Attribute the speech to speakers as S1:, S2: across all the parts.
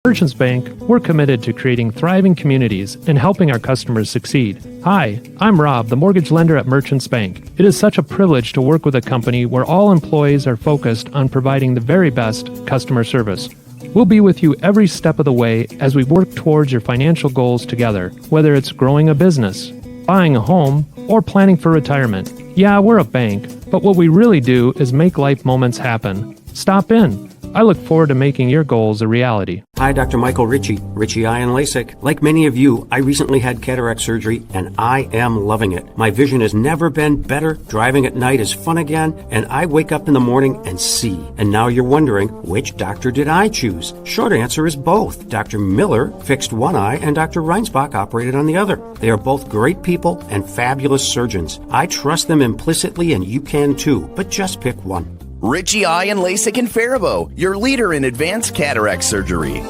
S1: Merchants Bank, we're committed to creating thriving communities and helping our customers succeed. Hi, I'm Rob, the mortgage lender at Merchants Bank. It is such a privilege to work with a company where all employees are focused on providing the very best customer service. We'll be with you every step of the way as we work towards your financial goals together, whether it's growing a business, buying a home, or planning for retirement. Yeah, we're a bank, but what we really do is make life moments happen. Stop in. I look forward to making your goals a reality.
S2: Hi, Dr. Michael Ritchie Eye and LASIK. Like many of you, I recently had cataract surgery and I am loving it. My vision has never been better. Driving at night is fun again, and I wake up in the morning and see. And now you're wondering, which doctor did I choose? Short answer is both. Dr. Miller fixed one eye and Dr. Reinsbach operated on the other. They are both great people and fabulous surgeons. I trust them implicitly, and you can too, but just pick one.
S3: Ritchie Eye and LASIK in Faribault, your leader in advanced cataract surgery.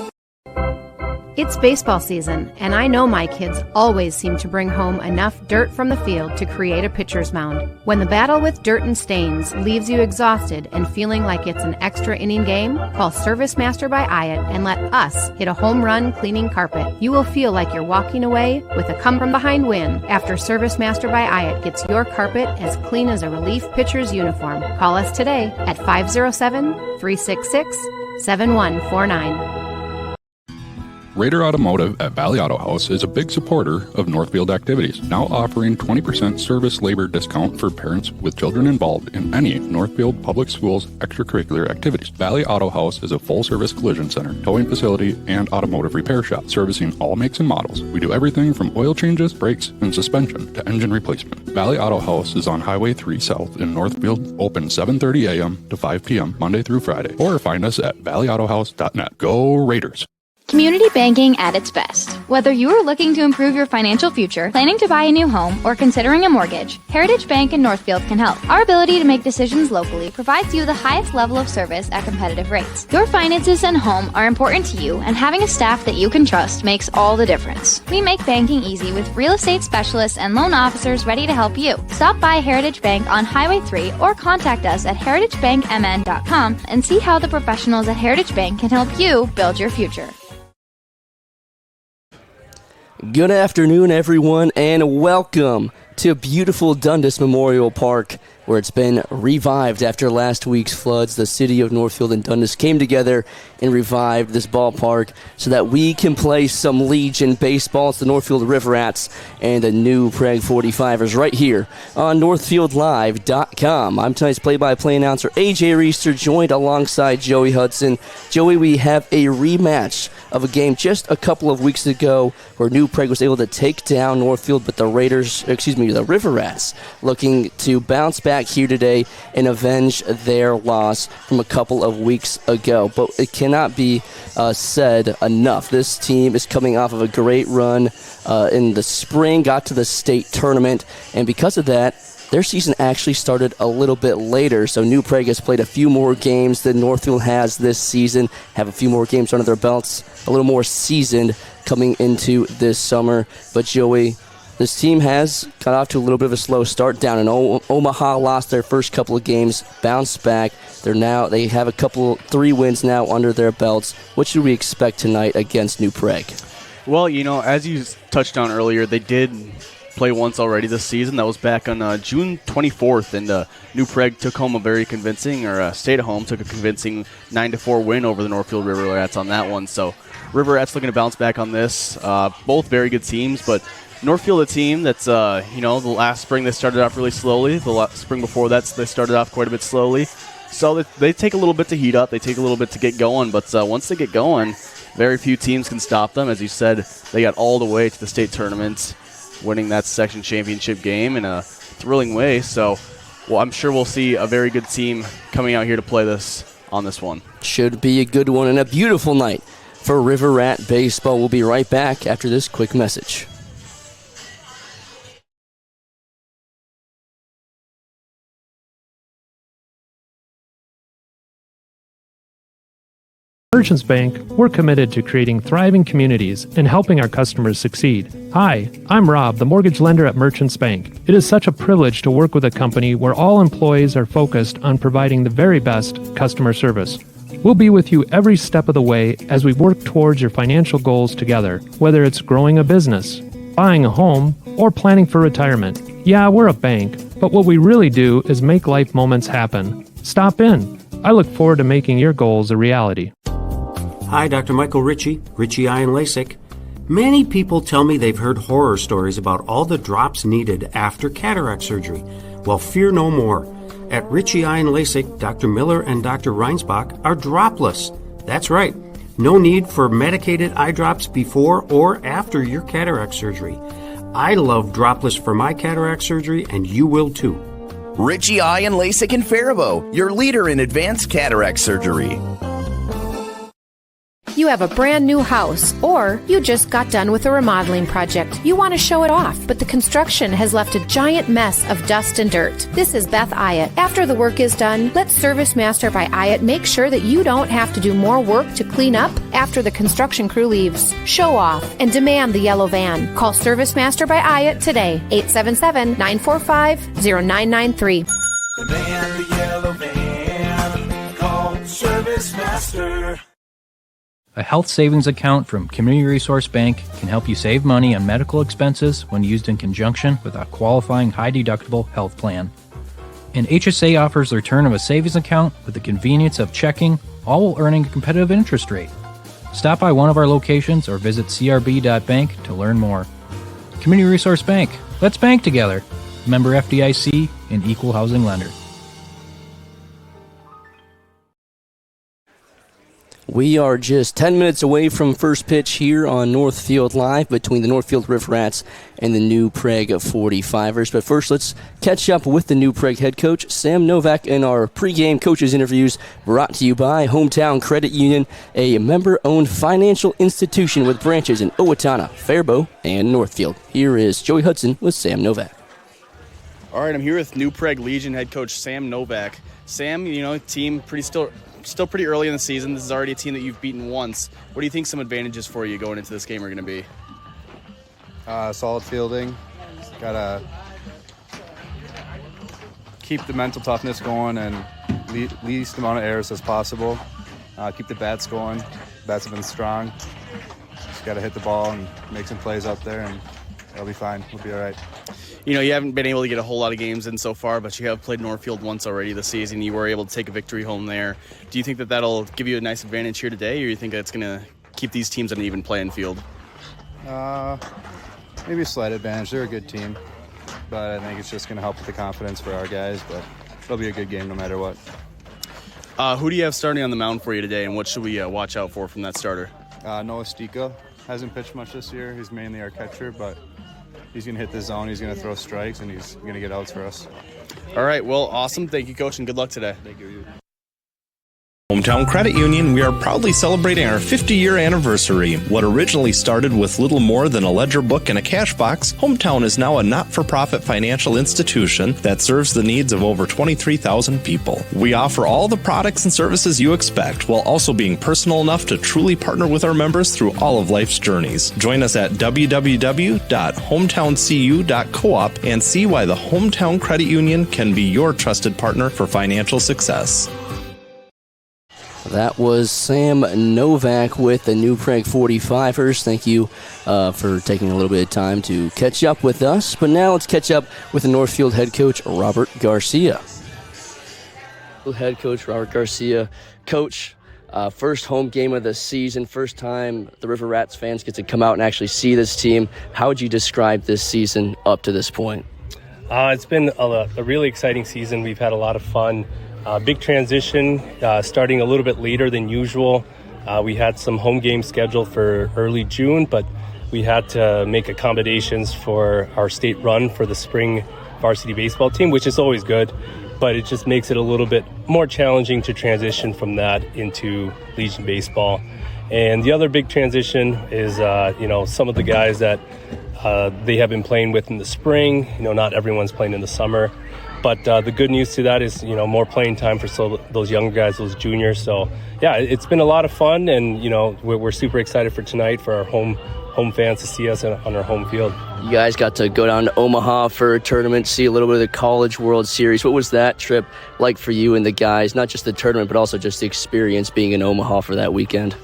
S4: It's baseball season, and I know my kids always seem to bring home enough dirt from the field to create a pitcher's mound. When the battle with dirt and stains leaves you exhausted and feeling like it's an extra inning game, call Service Master by Hyatt and let us hit a home run cleaning carpet. You will feel like you're walking away with a come-from-behind win after Service Master by Hyatt gets your carpet as clean as a relief pitcher's uniform. Call us today at 507-366-7149.
S5: Raider Automotive at Valley Auto House is a big supporter of Northfield activities, now offering 20% service labor discount for parents with children involved in any Northfield Public Schools extracurricular activities. Valley Auto House is a full-service collision center, towing facility, and automotive repair shop, servicing all makes and models. We do everything from oil changes, brakes, and suspension to engine replacement. Valley Auto House is on Highway 3 South in Northfield, open 7:30 a.m. to 5 p.m. Monday through Friday, or find us at valleyautohouse.net. Go Raiders!
S6: Community banking at its best. Whether you are looking to improve your financial future, planning to buy a new home, or considering a mortgage, Heritage Bank in Northfield can help. Our ability to make decisions locally provides you the highest level of service at competitive rates. Your finances and home are important to you, and having a staff that you can trust makes all the difference. We make banking easy with real estate specialists and loan officers ready to help you. Stop by Heritage Bank on Highway 3 or contact us at heritagebankmn.com and see how the professionals at Heritage Bank can help you build your future.
S7: Good afternoon, everyone, and welcome to beautiful Dundas Memorial Park, where it's been revived after last week's floods. The city of Northfield and Dundas came together and revived this ballpark so that we can play some Legion baseball. It's the Northfield River Rats and the new Prague 45ers right here on NorthfieldLive.com. I'm tonight's play-by-play announcer AJ Reister, joined alongside Joey Hudson. Joey, we have a rematch of a game just a couple of weeks ago where New Prague was able to take down Northfield, but the River Rats looking to bounce back here today and avenge their loss from a couple of weeks ago. But it cannot be said enough. This team is coming off of a great run in the spring, got to the state tournament, and because of that, their season actually started a little bit later, so New Prague has played a few more games than Northfield has this season, have a few more games under their belts, a little more seasoned coming into this summer. But Joey, this team has got off to a little bit of a slow start down in Omaha, lost their first couple of games, bounced back. They have 3 wins now under their belts. What should we expect tonight against New Prague?
S8: Well, as you touched on earlier, they did play once already this season. That was back on June 24th, and New Prague took home stayed at home, took a convincing 9-4 win over the Northfield River Rats on that one. So River Rats looking to bounce back on this. Both very good teams, but Northfield, a team that's, the last spring they started off really slowly. The spring before that, they started off quite a bit slowly. So they take a little bit to heat up. They take a little bit to get going, but once they get going, very few teams can stop them. As you said, they got all the way to the state tournament, winning that section championship game in a thrilling way. So, I'm sure we'll see a very good team coming out here to play on this one.
S7: Should be a good one and a beautiful night for River Rat baseball. We'll be right back after this quick message.
S1: Merchants Bank, we're committed to creating thriving communities and helping our customers succeed. Hi, I'm Rob, the mortgage lender at Merchants Bank. It is such a privilege to work with a company where all employees are focused on providing the very best customer service. We'll be with you every step of the way as we work towards your financial goals together, whether it's growing a business, buying a home, or planning for retirement. Yeah, we're a bank, but what we really do is make life moments happen. Stop in. I look forward to making your goals a reality.
S2: Hi, Dr. Michael Ritchie, Ritchie Eye and LASIK. Many people tell me they've heard horror stories about all the drops needed after cataract surgery. Well, fear no more. At Ritchie Eye and LASIK, Dr. Miller and Dr. Reinsbach are dropless. That's right. No need for medicated eye drops before or after your cataract surgery. I love dropless for my cataract surgery, and you will too.
S3: Ritchie Eye and LASIK in Faribault, your leader in advanced cataract surgery.
S4: You have a brand new house, or you just got done with a remodeling project. You want to show it off, but the construction has left a giant mess of dust and dirt. This is Beth Ayatt. After the work is done, let Service Master by Ayatt make sure that you don't have to do more work to clean up after the construction crew leaves. Show off and demand the yellow van. Call Service Master by Ayatt today, 877-945-0993.
S9: Demand the yellow van. Call Service Master.
S10: A health savings account from Community Resource Bank can help you save money on medical expenses when used in conjunction with a qualifying high-deductible health plan. And HSA offers the return of a savings account with the convenience of checking, all while earning a competitive interest rate. Stop by one of our locations or visit crb.bank to learn more. Community Resource Bank. Let's bank together. Member FDIC and equal housing lender.
S7: We are just 10 minutes away from first pitch here on Northfield Live between the Northfield River Rats and the New Prague 45ers. But first, let's catch up with the New Prague head coach, Sam Novak, in our pregame coaches interviews brought to you by Hometown Credit Union, a member-owned financial institution with branches in Owatonna, Faribault, and Northfield. Here is Joey Hudson with Sam Novak.
S8: All right, I'm here with New Prague Legion head coach Sam Novak. Sam, team still pretty early in the season. This is already a team that you've beaten once. What do you think some advantages for you going into this game are going to be?
S11: Solid fielding. Got to keep the mental toughness going and least amount of errors as possible. Keep the bats going. Bats have been strong. Just got to hit the ball and make some plays up there, and it'll be fine. We'll be all right.
S8: You haven't been able to get a whole lot of games in so far, but you have played Northfield once already this season. You were able to take a victory home there. Do you think that that'll give you a nice advantage here today, or you think that's going to keep these teams on an even playing field?
S11: Maybe a slight advantage. They're a good team, but I think it's just going to help with the confidence for our guys, but it'll be a good game no matter what.
S8: Who do you have starting on the mound for you today, and what should we watch out for from that starter?
S11: Noah Stika hasn't pitched much this year. He's mainly our catcher, but he's going to hit the zone, he's going to throw strikes, and he's going to get outs for us.
S8: All right, well, awesome. Thank you, Coach, and good luck today.
S11: Thank you.
S12: Hometown Credit Union, we are proudly celebrating our 50-year anniversary. What originally started with little more than a ledger book and a cash box, Hometown is now a not-for-profit financial institution that serves the needs of over 23,000 people. We offer all the products and services you expect, while also being personal enough to truly partner with our members through all of life's journeys. Join us at www.hometowncu.coop and see why the Hometown Credit Union can be your trusted partner for financial success.
S7: That was Sam Novak with the New Prague 45ers. Thank you for taking a little bit of time to catch up with us. But now let's catch up with the Northfield head coach, Robert Garcia. Head coach Robert Garcia. Coach, first home game of the season, first time the River Rats fans get to come out and actually see this team. How would you describe this season up to this point?
S13: It's been a really exciting season. We've had a lot of fun. Big transition, starting a little bit later than usual. We had some home games scheduled for early June, but we had to make accommodations for our state run for the spring varsity baseball team, which is always good, but it just makes it a little bit more challenging to transition from that into Legion baseball. And the other big transition is, some of the guys that they have been playing with in the spring. Not everyone's playing in the summer. But the good news to that is, more playing time for those younger guys, those juniors. So, yeah, it's been a lot of fun, and, we're super excited for tonight for our home home fans to see us on our home field.
S7: You guys got to go down to Omaha for a tournament, see a little bit of the College World Series. What was that trip like for you and the guys? Not just the tournament, but also just the experience being in Omaha for that weekend.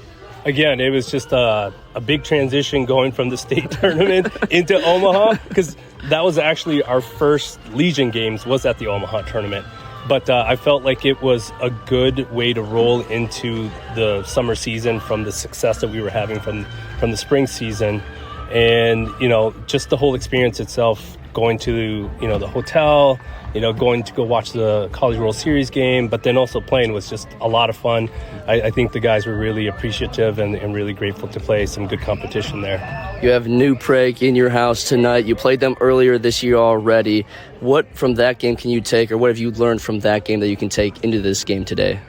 S13: Again, it was just a big transition going from the state tournament into Omaha, because that was actually our first Legion games was at the Omaha tournament. But I felt like it was a good way to roll into the summer season from the success that we were having from the spring season. And, just the whole experience itself, going to, the hotel, going to go watch the College World Series game, but then also playing was just a lot of fun. I think the guys were really appreciative and really grateful to play some good competition there.
S7: You have New Prague in your house tonight. You played them earlier this year already. What from that game can you take, or what have you learned from that game that you can take into this game today?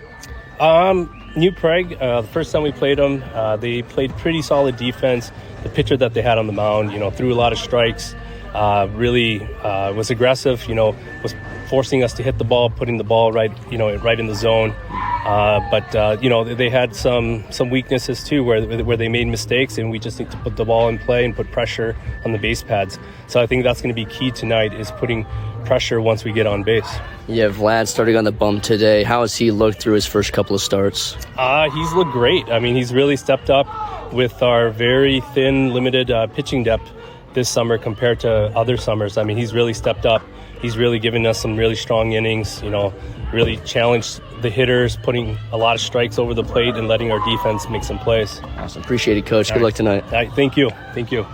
S13: New Prague, the first time we played them, they played pretty solid defense. The pitcher that they had on the mound, threw a lot of strikes, really was aggressive, was forcing us to hit the ball, putting the ball right in the zone. But they had some weaknesses too, where they made mistakes, and we just need to put the ball in play and put pressure on the base pads. So I think that's going to be key tonight, is putting pressure once we get on base.
S7: Yeah, Vlad starting on the bump today. How has he looked through his first couple of starts?
S13: He's looked great. I mean, he's really stepped up with our very thin, limited pitching depth this summer compared to other summers. I mean, he's really stepped up. He's really given us some really strong innings, really challenged the hitters, putting a lot of strikes over the plate and letting our defense make some plays.
S7: Awesome. Appreciate it, Coach. Good luck tonight.
S13: Thank you. Thank you.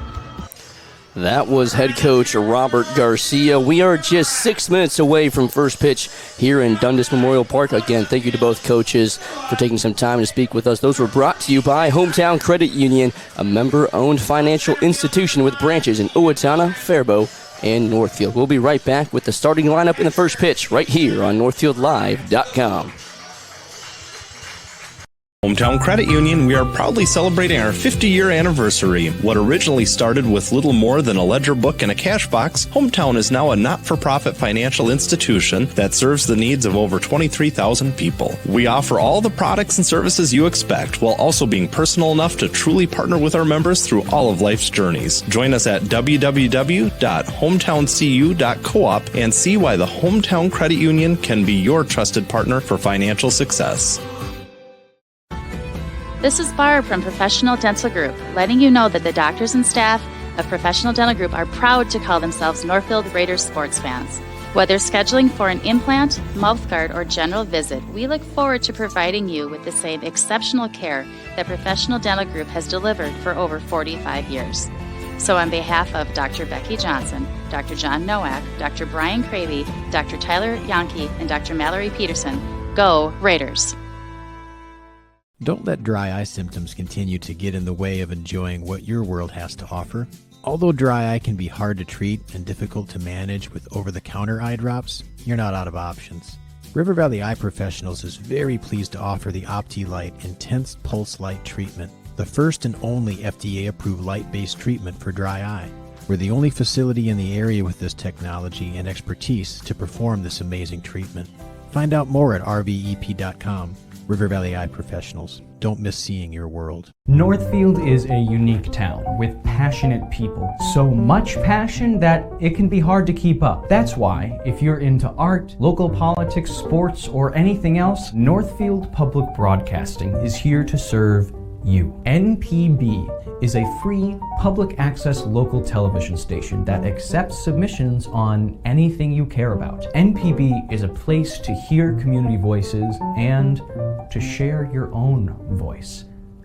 S7: That was head coach Robert Garcia. We are just 6 minutes away from first pitch here in Dundas Memorial Park. Again, thank you to both coaches for taking some time to speak with us. Those were brought to you by Hometown Credit Union, a member-owned financial institution with branches in Owatonna, Faribault, and Northfield. We'll be right back with the starting lineup in the first pitch right here on NorthfieldLive.com.
S12: Hometown Credit Union, we are proudly celebrating our 50-year anniversary. What originally started with little more than a ledger book and a cash box, Hometown is now a not-for-profit financial institution that serves the needs of over 23,000 people. We offer all the products and services you expect, while also being personal enough to truly partner with our members through all of life's journeys. Join us at www.hometowncu.coop and see why the Hometown Credit Union can be your trusted partner for financial success.
S14: This is Barb from Professional Dental Group, letting you know that the doctors and staff of Professional Dental Group are proud to call themselves Northfield Raiders sports fans. Whether scheduling for an implant, mouthguard, or general visit, we look forward to providing you with the same exceptional care that Professional Dental Group has delivered for over 45 years. So on behalf of Dr. Becky Johnson, Dr. John Nowak, Dr. Brian Cravey, Dr. Tyler Yonke, and Dr. Mallory Peterson, go Raiders!
S15: Don't let dry eye symptoms continue to get in the way of enjoying what your world has to offer. Although dry eye can be hard to treat and difficult to manage with over-the-counter eye drops, you're not out of options. River Valley Eye Professionals is very pleased to offer the OptiLight Intense Pulse Light Treatment, the first and only FDA-approved light-based treatment for dry eye. We're the only facility in the area with this technology and expertise to perform this amazing treatment. Find out more at rvep.com. River Valley Eye Professionals. Don't miss seeing your world.
S16: Northfield is a unique town with passionate people. So much passion that it can be hard to keep up. That's why, if you're into art, local politics, sports, or anything else, Northfield Public Broadcasting is here to serve you. NPB is a free public access local television station that accepts submissions on anything you care about. NPB is a place to hear community voices and to share your own voice.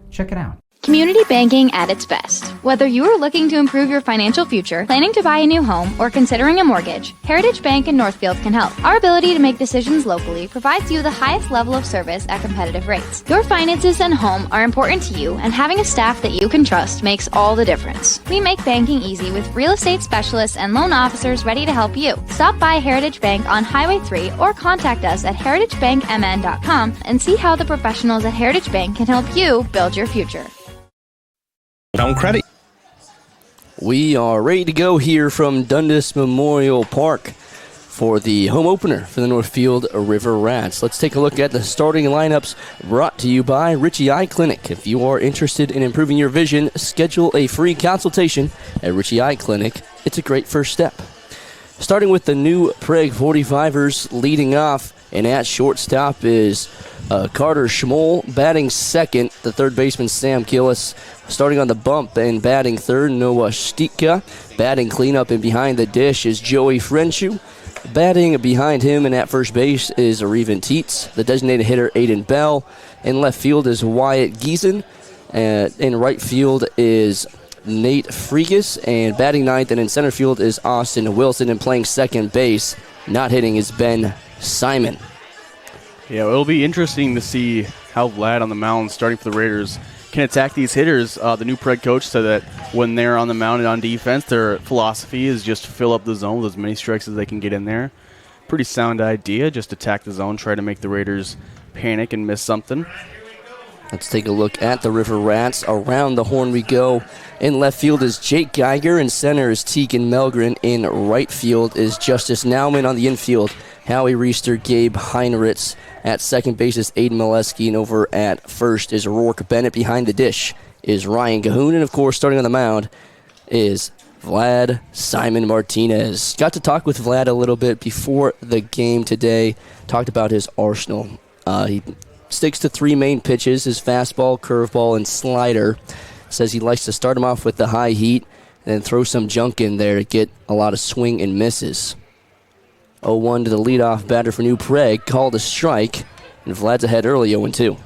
S16: Check it out.
S6: Community banking at its best. Whether you are looking to improve your financial future, planning to buy a new home, or considering a mortgage, Heritage Bank in Northfield can help. Our ability to make decisions locally provides you the highest level of service at competitive rates. Your finances and home are important to you, and having a staff that you can trust makes all the difference. We make banking easy with real estate specialists and loan officers ready to help you. Stop by Heritage Bank on Highway 3 or contact us at heritagebankmn.com and see how the professionals at Heritage Bank can help you build your future.
S12: Down credit.
S7: We are ready to go here from Dundas Memorial Park for the home opener for the Northfield River Rats. Let's take a look at the starting lineups brought to you by Ritchie Eye Clinic. If you are interested in improving your vision, schedule a free consultation at Ritchie Eye Clinic. It's a great first step. Starting with the new Prague 45ers leading off, and at shortstop is Carter Schmoll. Batting second, the third baseman Sam Gillis. Starting on the bump and batting third, Noah Stika. Batting cleanup and behind the dish is Joey Frenchu. Batting behind him and at first base is Revan Teets. The designated hitter, Aiden Bell. In left field is Wyatt Giesen. In right field is Nate Fregus. And batting ninth and in center field is Austin Wilson. And playing second base, not hitting, is Ben Simon.
S8: Yeah, it'll be interesting to see how Vlad on the mound, starting for the Raiders, can attack these hitters. The new Prague coach said that when they're on the mound and on defense, their philosophy is just fill up the zone with as many strikes as they can get in there. Pretty sound idea, just attack the zone, try to make the Raiders panic and miss something.
S7: Let's take a look at the River Rats. Around the horn we go. In left field is Jake Geiger. In center is Tegan Melgren. In right field is Justice Nauman. On the infield, Howie Reister, Gabe Heinrichs. At second base is Aiden Molesky. And over at first is Rourke Bennett. Behind the dish is Ryan Gahoon. And, of course, starting on the mound is Vlad Simon Martinez. Got to talk with Vlad a little bit before the game today. Talked about his arsenal. He sticks to three main pitches, his fastball, curveball, and slider. Says he likes to start him off with the high heat and then throw some junk in there to get a lot of swing and misses. 0-1 to the leadoff batter for New Prague, called a strike, and Vlad's ahead early 0-2.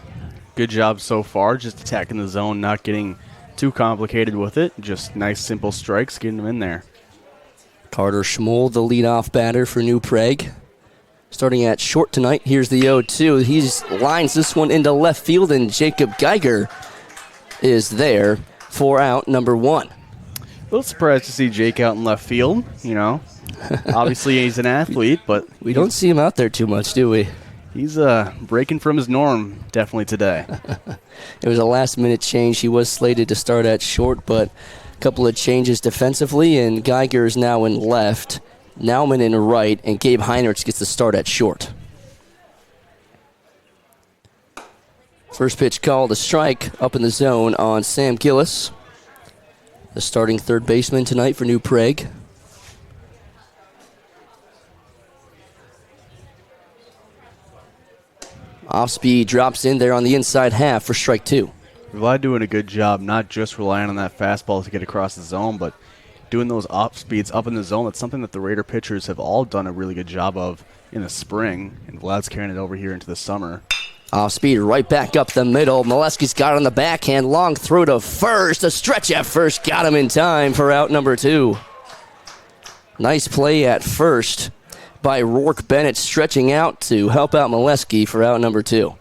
S8: Good job so far, just attacking the zone, not getting too complicated with it. Just nice, simple strikes, getting them in there.
S7: Carter Schmoll, the leadoff batter for New Prague. Starting at short tonight, here's the 0-2. He lines this one into left field, and Jacob Geiger is there for out number one.
S8: A little surprised to see Jake out in left field, you know. Obviously, he's an athlete, but
S7: we don't see him out there too much, do we?
S8: He's breaking from his norm definitely today.
S7: It was a last-minute change. He was slated to start at short, but a couple of changes defensively, and Geiger is now in left. Nauman in right, and Gabe Heinrichs gets the start at short. First pitch called a strike up in the zone on Sam Gillis, the starting third baseman tonight for New Prague. Off speed drops in there on the inside half for strike two.
S8: Vlad doing a good job, not just relying on that fastball to get across the zone, but doing those off speeds up in the zone. That's something that the Raider pitchers have all done a really good job of in the spring, and Vlad's carrying it over here into the summer.
S7: Off speed right back up the middle. Molesky's got it on the backhand. Long throw to first. A stretch at first. Got him in time for out number two. Nice play at first by Rourke Bennett, stretching out to help out Molesky for out number two.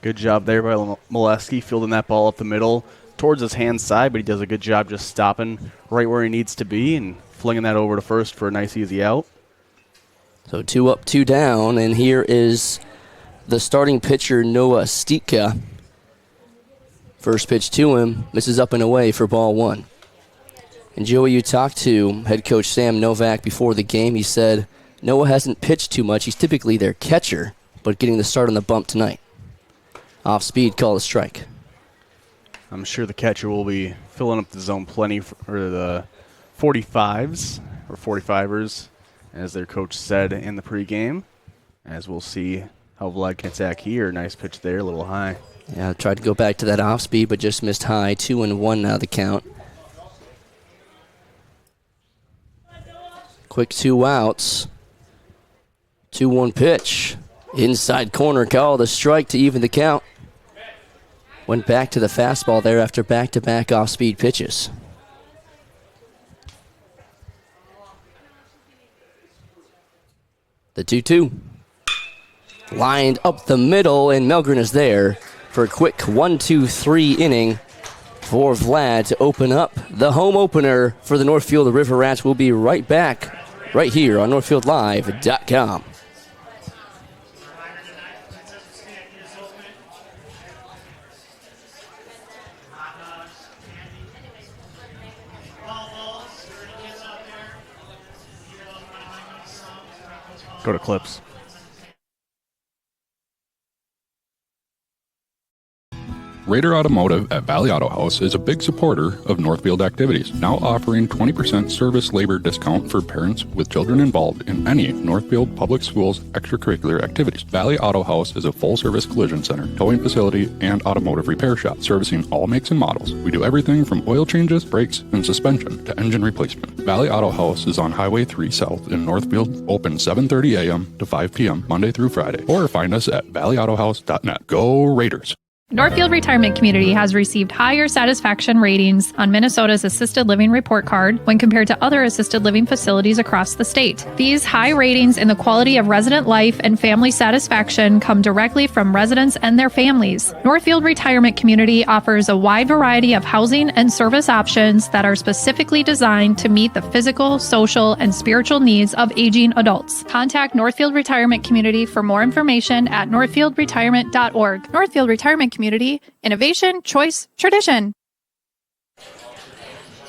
S8: Good job there by Molesky, fielding that ball up the middle towards his hand side, but he does a good job just stopping right where he needs to be and flinging that over to first for a nice, easy out.
S7: So 2 up, 2 down, and here is the starting pitcher, Noah Stika. First pitch to him, misses up and away for ball one. And Joey, you talked to head coach Sam Novak before the game. He said Noah hasn't pitched too much. He's typically their catcher, but getting the start on the bump tonight. Off speed, call a strike.
S8: I'm sure the catcher will be filling up the zone plenty for the 45s or 45ers, as their coach said in the pregame. As we'll see how Vlad can attack here. Nice pitch there, a little high.
S7: Yeah, tried to go back to that off speed, but just missed high. 2-1 now the count. Quick 2 outs. 2-1 pitch. Inside corner, called a strike to even the count. Went back to the fastball there after back-to-back off-speed pitches. The 2-2. Lined up the middle, and Melgren is there for a quick 1-2-3 inning for Vlad to open up the home opener for the Northfield River Rats. We'll be right back right here on NorthfieldLive.com.
S8: Go to Clips.
S5: Raider Automotive at Valley Auto House is a big supporter of Northfield activities, now offering 20% service labor discount for parents with children involved in any Northfield Public Schools extracurricular activities. Valley Auto House is a full-service collision center, towing facility, and automotive repair shop, servicing all makes and models. We do everything from oil changes, brakes, and suspension to engine replacement. Valley Auto House is on Highway 3 South in Northfield, open 7:30 a.m. to 5 p.m. Monday through Friday, or find us at valleyautohouse.net. Go Raiders!
S17: Northfield Retirement Community has received higher satisfaction ratings on Minnesota's Assisted Living Report Card when compared to other assisted living facilities across the state. These high ratings in the quality of resident life and family satisfaction come directly from residents and their families. Northfield Retirement Community offers a wide variety of housing and service options that are specifically designed to meet the physical, social, and spiritual needs of aging adults. Contact Northfield Retirement Community for more information at northfieldretirement.org. Northfield Retirement Community, innovation, choice, tradition.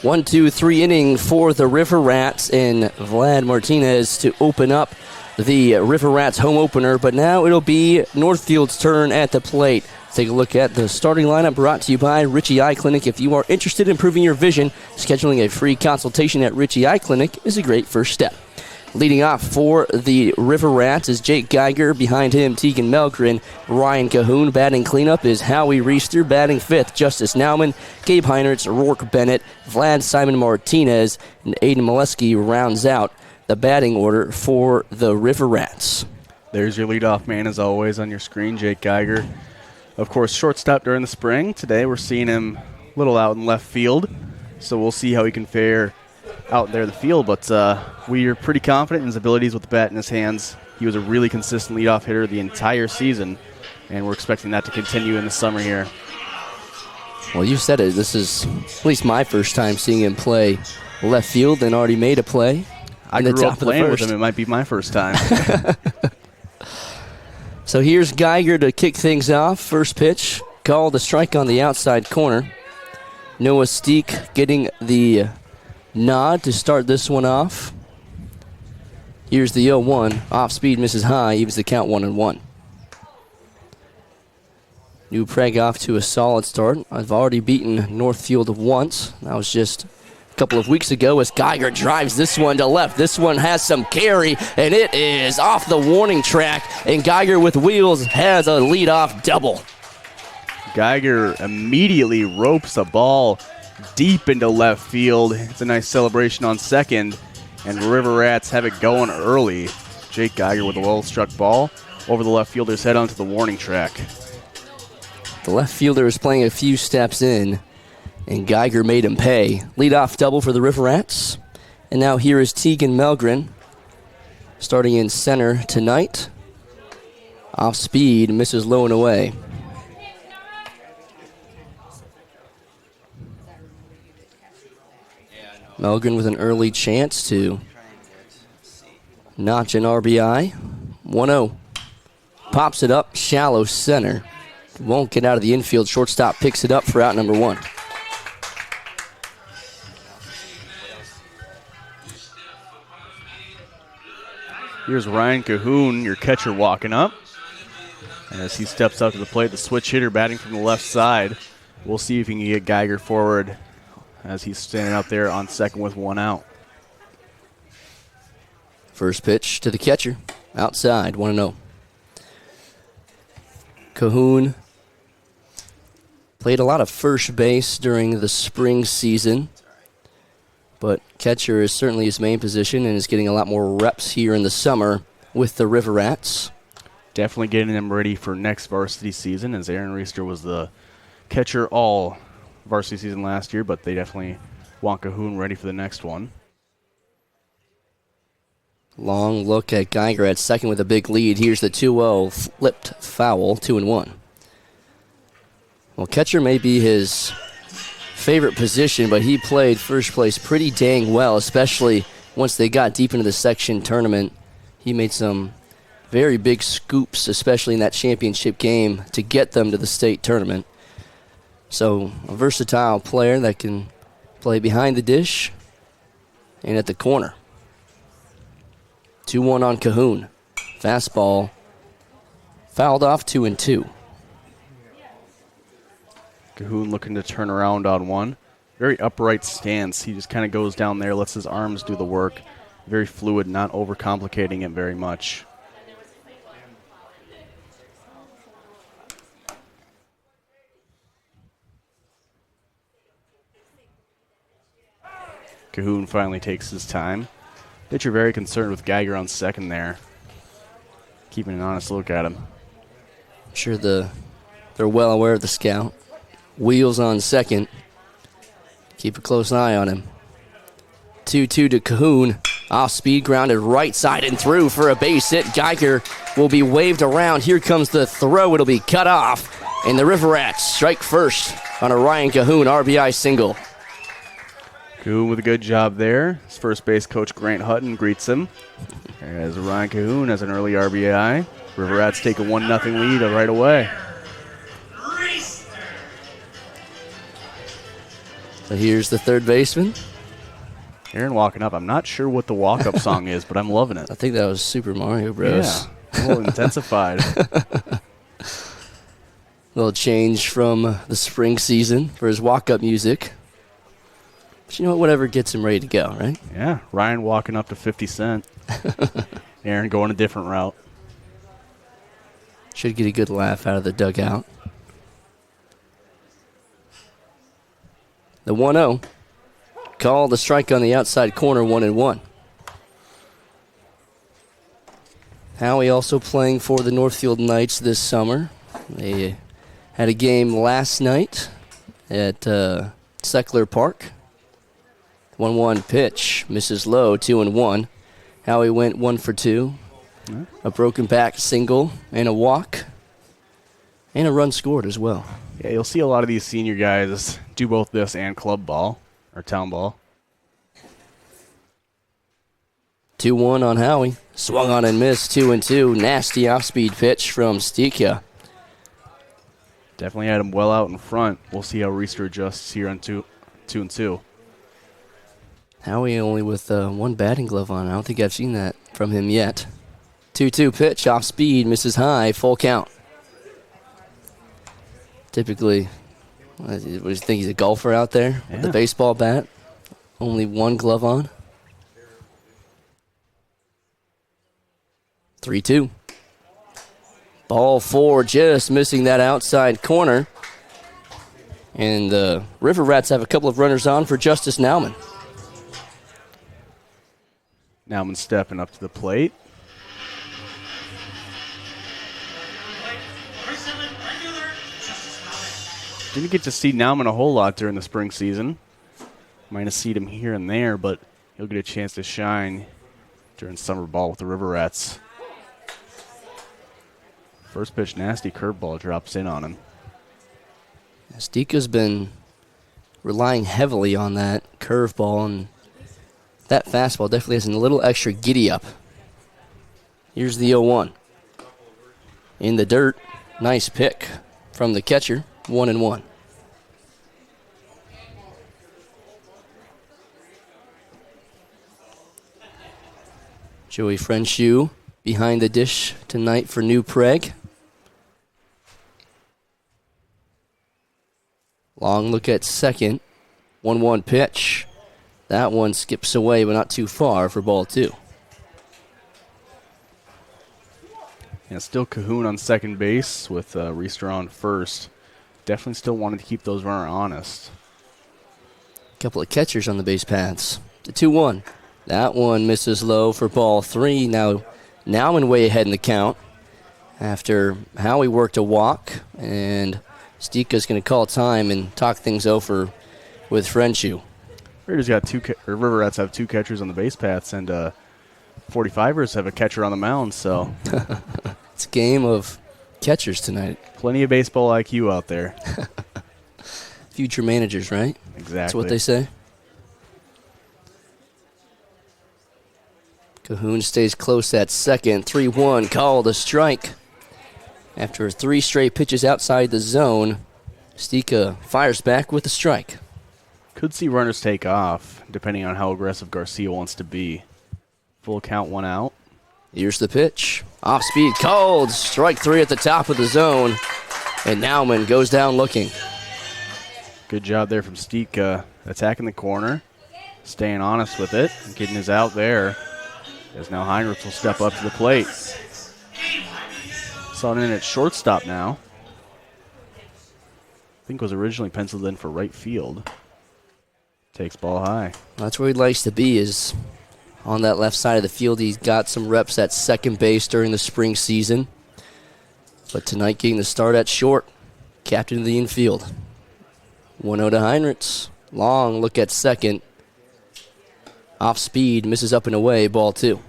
S7: 1-2-3 inning for the River Rats and Vlad Martinez to open up the River Rats home opener, but now it'll be Northfield's turn at the plate. Take a look at the starting lineup brought to you by Ritchie Eye Clinic. If you are interested in improving your vision, scheduling a free consultation at Ritchie Eye Clinic is a great first step. Leading off for the River Rats is Jake Geiger. Behind him, Tegan Melgren. Ryan Cahoon. Batting cleanup is Howie Reister. Batting fifth, Justice Nauman. Gabe Heinertz, Rourke Bennett, Vlad Simon Martinez, and Aiden Molesky rounds out the batting order for the River Rats.
S8: There's your leadoff man, as always, on your screen, Jake Geiger. Of course, shortstop during the spring. Today we're seeing him a little out in left field, so we'll see how he can fare out there in the field, but we are pretty confident in his abilities with the bat in his hands. He was a really consistent leadoff hitter the entire season, and we're expecting that to continue in the summer here.
S7: Well, you said it. This is at least my first time seeing him play left field and already made a play.
S8: I grew up playing with him. It might be my first time.
S7: So here's Geiger to kick things off. First pitch, called a strike on the outside corner. Noah Steek getting the nod to start this one off. Here's the 0-1. Off speed, misses high, evens the count 1-1. New Prague off to a solid start. I've already beaten Northfield once. That was just a couple of weeks ago as Geiger drives this one to left. This one has some carry, and it is off the warning track, and Geiger with wheels has a leadoff double.
S8: Geiger immediately ropes a ball deep into left field. It's a nice celebration on second, and River Rats have it going early. Jake Geiger with a well-struck ball over the left fielder's head onto the warning track.
S7: The left fielder is playing a few steps in, and Geiger made him pay. Leadoff double for the River Rats. And now here is Tegan Melgren, starting in center tonight. Off speed, misses low and away. Melgren with an early chance to notch an RBI. 1-0. Pops it up, shallow center. Won't get out of the infield. Shortstop picks it up for out number one.
S8: Here's Ryan Cahoon, your catcher, walking up. And as he steps up to the plate, the switch hitter batting from the left side. We'll see if he can get Geiger forward as he's standing out there on second with one out.
S7: First pitch to the catcher. Outside, 1-0. Cahoon played a lot of first base during the spring season, but catcher is certainly his main position and is getting a lot more reps here in the summer with the River Rats.
S8: Definitely getting them ready for next varsity season, as Aaron Reister was the catcher all varsity season last year, but they definitely want Cahoon ready for the next one.
S7: Long look at Geiger at second with a big lead. Here's the 2-0 flipped foul, 2-1. Well, catcher may be his favorite position, but he played first place pretty dang well, especially once they got deep into the section tournament. He made some very big scoops, especially in that championship game, to get them to the state tournament. So a versatile player that can play behind the dish and at the corner. 2-1 on Cahoon. Fastball fouled off 2-2.
S8: Cahoon looking to turn around on one. Very upright stance. He just kind of goes down there, lets his arms do the work. Very fluid, not overcomplicating it very much. Cahoon finally takes his time. Pitcher very concerned with Geiger on second there. Keeping an honest look at him.
S7: I'm sure they're well aware of the scout. Wheels on second. Keep a close eye on him. 2-2 to Cahoon. Off speed, grounded right side and through for a base hit. Geiger will be waved around. Here comes the throw. It'll be cut off. And the River Rats strike first on a Ryan Cahoon RBI single.
S8: Cahoon with a good job there. His first base coach Grant Hutton greets him. As Ryan Cahoon has an early RBI. River Rats take a 1-0 lead right away.
S7: So here's the third baseman.
S8: Aaron walking up. I'm not sure what the walk-up song is, but I'm loving it.
S7: I think that was Super Mario Bros.
S8: Yeah, a little intensified.
S7: Little change from the spring season for his walk-up music. But you know what? Whatever gets him ready to go, right?
S8: Yeah, Ryan walking up to 50 Cent. Aaron going a different route.
S7: Should get a good laugh out of the dugout. The 1-0. Call the strike on the outside corner, 1-1. Howie also playing for the Northfield Knights this summer. They had a game last night at Seckler Park. 1-1 pitch, misses low, 2-1. Howie went 1 for 2. A broken back single and a walk. And a run scored as well.
S8: Yeah, you'll see a lot of these senior guys do both this and club ball, or town ball.
S7: 2-1 on Howie. Swung on and missed, 2-2. Nasty off-speed pitch from Stika.
S8: Definitely had him well out in front. We'll see how Reister adjusts here on 2-2.
S7: Howie only with one batting glove on. I don't think I've seen that from him yet. 2-2 pitch, off speed, misses high, full count. Typically, what do you think, he's a golfer out there with the baseball bat? Only one glove on. 3-2. Ball 4, just missing that outside corner. And the River Rats have a couple of runners on for Justice Nauman.
S8: Nauman stepping up to the plate. Didn't get to see Nauman a whole lot during the spring season. Might have seen him here and there, but he'll get a chance to shine during summer ball with the River Rats. First pitch, nasty curveball drops in on him.
S7: Stika's been relying heavily on that curveball, and that fastball definitely has a little extra giddy up. Here's the 0-1. In the dirt, nice pick from the catcher, 1-1. Joey Frenchue behind the dish tonight for New Prague. Long look at second. 1-1 pitch. That one skips away, but not too far for ball 2.
S8: Yeah, still Cahoon on second base with Reister on first. Definitely still wanted to keep those runners honest.
S7: Couple of catchers on the base paths. The 2-1. That one misses low for ball 3. Now Nauman way ahead in the count after Howie worked a walk, and Stika's going to call time and talk things over with Frenchue.
S8: River Rats have 2 catchers on the base paths, and 45ers have a catcher on the mound, so.
S7: It's a game of catchers tonight.
S8: Plenty of baseball IQ out there.
S7: Future managers, right?
S8: Exactly.
S7: That's what they say. Cahoon stays close at second. 3-1, called a strike. After 3 straight pitches outside the zone, Stika fires back with a strike.
S8: Could see runners take off, depending on how aggressive Garcia wants to be. Full count, 1 out.
S7: Here's the pitch. Off speed, called. Strike 3 at the top of the zone. And Nauman goes down looking.
S8: Good job there from Stika, attacking the corner, staying honest with it, and getting his out there. As now Heinrichs will step up to the plate. Saw it in at shortstop now. I think was originally penciled in for right field. Takes ball high.
S7: That's where he likes to be, is on that left side of the field. He's got some reps at second base during the spring season. But tonight getting the start at short. Captain of the infield. 1-0 to Heinrichs. Long look at second. Off speed, misses up and away, ball 2.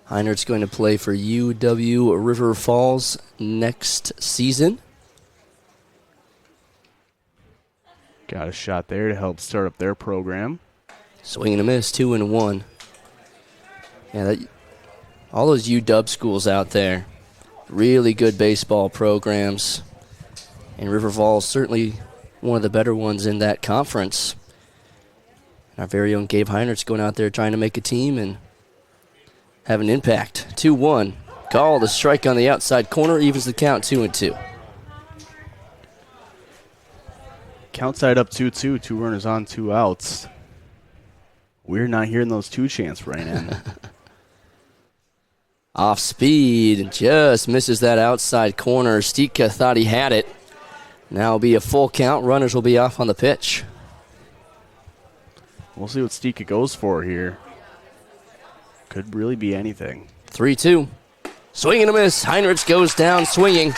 S7: Heinrichs going to play for UW River Falls next season.
S8: Got a shot there to help start up their program.
S7: Swing and a miss, 2-1. Yeah, all those UW schools out there, really good baseball programs. And River Falls certainly one of the better ones in that conference. Our very own Gabe Heinrichs going out there trying to make a team and have an impact. 2-1. Call the strike on the outside corner, evens the count 2-2.
S8: Count side up 2-2, 2 runners on, 2 outs. We're not hearing those 2 chants right now.
S7: Off speed, just misses that outside corner. Stika thought he had it. Now it'll be a full count. Runners will be off on the pitch.
S8: We'll see what Stika goes for here. Could really be anything.
S7: 3-2. Swing and a miss. Heinrichs goes down swinging.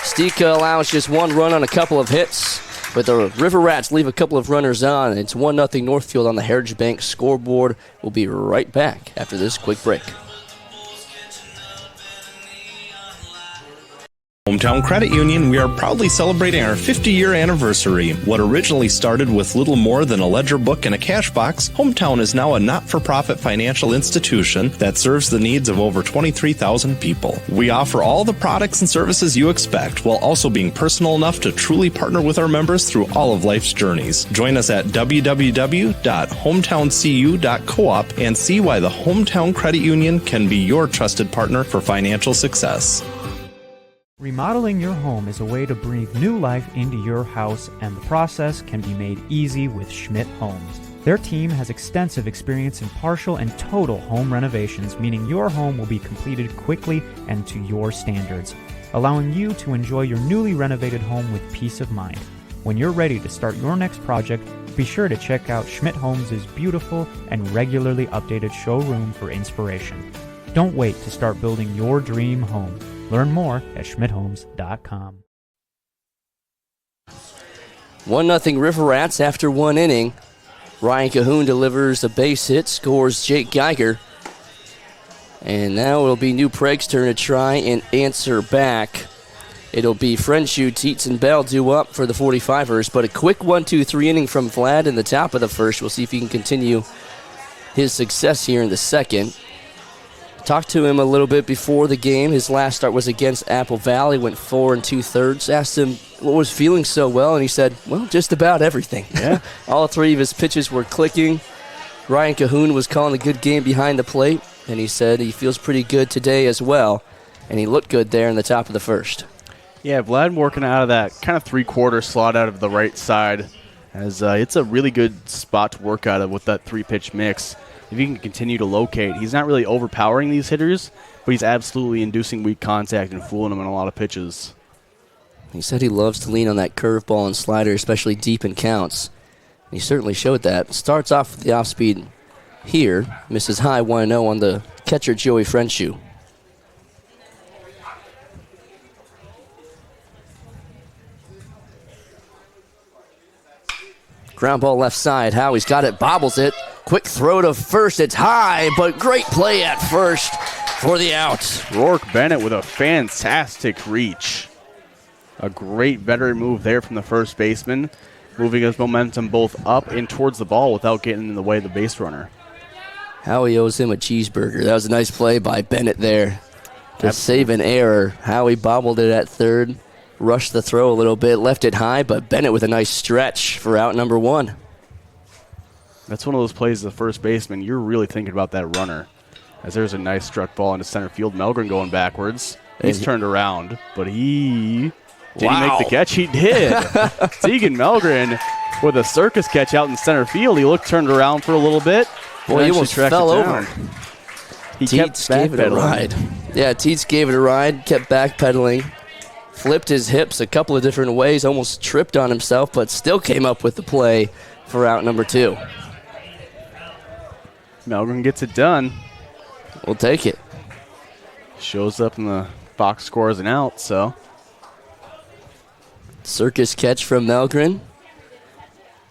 S7: Stika allows just 1 run on a couple of hits. But the River Rats leave a couple of runners on. It's 1-0 Northfield on the Heritage Bank scoreboard. We'll be right back after this quick break.
S12: Hometown Credit Union, we are proudly celebrating our 50-year anniversary. What originally started with little more than a ledger book and a cash box, Hometown is now a not-for-profit financial institution that serves the needs of over 23,000 people. We offer all the products and services you expect, while also being personal enough to truly partner with our members through all of life's journeys. Join us at www.hometowncu.coop and see why the Hometown Credit Union can be your trusted partner for financial success.
S16: Remodeling your home is a way to breathe new life into your house, and the process can be made easy with Schmidt Homes. Their team has extensive experience in partial and total home renovations, meaning your home will be completed quickly and to your standards, allowing you to enjoy your newly renovated home with peace of mind. When you're ready to start your next project, be sure to check out Schmidt Homes' beautiful and regularly updated showroom for inspiration. Don't wait to start building your dream home. Learn more at schmidthomes.com.
S7: 1-0 River Rats after 1 inning. Ryan Cahoon delivers a base hit, scores Jake Geiger. And now it'll be New Prague's turn to try and answer back. It'll be Frenshu, Teets, and Bell due up for the 45ers, but a quick 1-2-3 inning from Vlad in the top of the first. We'll see if he can continue his success here in the second. Talked to him a little bit before the game. His last start was against Apple Valley, went 4 2/3. Asked him what was feeling so well, and he said, well, just about everything.
S8: Yeah.
S7: All 3 of his pitches were clicking. Ryan Cahoon was calling a good game behind the plate, and he said he feels pretty good today as well, and he looked good there in the top of the first.
S8: Yeah, Vlad working out of that kind of 3/4 slot out of the right side, as it's a really good spot to work out of with that 3-pitch mix. If he can continue to locate, he's not really overpowering these hitters, but he's absolutely inducing weak contact and fooling them in a lot of pitches.
S7: He said he loves to lean on that curveball and slider, especially deep in counts. He certainly showed that. Starts off with the off-speed here. Misses high 1-0 on the catcher, Joey Frenshu. Ground ball left side. Howie's got it, bobbles it. Quick throw to first. It's high, but great play at first for the out.
S8: Rourke Bennett with a fantastic reach. A great veteran move there from the first baseman, moving his momentum both up and towards the ball without getting in the way of the base runner.
S7: Howie owes him a cheeseburger. That was a nice play by Bennett there to save an error. Howie bobbled it at third, rushed the throw a little bit, left it high, but Bennett with a nice stretch for out number 1.
S8: That's one of those plays as a first baseman, you're really thinking about that runner. As there's a nice struck ball into center field. Melgren going backwards. He's turned around, but did he make the catch? He did. Tegan Melgren with a circus catch out in center field. He looked turned around for a little bit.
S7: Boy, he almost fell over.
S8: He kept
S7: gave it a ride. Yeah, Teets gave it a ride, kept backpedaling, flipped his hips a couple of different ways, almost tripped on himself, but still came up with the play for out number 2.
S8: Melgren gets it done.
S7: We'll take it.
S8: Shows up in the box score as an out, so.
S7: Circus catch from Melgren.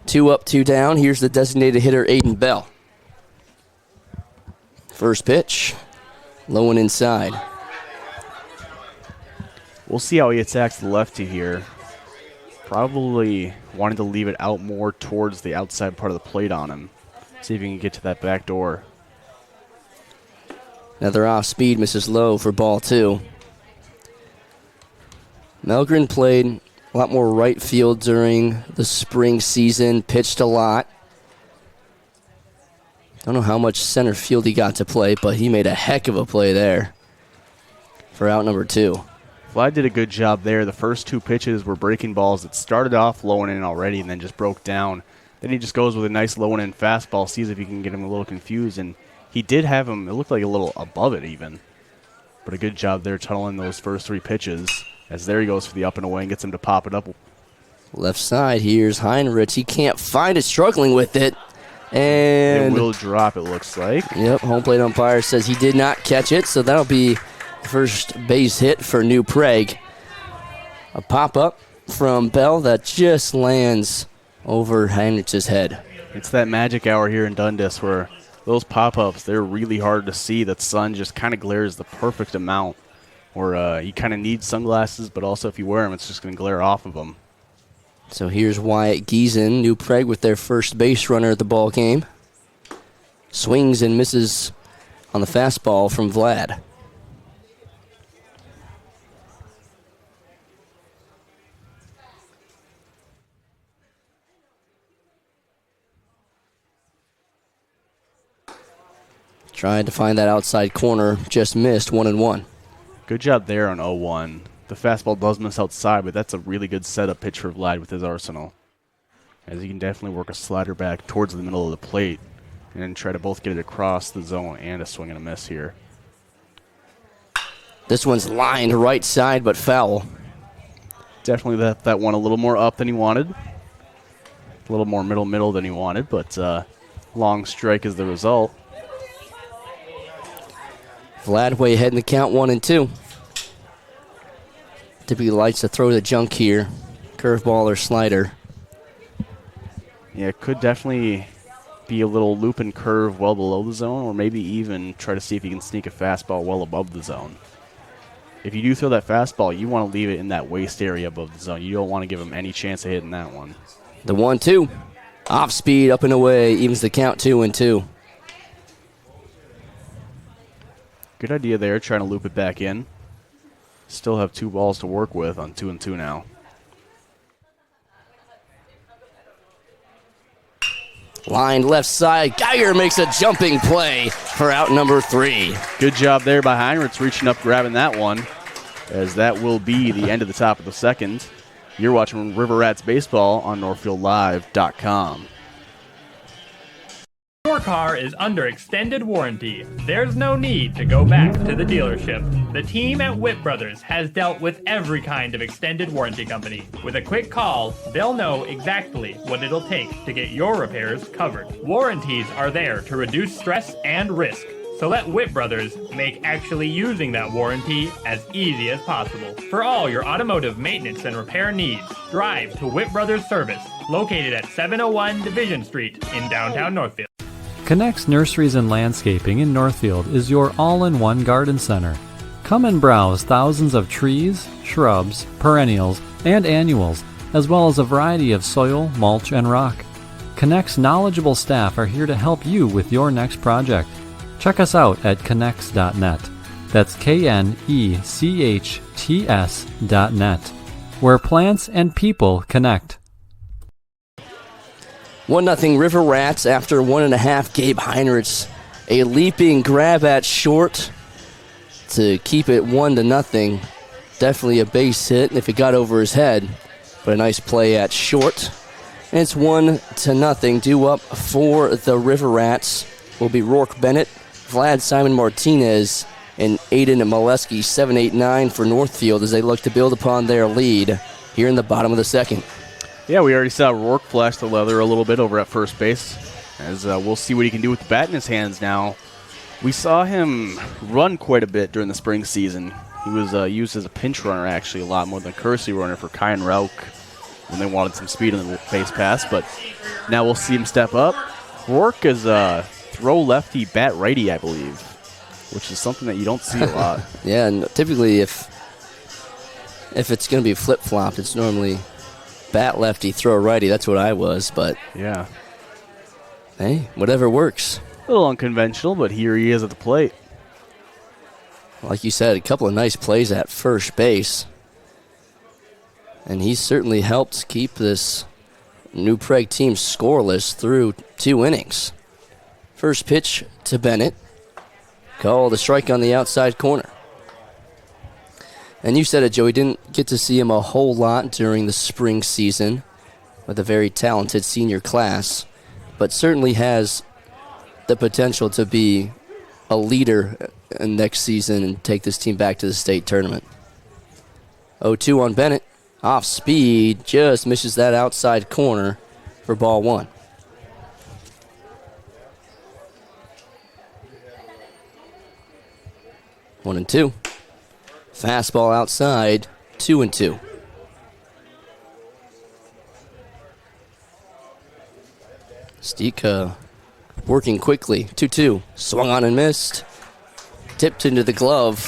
S7: 2 up, 2 down. Here's the designated hitter, Aiden Bell. First pitch, low and inside.
S8: We'll see how he attacks the lefty here. Probably wanting to leave it out more towards the outside part of the plate on him. See if he can get to that back door.
S7: Another off speed, misses low for ball 2. Melgren played a lot more right field during the spring season, pitched a lot. Don't know how much center field he got to play, but he made a heck of a play there for out number 2.
S8: Vlad did a good job there. The first 2 pitches were breaking balls that started off low and in already and then just broke down. Then he just goes with a nice low and in fastball, sees if he can get him a little confused, and he did have him, it looked like a little above it even. But a good job there tunneling those first 3 pitches, as there he goes for the up and away and gets him to pop it up.
S7: Left side, here's Heinrich. He can't find it, struggling with it. And
S8: it will drop, it looks like.
S7: Yep, home plate umpire says he did not catch it, so that'll be first base hit for New Prague. A pop-up from Bell that just lands over Heinrich's head.
S8: It's that magic hour here in Dundas where those pop-ups, they're really hard to see. That sun just kind of glares the perfect amount where you kind of need sunglasses, but also if you wear them, it's just going to glare off of them.
S7: So here's Wyatt Giesen, New Prague with their first base runner at the ball game. Swings and misses on the fastball from Vlad. Tried to find that outside corner, just missed, 1-1.
S8: Good job there on 0-1. The fastball does miss outside, but that's a really good setup pitch for Vlad with his arsenal. As he can definitely work a slider back towards the middle of the plate and then try to both get it across the zone and a swing and a miss here.
S7: This one's lined right side, but foul.
S8: Definitely that one a little more up than he wanted. A little more middle than he wanted, but long strike is the result.
S7: Vlad way ahead in the count, 1-2. Typically likes to throw the junk here. Curveball or slider.
S8: Yeah, it could definitely be a little loop and curve well below the zone, or maybe even try to see if he can sneak a fastball well above the zone. If you do throw that fastball, you want to leave it in that waist area above the zone. You don't want to give him any chance of hitting that one.
S7: The 1-2. Off speed, up and away, evens the count, 2-2.
S8: Good idea there, trying to loop it back in. Still have 2 balls to work with on 2-2 now.
S7: Line left side. Geiger makes a jumping play for out number 3.
S8: Good job there by Heinrichs reaching up, grabbing that one, as that will be the end of the top of the second. You're watching River Rats Baseball on NorthfieldLive.com.
S1: Your car is under extended warranty. There's no need to go back to the dealership. The team at Whip Brothers has dealt with every kind of extended warranty company. With a quick call, they'll know exactly what it'll take to get your repairs covered. Warranties are there to reduce stress and risk. So let Whip Brothers make actually using that warranty as easy as possible. For all your automotive maintenance and repair needs, drive to Whip Brothers Service, located at 701 Division Street in downtown Northfield.
S18: Connects Nurseries and Landscaping in Northfield is your all-in-one garden center. Come and browse thousands of trees, shrubs, perennials, and annuals, as well as a variety of soil, mulch, and rock. Connect's knowledgeable staff are here to help you with your next project. Check us out at connects.net. That's KNECHTS.net, where plants and people connect.
S7: 1-0 River Rats after 1.5. Gabe Heinrichs A leaping grab at short to keep it 1-0. Definitely a base hit if it got over his head, but a nice play at short. And it's 1-0. Due up for the River Rats will be Rourke Bennett, Vlad Simon Martinez, and Aiden Molesky. 7-8-9 for Northfield as they look to build upon their lead here in the bottom of the second.
S8: Yeah, we already saw Rourke flash the leather a little bit over at first base, as we'll see what he can do with the bat in his hands now. We saw him run quite a bit during the spring season. He was used as a pinch runner, actually, a lot more than a courtesy runner for Kyan Rauch when they wanted some speed in the base pass, but now we'll see him step up. Rourke is a throw lefty, bat righty, I believe, which is something that you don't see a lot.
S7: Yeah, and typically if it's going to be flip-flopped, it's normally bat lefty, throw righty. That's what I was, but
S8: yeah.
S7: Hey, whatever works.
S8: A little unconventional, but here he is at the plate.
S7: Like you said, a couple of nice plays at first base. And he's certainly helped keep this New Prague team scoreless through 2 innings. First pitch to Bennett. Called a strike on the outside corner. And you said it, Joey, didn't get to see him a whole lot during the spring season with a very talented senior class, but certainly has the potential to be a leader next season and take this team back to the state tournament. 0-2 on Bennett. Off speed, just misses that outside corner for ball 1. One and two. Fastball outside, 2-2. Stika working quickly, 2-2. Swung on and missed. Tipped into the glove.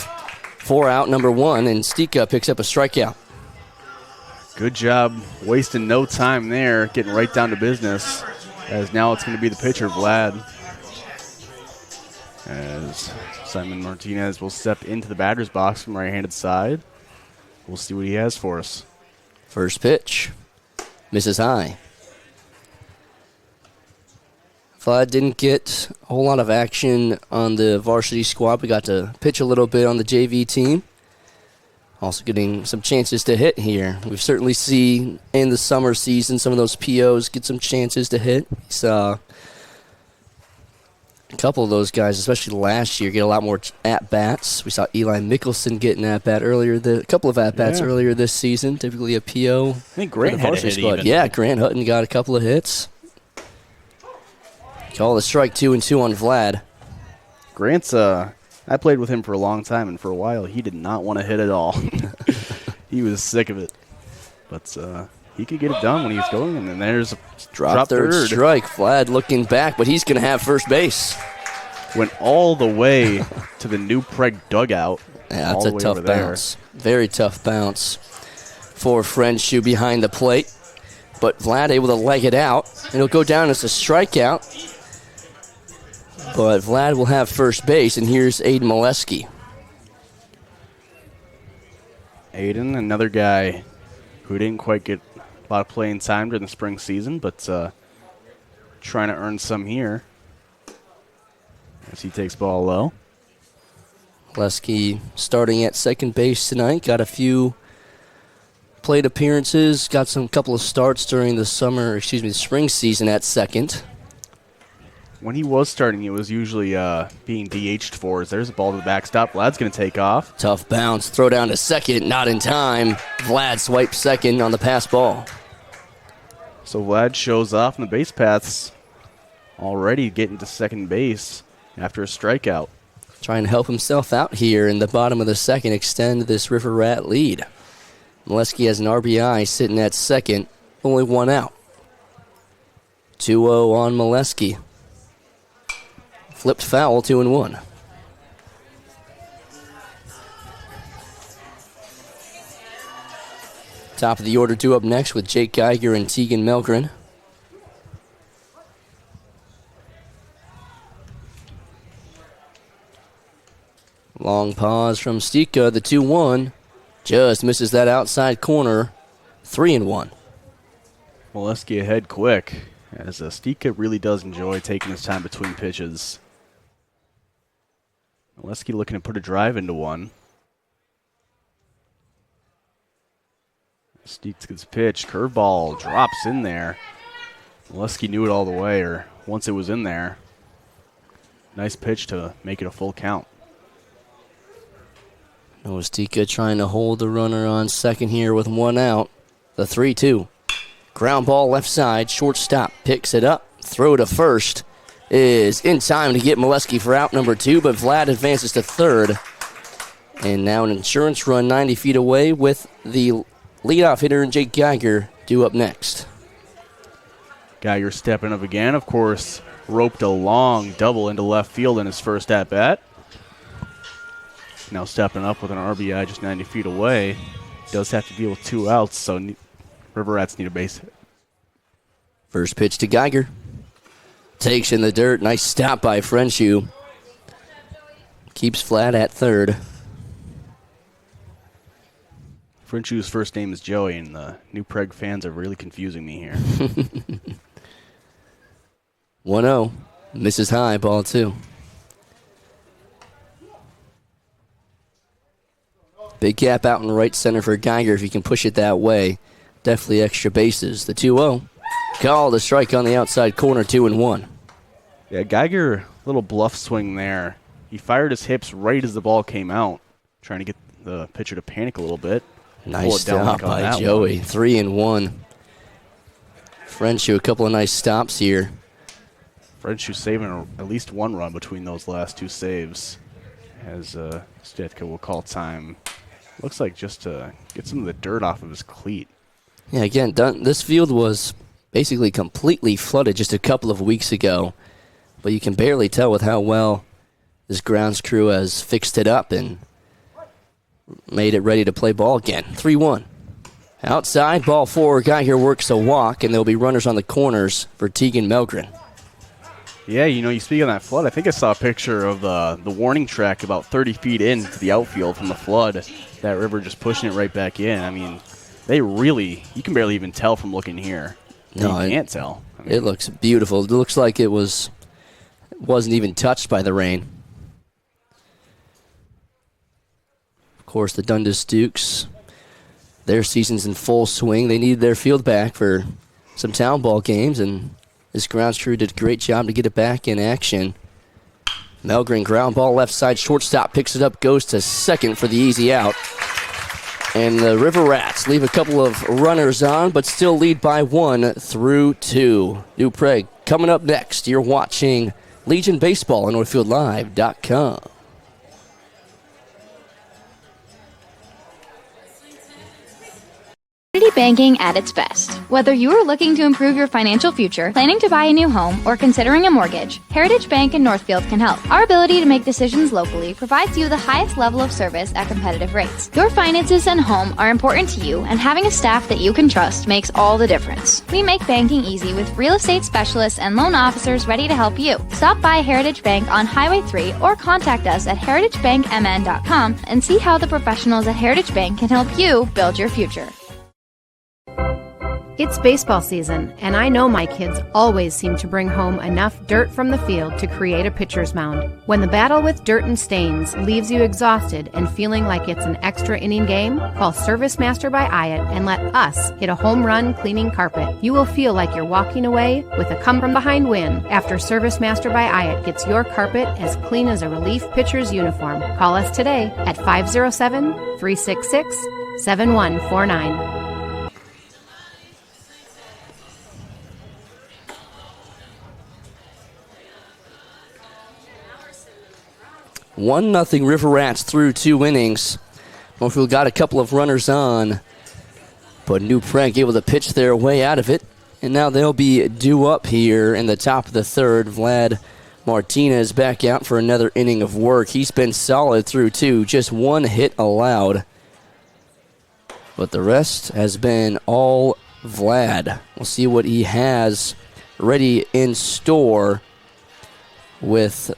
S7: 4 out, number 1, and Stika picks up a strikeout.
S8: Good job wasting no time there, getting right down to business, as now it's going to be the pitcher, Vlad. As Simon Martinez will step into the batter's box from right-handed side. We'll see what he has for us.
S7: First pitch. Misses high. Vlad didn't get a whole lot of action on the varsity squad. We got to pitch a little bit on the JV team. Also getting some chances to hit here. We've certainly seen in the summer season some of those POs get some chances to hit. We saw a couple of those guys, especially last year, get a lot more at-bats. We saw Eli Mickelson get an at-bat earlier, a couple of at-bats earlier this season, typically a PO.
S8: I think Grant had a hit even.
S7: Yeah, Grant Hutton got a couple of hits. Call the strike, 2-2 on Vlad.
S8: Grant's, I played with him for a long time, and for a while he did not want to hit at all. He was sick of it. But he could get it done when he was going, and then there's a drop
S7: third strike. Vlad looking back, but he's going to have first base.
S8: Went all the way to the New Prague dugout.
S7: Yeah, that's a tough bounce. Very tough bounce for Frenshu behind the plate. But Vlad able to leg it out, and it'll go down as a strikeout. But Vlad will have first base, and here's Aiden Molesky.
S8: Aiden, another guy who didn't quite get a lot of playing time during the spring season, but trying to earn some here as he takes ball low.
S7: Molesky starting at second base tonight. Got a few plate appearances. Got some couple of starts during the spring season at second.
S8: When he was starting, it was usually being DH'd for. There's a ball to the backstop. Vlad's going to take off.
S7: Tough bounce. Throw down to second. Not in time. Vlad swipes second on the pass ball.
S8: So Vlad shows off in the base paths. Already getting to second base after a strikeout.
S7: Trying to help himself out here in the bottom of the second. Extend this River Rat lead. Molesky has an RBI sitting at second. Only 1 out. 2-0 on Molesky. Flipped foul, 2-1. Top of the order, 2 up next with Jake Geiger and Tegan Melgren. Long pause from Stika, the 2-1. Just misses that outside corner, 3-1.
S8: Molesky ahead quick, as Stika really does enjoy taking his time between pitches. Molesky looking to put a drive into one. Steeks gets pitch. Curveball drops in there. Molesky knew it all the way, or once it was in there. Nice pitch to make it a full count.
S7: Nostika trying to hold the runner on second here with one out. The 3-2. Ground ball left side. Shortstop picks it up. Throw to first is in time to get Molesky for out number 2, but Vlad advances to third. And now an insurance run 90 feet away with the leadoff hitter Jake Geiger due up next.
S8: Geiger stepping up again, of course, roped a long double into left field in his first at-bat. Now stepping up with an RBI just 90 feet away. Does have to deal with 2 outs, so River Rats need a base hit.
S7: First pitch to Geiger. Takes in the dirt. Nice stop by Frenshu. Keeps Vlad at third.
S8: Frenshu's first name is Joey, and the New Prague fans are really confusing me here.
S7: 1-0. Misses high, ball 2. Big gap out in right center for Geiger if he can push it that way. Definitely extra bases. The 2-0. Called a strike on the outside corner, 2-1.
S8: Yeah, Geiger, little bluff swing there. He fired his hips right as the ball came out, trying to get the pitcher to panic a little bit.
S7: Nice stop by Joey. 3-1. Frenshu, a couple of nice stops here.
S8: Frenshu saving at least 1 run between those last 2 saves. As Stethka will call time. Looks like just to get some of the dirt off of his cleat.
S7: Yeah, again, this field was basically completely flooded just a couple of weeks ago. But you can barely tell with how well this grounds crew has fixed it up and made it ready to play ball again. 3-1. Outside, ball 4. Geiger works a walk, and there'll be runners on the corners for Tegan Melgren.
S8: Yeah, you speak of that flood. I think I saw a picture of the warning track about 30 feet into the outfield from the flood. That river just pushing it right back in. I mean, you can barely even tell from looking here. No, you can't tell. I mean,
S7: it looks beautiful. It looks like it wasn't even touched by the rain. Of course, the Dundas Dukes, their season's in full swing. They needed their field back for some town ball games, and this grounds crew did a great job to get it back in action. Melgren ground ball left side, shortstop picks it up, goes to second for the easy out. And the River Rats leave a couple of runners on, but still lead by 1 through 2. New Prague coming up next. You're watching Legion Baseball on NorthfieldLive.com.
S6: Community banking at its best. Whether you are looking to improve your financial future, planning to buy a new home, or considering a mortgage, Heritage Bank in Northfield can help. Our ability to make decisions locally provides you the highest level of service at competitive rates. Your finances and home are important to you, and having a staff that you can trust makes all the difference. We make banking easy with real estate specialists and loan officers ready to help you. Stop by Heritage Bank on Highway 3 or contact us at heritagebankmn.com and see how the professionals at Heritage Bank can help you build your future.
S4: It's baseball season, and I know my kids always seem to bring home enough dirt from the field to create a pitcher's mound. When the battle with dirt and stains leaves you exhausted and feeling like it's an extra inning game, call Service Master by Hyatt and let us hit a home run cleaning carpet. You will feel like you're walking away with a come-from-behind win after Service Master by Hyatt gets your carpet as clean as a relief pitcher's uniform. Call us today at 507-366-7149.
S7: 1-0 River Rats through 2 innings. Northfield got a couple of runners on, but New Prague able to pitch their way out of it. And now they'll be due up here in the top of the 3rd. Vlad Martinez back out for another inning of work. He's been solid through 2, just 1 hit allowed. But the rest has been all Vlad. We'll see what he has ready in store with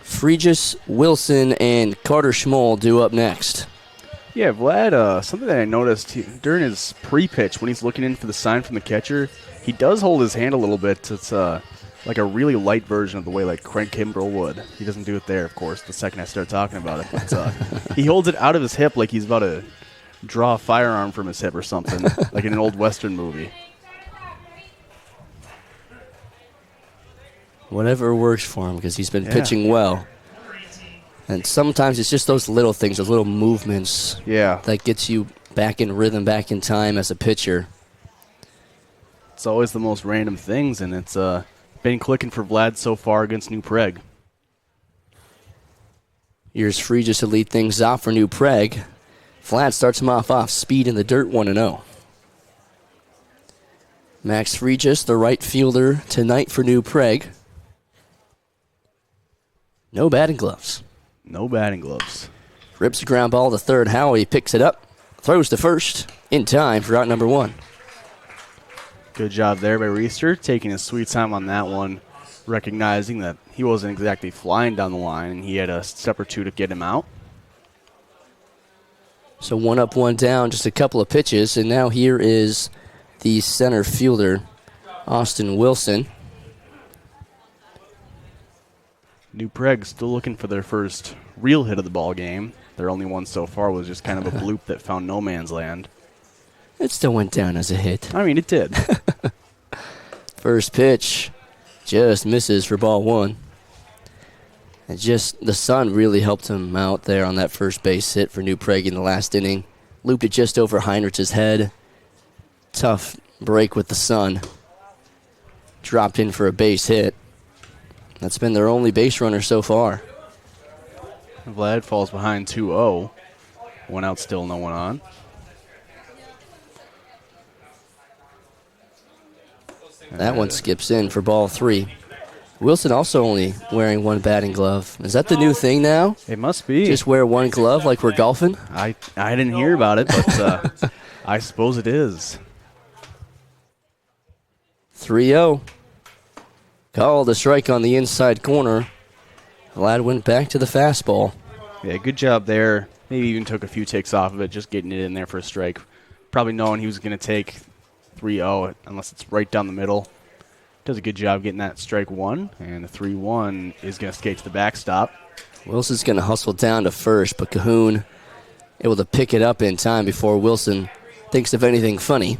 S7: Fregis, Wilson, and Carter Schmoll due up next.
S8: Yeah, Vlad, something that I noticed during his pre-pitch when he's looking in for the sign from the catcher, he does hold his hand a little bit. It's like a really light version of the way like Craig Kimbrell would. He doesn't do it there, of course, the second I start talking about it. But he holds it out of his hip like he's about to draw a firearm from his hip or something, like in an old Western movie.
S7: Whatever works for him, because he's been pitching well. And sometimes it's just those little things, those little movements that gets you back in rhythm, back in time as a pitcher.
S8: It's always the most random things, and it's been clicking for Vlad so far against New Prague.
S7: Here's Fregis to lead things off for New Prague. Vlad starts him off speed in the dirt, 1-0. Max Fregis, the right fielder tonight for New Prague. No batting gloves.
S8: No batting gloves.
S7: Rips the ground ball to third. Howie picks it up, throws to first in time for out number 1.
S8: Good job there by Reister, taking his sweet time on that one, recognizing that he wasn't exactly flying down the line, and he had a step or two to get him out.
S7: So 1 up, 1 down, just a couple of pitches, and now here is the center fielder, Austin Wilson.
S8: New Prague still looking for their first real hit of the ball game. Their only one so far was just kind of a bloop that found no man's land.
S7: It still went down as a hit.
S8: I mean, it did.
S7: First pitch just misses for ball 1. And just the sun really helped him out there on that first base hit for New Prague in the last inning. Looped it just over Heinrich's head. Tough break with the sun. Dropped in for a base hit. That's been their only base runner so far.
S8: Vlad falls behind 2-0. 1 out, still no one on.
S7: That one skips in for ball 3. Wilson also only wearing 1 batting glove. Is that the new thing now?
S8: It must be.
S7: Just wear 1 glove like we're golfing?
S8: I didn't hear about it, but I suppose it is.
S7: 3-0. Called a strike on the inside corner. Vlad went back to the fastball.
S8: Yeah, good job there. Maybe even took a few takes off of it, just getting it in there for a strike. Probably knowing he was going to take 3-0 unless it's right down the middle. Does a good job getting that strike 1, and the 3-1 is going to skate to the backstop.
S7: Wilson's going to hustle down to first, but Cahoon able to pick it up in time before Wilson thinks of anything funny.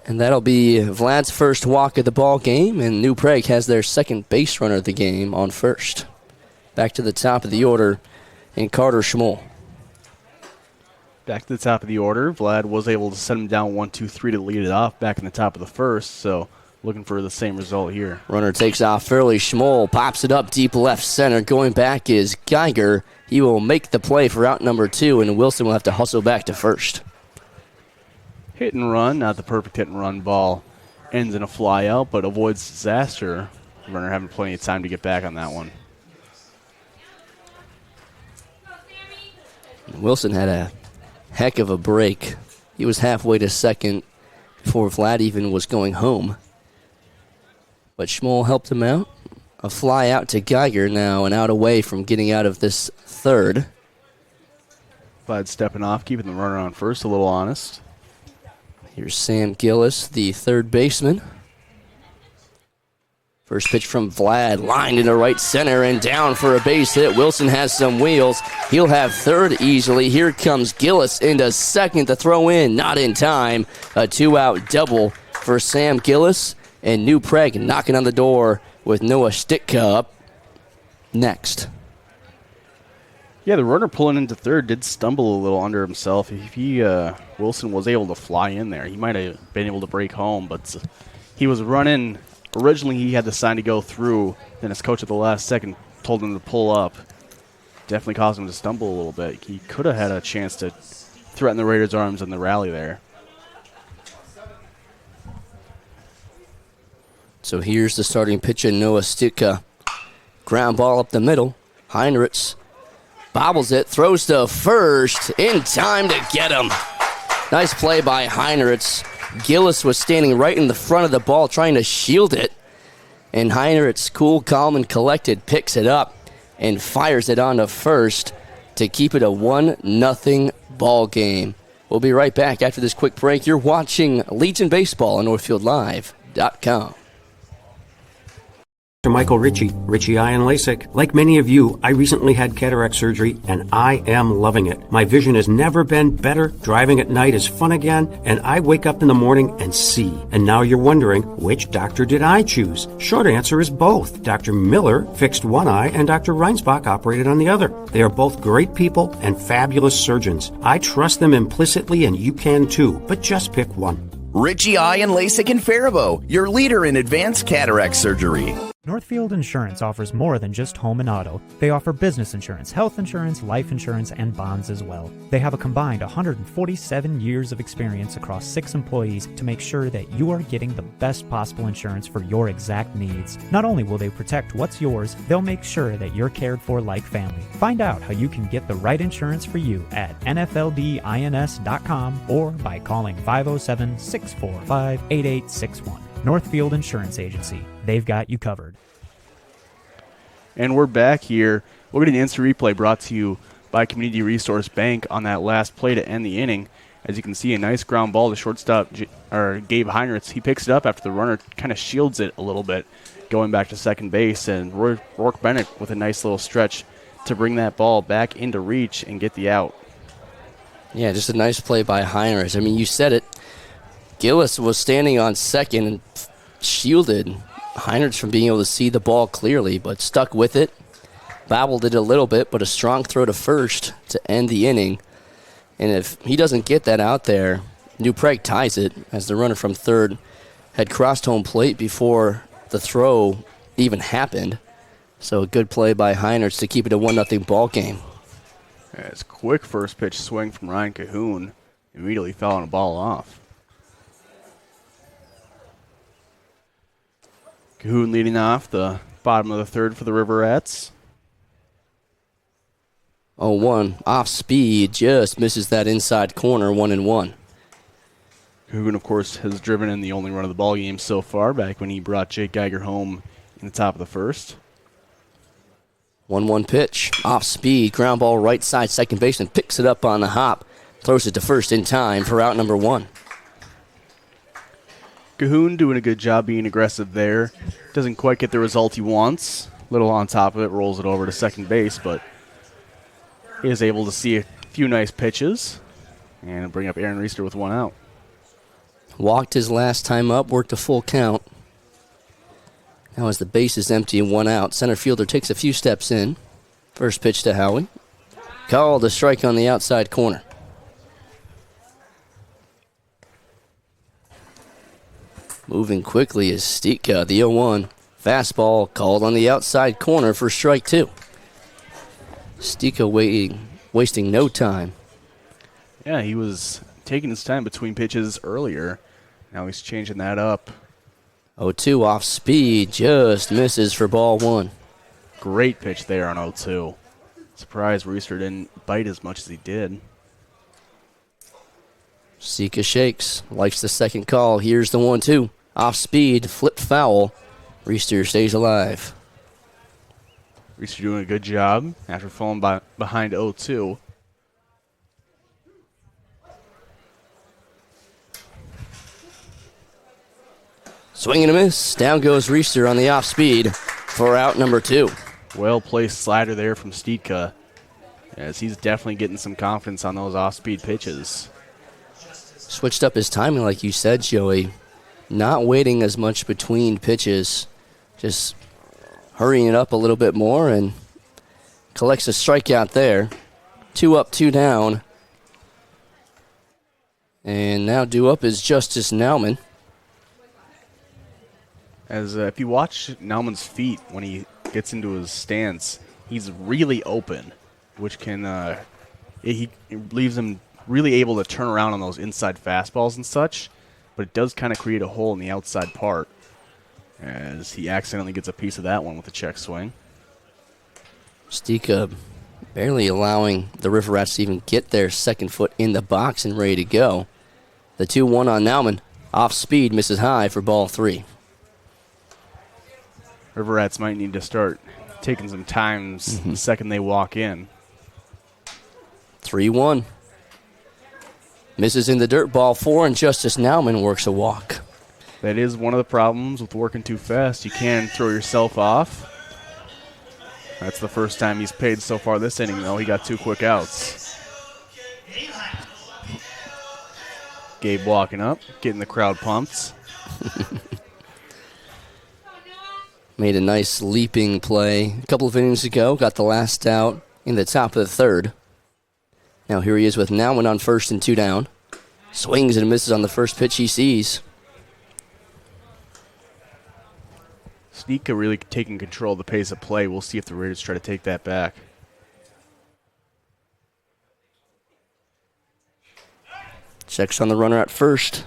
S7: And that'll be Vlad's first walk of the ball game, and New Prague has their second base runner of the game on first. Back to the top of the order, and Carter Schmoll.
S8: Back to the top of the order. Vlad was able to set him down 1-2-3 to lead it off back in the top of the first, so looking for the same result here.
S7: Runner takes off fairly. Schmoll pops it up deep left center. Going back is Geiger. He will make the play for out number 2, and Wilson will have to hustle back to first.
S8: Hit and run, not the perfect hit and run ball. Ends in a fly out, but avoids disaster. Runner having plenty of time to get back on that one.
S7: Wilson had a heck of a break. He was halfway to second before Vlad even was going home. But Schmoll helped him out. A fly out to Geiger now, and out away from getting out of this third.
S8: Vlad stepping off, keeping the runner on first, a little honest.
S7: Here's Sam Gillis, the third baseman. First pitch from Vlad, lined into right center and down for a base hit. Wilson has some wheels. He'll have third easily. Here comes Gillis into second to throw in, not in time. A 2-out double for Sam Gillis, and New Prague knocking on the door with Noah Stitka up next.
S8: Yeah, the runner pulling into third did stumble a little under himself. If Wilson was able to fly in there, he might have been able to break home, but he was running. Originally, he had the sign to go through. Then his coach at the last second told him to pull up. Definitely caused him to stumble a little bit. He could have had a chance to threaten the Raiders' arms in the rally there.
S7: So here's the starting pitcher, Noah Stitka. Ground ball up the middle. Heinrichs bobbles it, throws to first, in time to get him. Nice play by Heinrichs. Gillis was standing right in the front of the ball trying to shield it. And Heinrichs, cool, calm, and collected, picks it up and fires it on to first to keep it a 1-0 ball game. We'll be right back after this quick break. You're watching Legion Baseball on NorthfieldLive.com.
S2: Dr. Michael Richie Eye and LASIK. Like many of you, I recently had cataract surgery and I am loving it. My vision has never been better, driving at night is fun again, and I wake up in the morning and see. And now you're wondering, which doctor did I choose? Short answer is both. Dr. Miller fixed one eye and Dr. Reinsbach operated on the other. They are both great people and fabulous surgeons. I trust them implicitly and you can too, but just pick one.
S3: Richie Eye and LASIK in Faribault, your leader in advanced cataract surgery.
S19: Northfield Insurance offers more than just home and auto. They offer business insurance, health insurance, life insurance, and bonds as well. They have a combined 147 years of experience across 6 employees to make sure that you are getting the best possible insurance for your exact needs. Not only will they protect what's yours, they'll make sure that you're cared for like family. Find out how you can get the right insurance for you at nfldins.com or by calling 507-645-8861. Northfield Insurance Agency. They've got you covered.
S8: And we're back here. We're getting an instant replay brought to you by Community Resource Bank on that last play to end the inning. As you can see, a nice ground ball to shortstop Gabe Heinrichs. He picks it up after the runner kind of shields it a little bit, going back to second base. And Rourke Bennett with a nice little stretch to bring that ball back into reach and get the out.
S7: Yeah, just a nice play by Heinrichs. I mean, you said it. Gillis was standing on second and shielded Heinrichs from being able to see the ball clearly, but stuck with it. Babbled it a little bit, but a strong throw to first to end the inning. And if he doesn't get that out there, New Prague ties it as the runner from third had crossed home plate before the throw even happened. So a good play by Heinrichs to keep it a 1-0 ball game.
S8: As quick first pitch swing from Ryan Cahoon immediately fouling a ball off. Cahoon leading off the bottom of the third for the Riverettes.
S7: 0-1 off speed, just misses that inside corner, 1-1.
S8: Cahoon, of course, has driven in the only run of the ball game so far, back when he brought Jake Geiger home in the top of the first.
S7: 1-1 pitch, off speed, ground ball right side, second baseman picks it up on the hop, throws it to first in time for out number 1.
S8: Cahoon doing a good job being aggressive there. Doesn't quite get the result he wants. Little on top of it, rolls it over to second base, but is able to see a few nice pitches and bring up Aaron Reister with 1 out.
S7: Walked his last time up, worked a full count. Now as the base is empty and 1 out, center fielder takes a few steps in. First pitch to Howie. Called a strike on the outside corner. Moving quickly is Stika, the 0-1. Fastball called on the outside corner for strike 2. Stika wasting no time.
S8: Yeah, he was taking his time between pitches earlier. Now he's changing that up.
S7: 0-2 off speed, just misses for ball 1.
S8: Great pitch there on 0-2. Surprised Reister didn't bite as much as he did.
S7: Sika shakes, likes the second call. Here's the 1-2. Off speed, flipped foul. Reister stays alive.
S8: Reister doing a good job after falling behind 0-2.
S7: Swing and a miss. Down goes Reister on the off speed for out number 2.
S8: Well-placed slider there from Stika, as he's definitely getting some confidence on those off-speed pitches.
S7: Switched up his timing, like you said, Joey. Not waiting as much between pitches. Just hurrying it up a little bit more and collects a strikeout there. 2 up, 2 down. And now due up is Justice Nauman.
S8: As if you watch Nauman's feet when he gets into his stance, he's really open, which can he leaves him really able to turn around on those inside fastballs and such, but it does kind of create a hole in the outside part as he accidentally gets a piece of that one with a check swing.
S7: Stika barely allowing the Riverrats to even get their second foot in the box and ready to go. The 2-1 on Nauman. Off speed, misses high for ball 3.
S8: Riverrats might need to start taking some times the second they walk in.
S7: 3-1. Misses in the dirt, ball 4, and Justice Nauman works a walk.
S8: That is one of the problems with working too fast. You can throw yourself off. That's the first time he's paid so far this inning, though. He got 2 quick outs. Gabe walking up, getting the crowd pumped.
S7: Made a nice leaping play a couple of innings ago. Got the last out in the top of the third. Now here he is with Nauman on first and 2 down. Swings and misses on the first pitch he sees.
S8: Sneaka really taking control of the pace of play. We'll see if the Raiders try to take that back.
S7: Checks on the runner at first.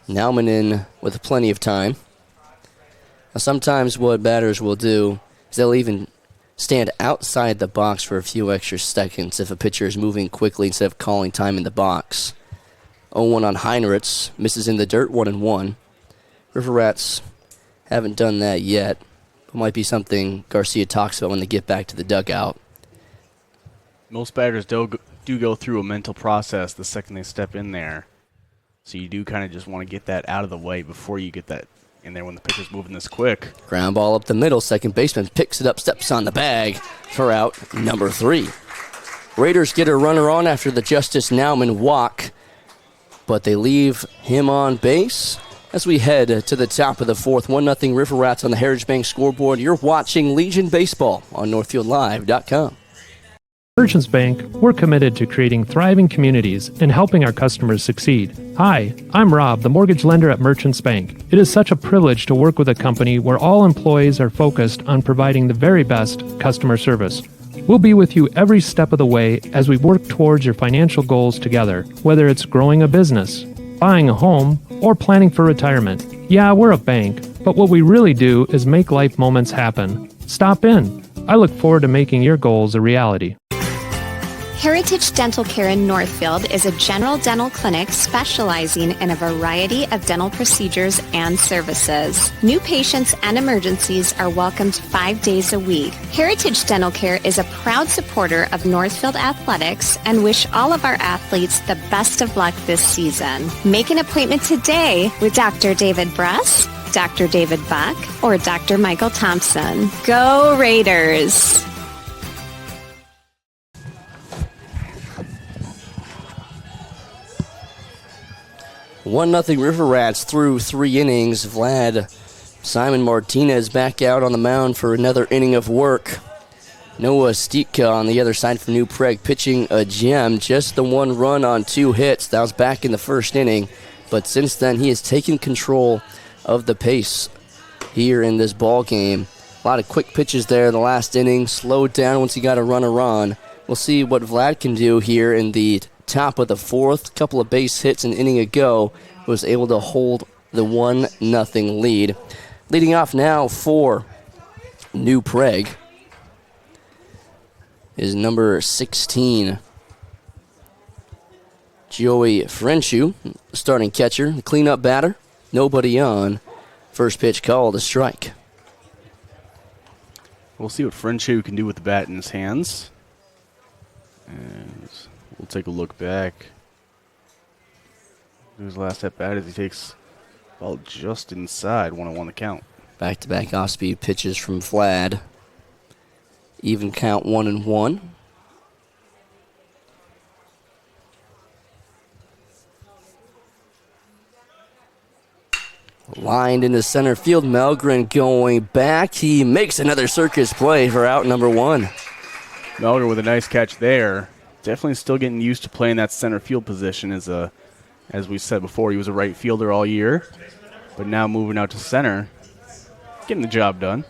S7: Nauman in with plenty of time. Now sometimes what batters will do is they'll even stand outside the box for a few extra seconds if a pitcher is moving quickly instead of calling time in the box. 0-1 on Heinrichs. Misses in the dirt, 1-1. River Rats haven't done that yet. It might be something Garcia talks about when they get back to the dugout.
S8: Most batters do go through a mental process the second they step in there. So you do kind of just want to get that out of the way before you get that in there when the pitcher's moving this quick.
S7: Ground ball up the middle. Second baseman picks it up, steps on the bag for out number 3. Raiders get a runner on after the Justice Nauman walk, but they leave him on base as we head to the top of the 4th. 1-0 River Rats on the Heritage Bank scoreboard. You're watching Legion Baseball on NorthfieldLive.com.
S1: Merchants Bank, we're committed to creating thriving communities and helping our customers succeed. Hi, I'm Rob, the mortgage lender at Merchants Bank. It is such a privilege to work with a company where all employees are focused on providing the very best customer service. We'll be with you every step of the way as we work towards your financial goals together, whether it's growing a business, buying a home, or planning for retirement. Yeah, we're a bank, but what we really do is make life moments happen. Stop in. I look forward to making your goals a reality.
S20: Heritage Dental Care in Northfield is a general dental clinic specializing in a variety of dental procedures and services. New patients and emergencies are welcomed 5 days a week. Heritage Dental Care is a proud supporter of Northfield Athletics and wish all of our athletes the best of luck this season. Make an appointment today with Dr. David Bruss, Dr. David Buck, or Dr. Michael Thompson. Go Raiders!
S7: 1-0 River Rats through 3 innings. Simon Martinez back out on the mound for another inning of work. Noah Stika on the other side for New Prague pitching a gem. Just the 1 run on 2 hits. That was back in the first inning. But since then, he has taken control of the pace here in this ball game. A lot of quick pitches there in the last inning. Slowed down once he got a runner on. We'll see what Vlad can do here in the top of the 4th. Couple of base hits an inning ago. Was able to hold the 1-0 lead. Leading off now for New Prague is number 16, Joey Frenchu, starting catcher, cleanup batter. Nobody on. First pitch called a strike.
S8: We'll see what Frenchu can do with the bat in his hands. And we'll take a look back. His last at bat as he takes ball just inside 1-1 the count.
S7: Back-to-back off-speed pitches from Vlad. Even count 1-1. Lined into center field. Melgren going back. He makes another circus play for out number 1.
S8: Melgren with a nice catch there. Definitely still getting used to playing that center field position as we said before, he was a right fielder all year, but now moving out to center, getting the job done.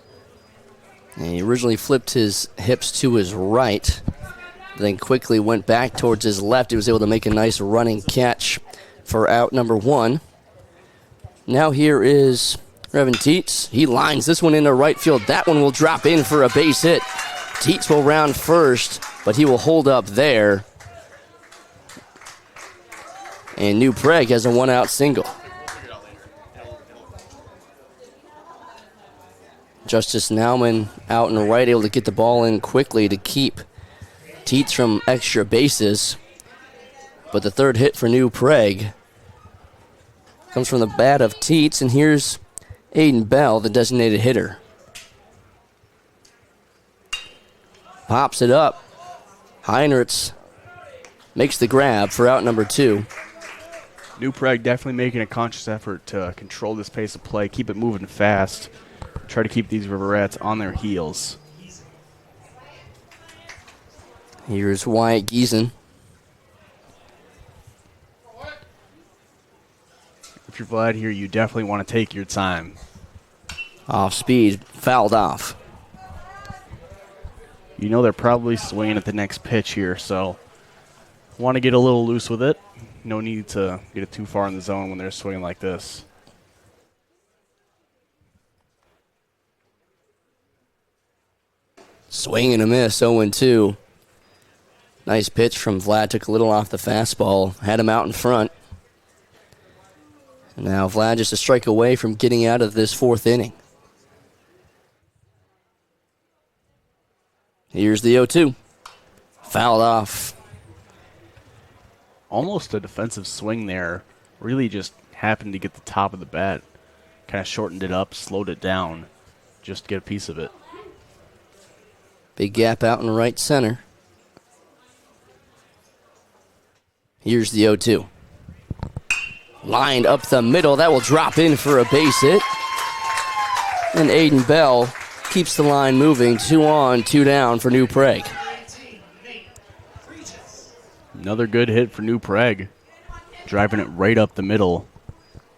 S7: And he originally flipped his hips to his right, then quickly went back towards his left. He was able to make a nice running catch for out number 1. Now here is Revan Teets. He lines this one into right field. That one will drop in for a base hit. Teets will round first, but he will hold up there. And New Prague has a 1-out single. Justice Nauman out and right, able to get the ball in quickly to keep Teets from extra bases. But the third hit for New Prague Comes from the bat of Teets, and here's Aiden Bell, the designated hitter. Pops it up. Heinrichs makes the grab for out number 2.
S8: New Prague definitely making a conscious effort to control this pace of play, keep it moving fast, try to keep these River Rats on their heels.
S7: Here's Wyatt Giesen.
S8: If you're Vlad here, you definitely want to take your time.
S7: Off speed, fouled off.
S8: You know they're probably swinging at the next pitch here, so want to get a little loose with it. No need to get it too far in the zone when they're swinging like this.
S7: Swing and a miss, 0-2. Nice pitch from Vlad, took a little off the fastball, had him out in front. And now Vlad just a strike away from getting out of this 4th inning. Here's the 0-2. Fouled off.
S8: Almost a defensive swing there. Really just happened to get the top of the bat. Kind of shortened it up, slowed it down, just to get a piece of it.
S7: Big gap out in right center. Here's the 0-2. Lined up the middle. That will drop in for a base hit. And Aiden Bell keeps the line moving. 2 on, 2 down for New Prague.
S8: Another good hit for New Prague. Driving it right up the middle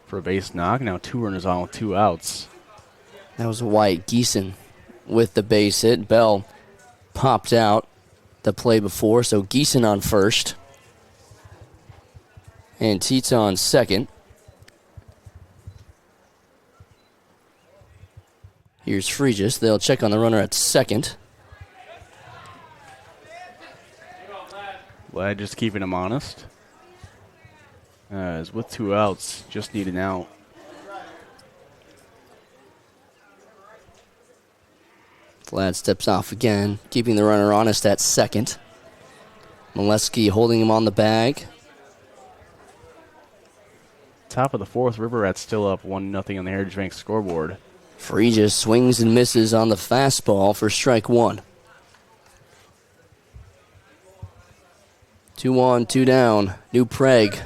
S8: for a base knock. Now 2 runners on with 2 outs.
S7: That was Wyatt Giesen with the base hit. Bell popped out the play before, so Giesen on first. And Teets on second. Here's Fregis. They'll check on the runner at second.
S8: Vlad just keeping him honest. As with 2 outs, just need an out.
S7: Vlad steps off again, keeping the runner honest at second. Molesky holding him on the bag.
S8: Top of the 4th, River Rats still up 1-0 on the Heritage Bank scoreboard.
S7: Fregis swings and misses on the fastball for strike 1. 2 on, 2 down. New Prague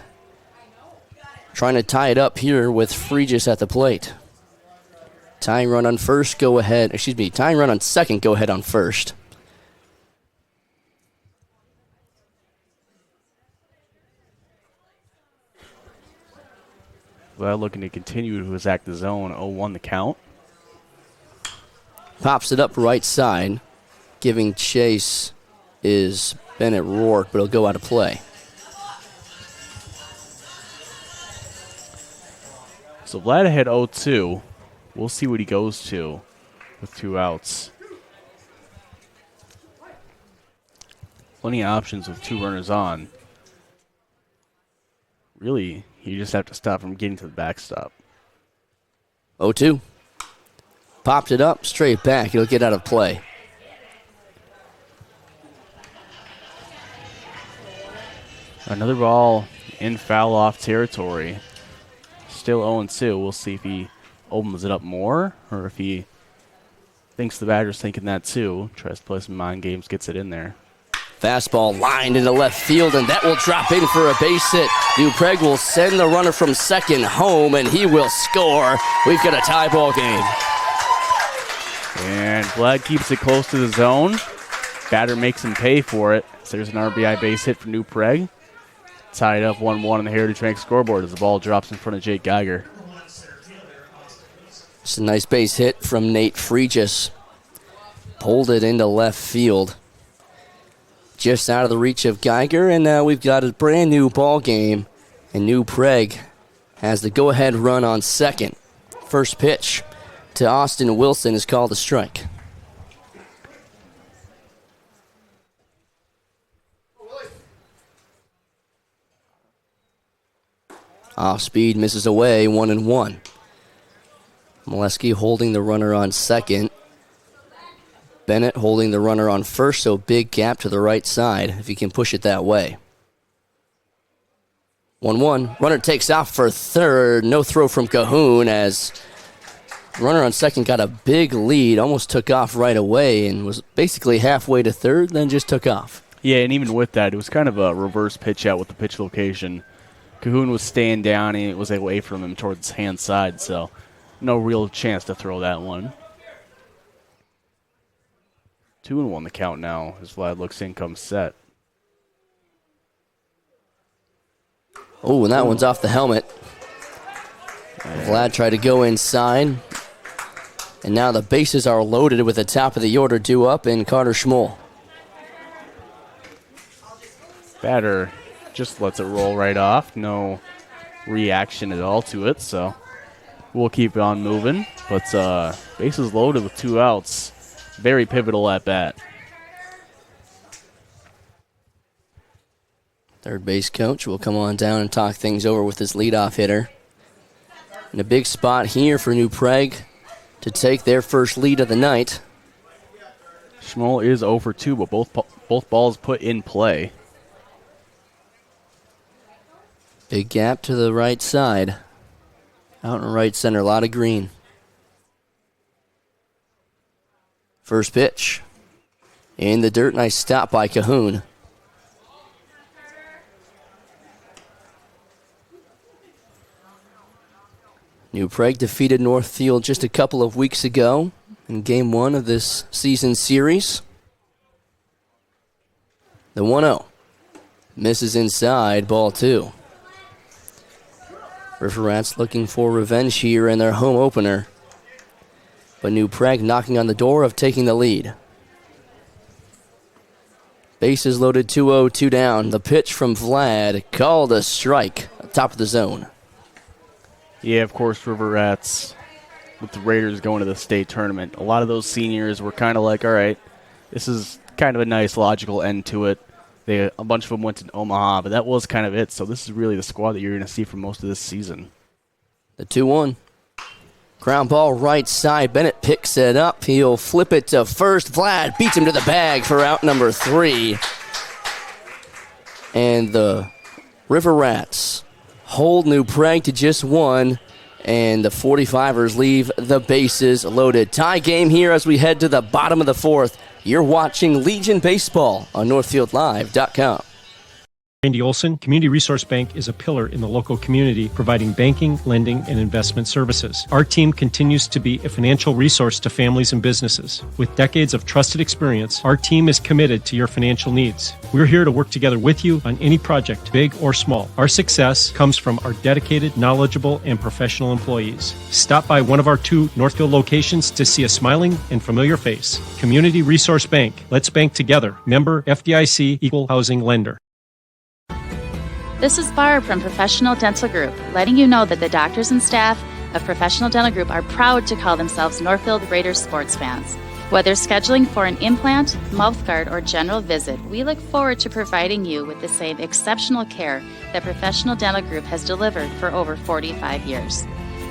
S7: trying to tie it up here with Fregis at the plate. Tying run on first, go ahead. Tying run on second, go ahead on first.
S8: Well, looking to continue to attack the zone. 0-1 the count.
S7: Pops it up right side. Giving chase is Bennett Rourke, but he'll go out of play.
S8: So Vlad ahead 0-2. We'll see what he goes to with 2 outs. Plenty of options with 2 runners on. Really, you just have to stop from getting to the backstop.
S7: 0-2. Popped it up, straight back. It'll get out of play.
S8: Another ball in foul-off territory. Still 0-2. We'll see if he opens it up more or if he thinks the batter's thinking that too. Tries to play some mind games, gets it in there.
S7: Fastball lined into left field, and that will drop in for a base hit. New Prague will send the runner from second home, and he will score. We've got a tie ball game.
S8: And Vlad keeps it close to the zone. Batter makes him pay for it. So there's an RBI base hit for New Prague. Tied up 1-1 on the Heritage Bank scoreboard as the ball drops in front of Jake Geiger.
S7: It's a nice base hit from Nate Fregis. Pulled it into left field. Just out of the reach of Geiger, and now we've got a brand new ball game. And New Prague has the go-ahead run on second. First pitch to Austin Wilson is called a strike. Off speed, misses away, 1-1. Molesky holding the runner on second. Bennett holding the runner on first, so big gap to the right side if he can push it that way. 1-1. Runner takes off for third. No throw from Cahoon as runner on second got a big lead, almost took off right away and was basically halfway to third, then just took off.
S8: Yeah, and even with that, it was kind of a reverse pitch out with the pitch location. Cahoon was staying down, and it was away from him towards his hand side, so no real chance to throw that one. 2-1 the count now as Vlad looks in, comes set.
S7: Oh, and that one's off the helmet. Vlad tried to go inside. And now the bases are loaded with the top of the order due up in Carter Schmoll.
S8: Batter just lets it roll right off. No reaction at all to it, so we'll keep on moving. But bases loaded with 2 outs. Very pivotal at bat.
S7: Third base coach will come on down and talk things over with his leadoff hitter. And a big spot here for New Prague to take their first lead of the night.
S8: Schmoll is 0 for 2, but both balls put in play.
S7: Big gap to the right side. Out in right center, a lot of green. First pitch. In the dirt, nice stop by Cahoon. New Prague defeated Northfield just a couple of weeks ago in Game 1 of this season series. The 1-0. Misses inside, ball 2. River Rats looking for revenge here in their home opener. But New Prague knocking on the door of taking the lead. Bases loaded, 2-0, 2 down. The pitch from Vlad called a strike at top of the zone.
S8: Yeah, of course, River Rats, with the Raiders going to the state tournament, a lot of those seniors were kind of like, all right, this is kind of a nice, logical end to it. A bunch of them went to Omaha, but that was kind of it. So this is really the squad that you're going to see for most of this season.
S7: The 2-1. Ground ball right side. Bennett picks it up. He'll flip it to first. Vlad beats him to the bag for out number 3. And the River Rats hold New Prague to just 1, and the 45ers leave the bases loaded. Tie game here as we head to the bottom of the 4th. You're watching Legion Baseball on NorthfieldLive.com.
S1: Randy Olson, Community Resource Bank is a pillar in the local community, providing banking, lending, and investment services. Our team continues to be a financial resource to families and businesses. With decades of trusted experience, our team is committed to your financial needs. We're here to work together with you on any project, big or small. Our success comes from our dedicated, knowledgeable, and professional employees. Stop by one of our 2 Northfield locations to see a smiling and familiar face. Community Resource Bank. Let's bank together. Member FDIC, Equal Housing Lender.
S14: This is Barb from Professional Dental Group, letting you know that the doctors and staff of Professional Dental Group are proud to call themselves Northfield Raiders sports fans. Whether scheduling for an implant, mouth guard, or general visit, we look forward to providing you with the same exceptional care that Professional Dental Group has delivered for over 45 years.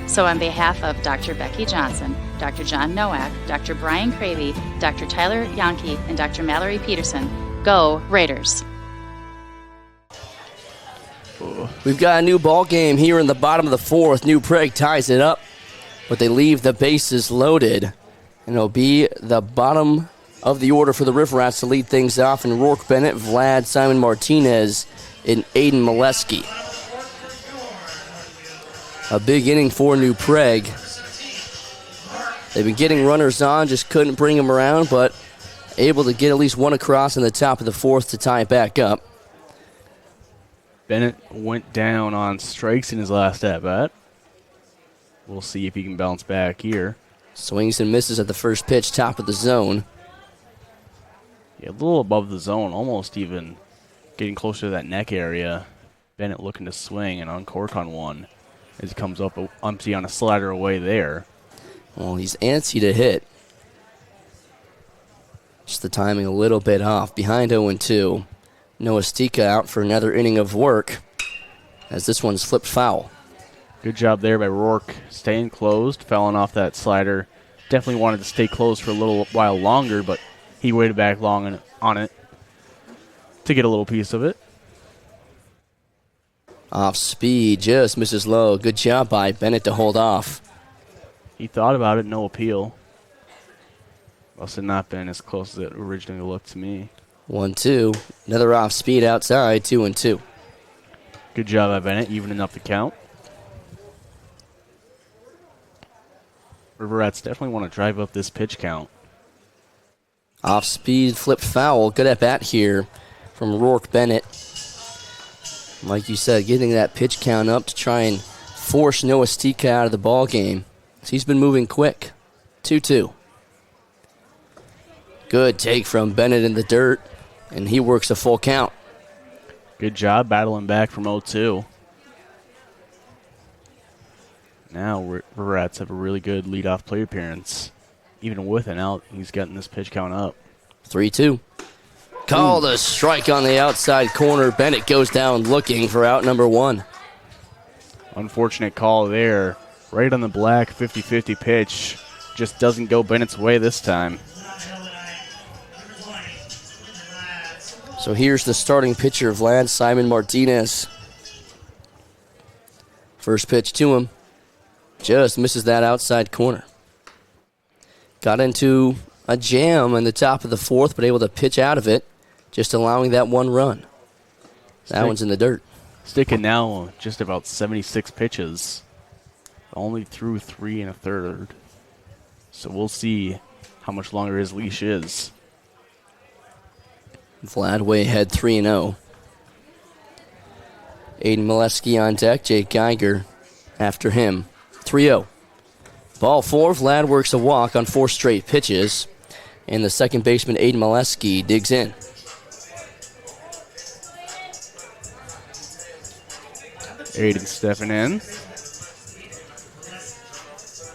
S14: So on behalf of Dr. Becky Johnson, Dr. John Nowak, Dr. Brian Cravey, Dr. Tyler Yonke, and Dr. Mallory Peterson, go Raiders!
S7: We've got a new ball game here in the bottom of the 4th. New Prague ties it up, but they leave the bases loaded. And it'll be the bottom of the order for the River Rats to lead things off. And Rourke Bennett, Vlad, Simon Martinez, and Aiden Molesky. A big inning for New Prague. They've been getting runners on, just couldn't bring them around, but able to get at least one across in the top of the 4th to tie it back up.
S8: Bennett went down on strikes in his last at-bat. We'll see if he can bounce back here.
S7: Swings and misses at the first pitch, top of the zone.
S8: Yeah, a little above the zone, almost even getting closer to that neck area. Bennett looking to swing and uncork on one as he comes up empty on a slider away there.
S7: Well, he's antsy to hit. Just the timing a little bit off. Behind 0-2. Noah Stika out for another inning of work as this one's flipped foul.
S8: Good job there by Rourke, staying closed, fouling off that slider. Definitely wanted to stay closed for a little while longer, but he waited back long on it to get a little piece of it.
S7: Off speed, just misses low. Good job by Bennett to hold off.
S8: He thought about it, no appeal. Must have not been as close as it originally looked to me.
S7: 1-2. Another off speed outside, 2-2.
S8: Good job by Bennett, evening up the count. River Rats definitely want to drive up this pitch count.
S7: Off speed, flip foul. Good at bat here from Rourke Bennett. Like you said, getting that pitch count up to try and force Noah Stika out of the ball game. He's been moving quick. 2-2. Good take from Bennett in the dirt, and he works a full count.
S8: Good job battling back from 0-2. Now River Rats have a really good leadoff plate appearance. Even with an out, he's getting this pitch count up.
S7: 3-2. Called a strike on the outside corner. Bennett goes down looking for out number 1.
S8: Unfortunate call there. Right on the black 50-50 pitch. Just doesn't go Bennett's way this time.
S7: So here's the starting pitcher, Vlad Simon Martinez. First pitch to him. Just misses that outside corner. Got into a jam in the top of the fourth, but able to pitch out of it, just allowing that one run. That one's in the dirt.
S8: Sticking now just about 76 pitches. Only threw 3 1/3. So we'll see how much longer his leash is.
S7: Vlad way ahead 3-0. Aiden Molesky on deck. Jake Geiger after him. 3-0. Ball 4. Vlad works a walk on 4 straight pitches. And the second baseman, Aiden Molesky, digs in.
S8: Aiden stepping in.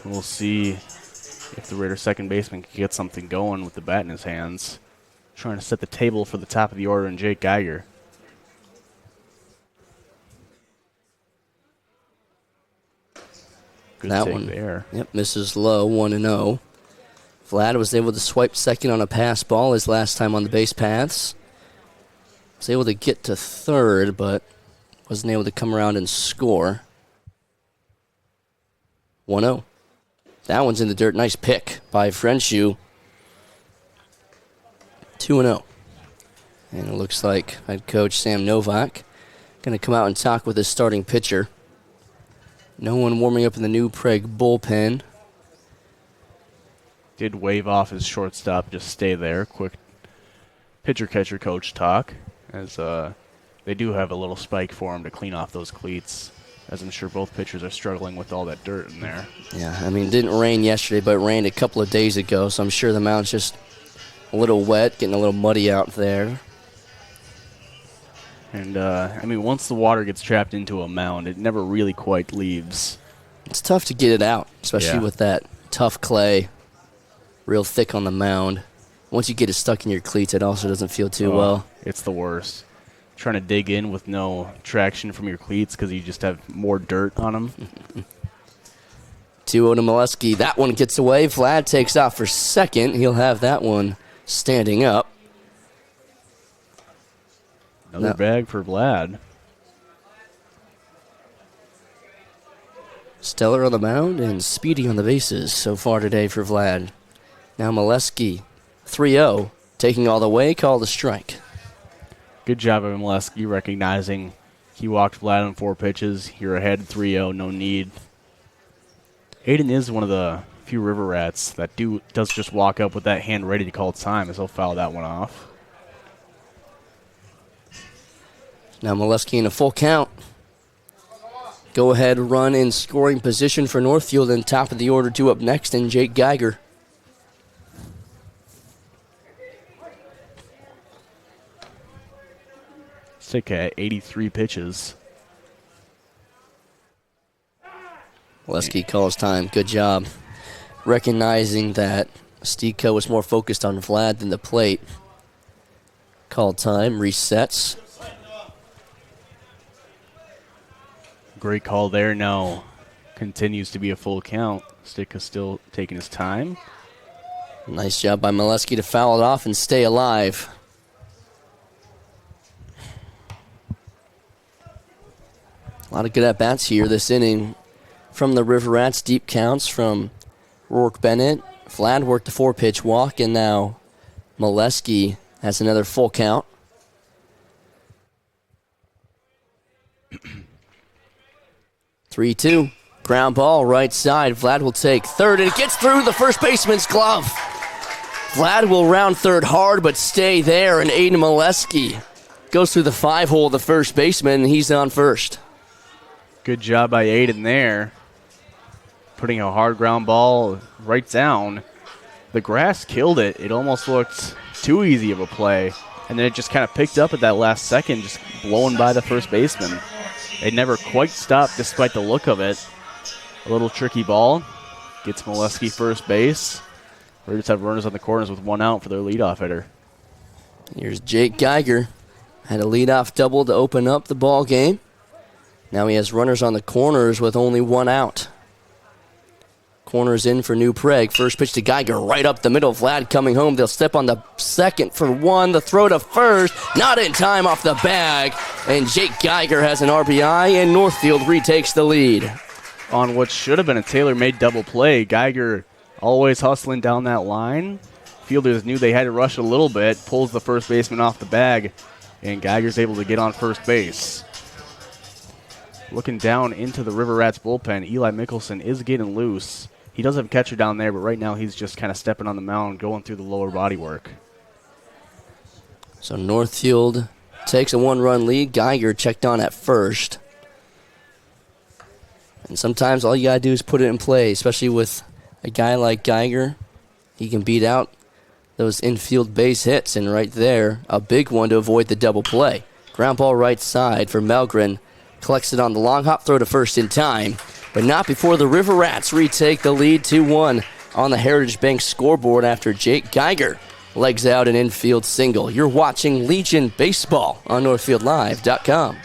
S8: We'll see if the Raiders' second baseman can get something going with the bat in his hands. Trying to set the table for the top of the order in Jake Geiger. Good
S7: that
S8: take
S7: one
S8: there.
S7: Yep, misses low, 1-0. Vlad was able to swipe second on a pass ball his last time on the base paths. Was able to get to third, but wasn't able to come around and score. 1-0. That one's in the dirt. Nice pick by Frenshu. 2-0. And it looks like head coach Sam Novak going to come out and talk with his starting pitcher. No one warming up in the new Prague bullpen.
S8: Did wave off his shortstop, just stay there. Quick pitcher-catcher coach talk, as they do have a little spike for him to clean off those cleats, as I'm sure both pitchers are struggling with all that dirt in there.
S7: Yeah, I mean, it didn't rain yesterday, but it rained a couple of days ago, so I'm sure the mound's just a little wet, getting a little muddy out there.
S8: And, I mean, once the water gets trapped into a mound, it never really quite leaves.
S7: It's tough to get it out, especially with that tough clay, real thick on the mound. Once you get it stuck in your cleats, it also doesn't feel too well.
S8: It's the worst. Trying to dig in with no traction from your cleats because you just have more dirt on them.
S7: 2-0 to Molesky. That one gets away. Vlad takes off for second. He'll have that one standing up.
S8: Another bag for Vlad.
S7: Stellar on the mound and speedy on the bases so far today for Vlad. Now Molesky, 3-0, taking all the way, called a strike.
S8: Good job of Molesky recognizing he walked Vlad on 4 pitches. You're ahead 3-0, no need. Aiden is one of the few River Rats that does just walk up with that hand ready to call time, as he'll foul that one off.
S7: Now Molesky in a full count. Go ahead run in scoring position for Northfield, and top of the order 2 up next, and Jake Geiger.
S8: Stick at 83 pitches.
S7: Molesky calls time. Good job. Recognizing that Stika was more focused on Vlad than the plate. Called time, resets.
S8: Great call there. Now continues to be a full count. Stika still taking his time.
S7: Nice job by Molesky to foul it off and stay alive. A lot of good at-bats here this inning from the River Rats. Deep counts from Rourke Bennett. Vlad worked a 4-pitch walk, and now Molesky has another full count. (3-2). Ground ball, right side. Vlad will take third, and it gets through the first baseman's glove. Vlad will round third hard, but stay there, and Aiden Molesky goes through the 5-hole of the first baseman, and he's on first.
S8: Good job by Aiden there. Putting a hard ground ball right down. The grass killed it. It almost looked too easy of a play, and then it just kind of picked up at that last second, just blowing by the first baseman. It never quite stopped despite the look of it. A little tricky ball. Gets Molesky first base. Raiders have runners on the corners with one out for their leadoff hitter.
S7: Here's Jake Geiger. Had a leadoff double to open up the ball game. Now he has runners on the corners with only one out. Corners in for New Prague. First pitch to Geiger right up the middle. Vlad coming home. They'll step on the second for one. The throw to first. Not in time off the bag. And Jake Geiger has an RBI, and Northfield retakes the lead.
S8: On what should have been a tailor-made double play, Geiger always hustling down that line. Fielders knew they had to rush a little bit. Pulls the first baseman off the bag, and Geiger's able to get on first base. Looking down into the River Rats bullpen, Eli Mickelson is getting loose. He does have a catcher down there, but right now he's just kind of stepping on the mound, going through the lower body work.
S7: So Northfield takes a 1-run lead. Geiger checked on at first. And sometimes all you got to do is put it in play, especially with a guy like Geiger. He can beat out those infield base hits, and right there, a big one to avoid the double play. Ground ball right side for Melgren. Collects it on the long hop throw to first in time, but not before the River Rats retake the lead 2-1 on the Heritage Bank scoreboard after Jake Geiger legs out an infield single. You're watching Legion Baseball on NorthfieldLive.com.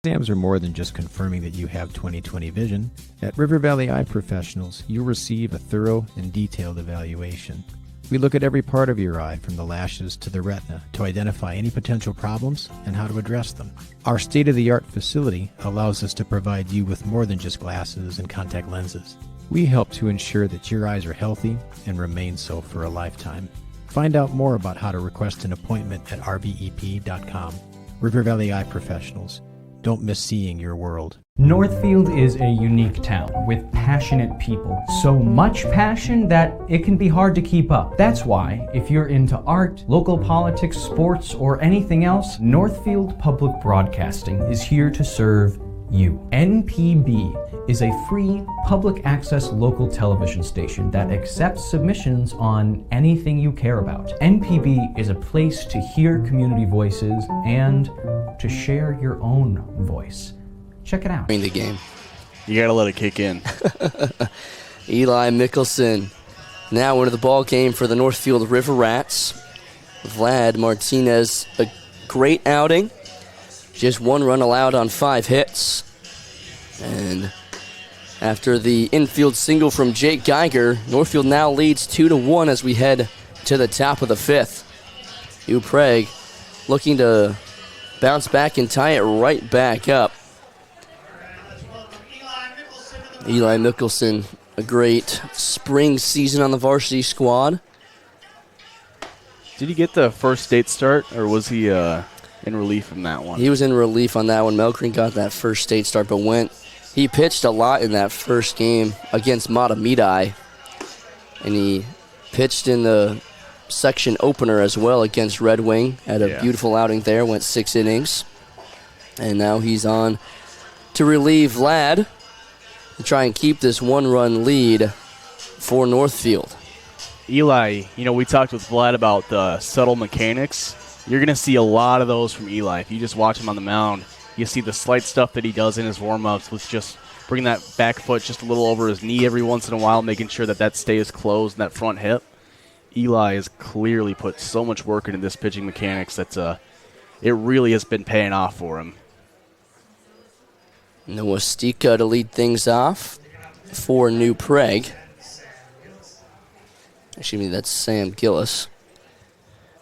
S15: Exams are more than just confirming that you have 20/20 vision. At River Valley Eye Professionals, you'll receive a thorough and detailed evaluation. We look at every part of your eye, from the lashes to the retina, to identify any potential problems and how to address them. Our state-of-the-art facility allows us to provide you with more than just glasses and contact lenses. We help to ensure that your eyes are healthy and remain so for a lifetime. Find out more about how to request an appointment at rvep.com. River Valley Eye Professionals. Don't miss seeing your world.
S16: Northfield is a unique town with passionate people. So much passion that it can be hard to keep up. That's why, if you're into art, local politics, sports, or anything else, Northfield Public Broadcasting is here to serve you. NPB is a free public access local television station that accepts submissions on anything you care about. NPB is a place to hear community voices and to share your own voice. Check it out.
S7: The game.
S8: You got to let it kick in.
S7: Eli Mickelson now into the ball game for the Northfield River Rats. Vlad Martinez, a great outing. Just 1 run allowed on 5 hits. And after the infield single from Jake Geiger, Northfield now leads 2-1 as we head to the top of the 5th. New Prague looking to bounce back and tie it right back up. Eli Mickelson, a great spring season on the varsity squad.
S8: Did he get the first state start, or was he in relief from that one?
S7: He was in relief on that one. Melgren got that first state start, but he pitched a lot in that first game against Matamidi, and he pitched in the section opener as well against Red Wing. Had a beautiful outing there, went 6 innings, and now he's on to relieve Vlad to try and keep this 1-run lead for Northfield.
S8: Eli, we talked with Vlad about the subtle mechanics. You're going to see a lot of those from Eli. If you just watch him on the mound, you see the slight stuff that he does in his warm-ups with just bringing that back foot just a little over his knee every once in a while, making sure that stays closed in that front hip. Eli has clearly put so much work into this pitching mechanics that it really has been paying off for him.
S7: Noah Stika to lead things off for New Prague. Excuse me, that's Sam Gillis.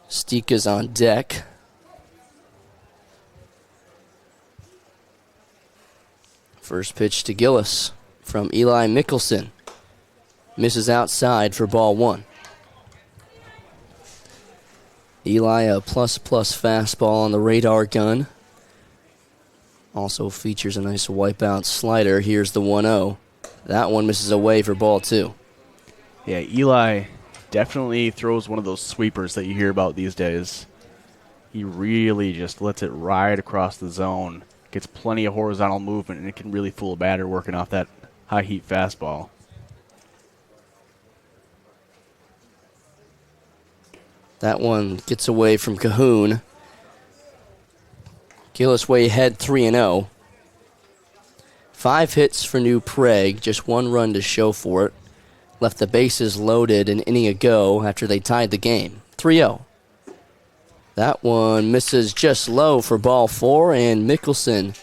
S7: Stika's on deck. First pitch to Gillis from Eli Mickelson. Misses outside for ball one. Eli, a plus-plus fastball on the radar gun. Also features a nice wipeout slider. Here's the 1-0. That one misses away for ball two.
S8: Yeah, Eli definitely throws one of those sweepers that you hear about these days. He really just lets it ride across the zone. Gets plenty of horizontal movement, and it can really fool a batter working off that high-heat fastball.
S7: That one gets away from Cahoon. Gillis way ahead 3-0. 5 hits for New Prague, just 1 run to show for it. Left the bases loaded an inning ago after they tied the game. 3-0. That one misses just low for ball 4, and Mickelson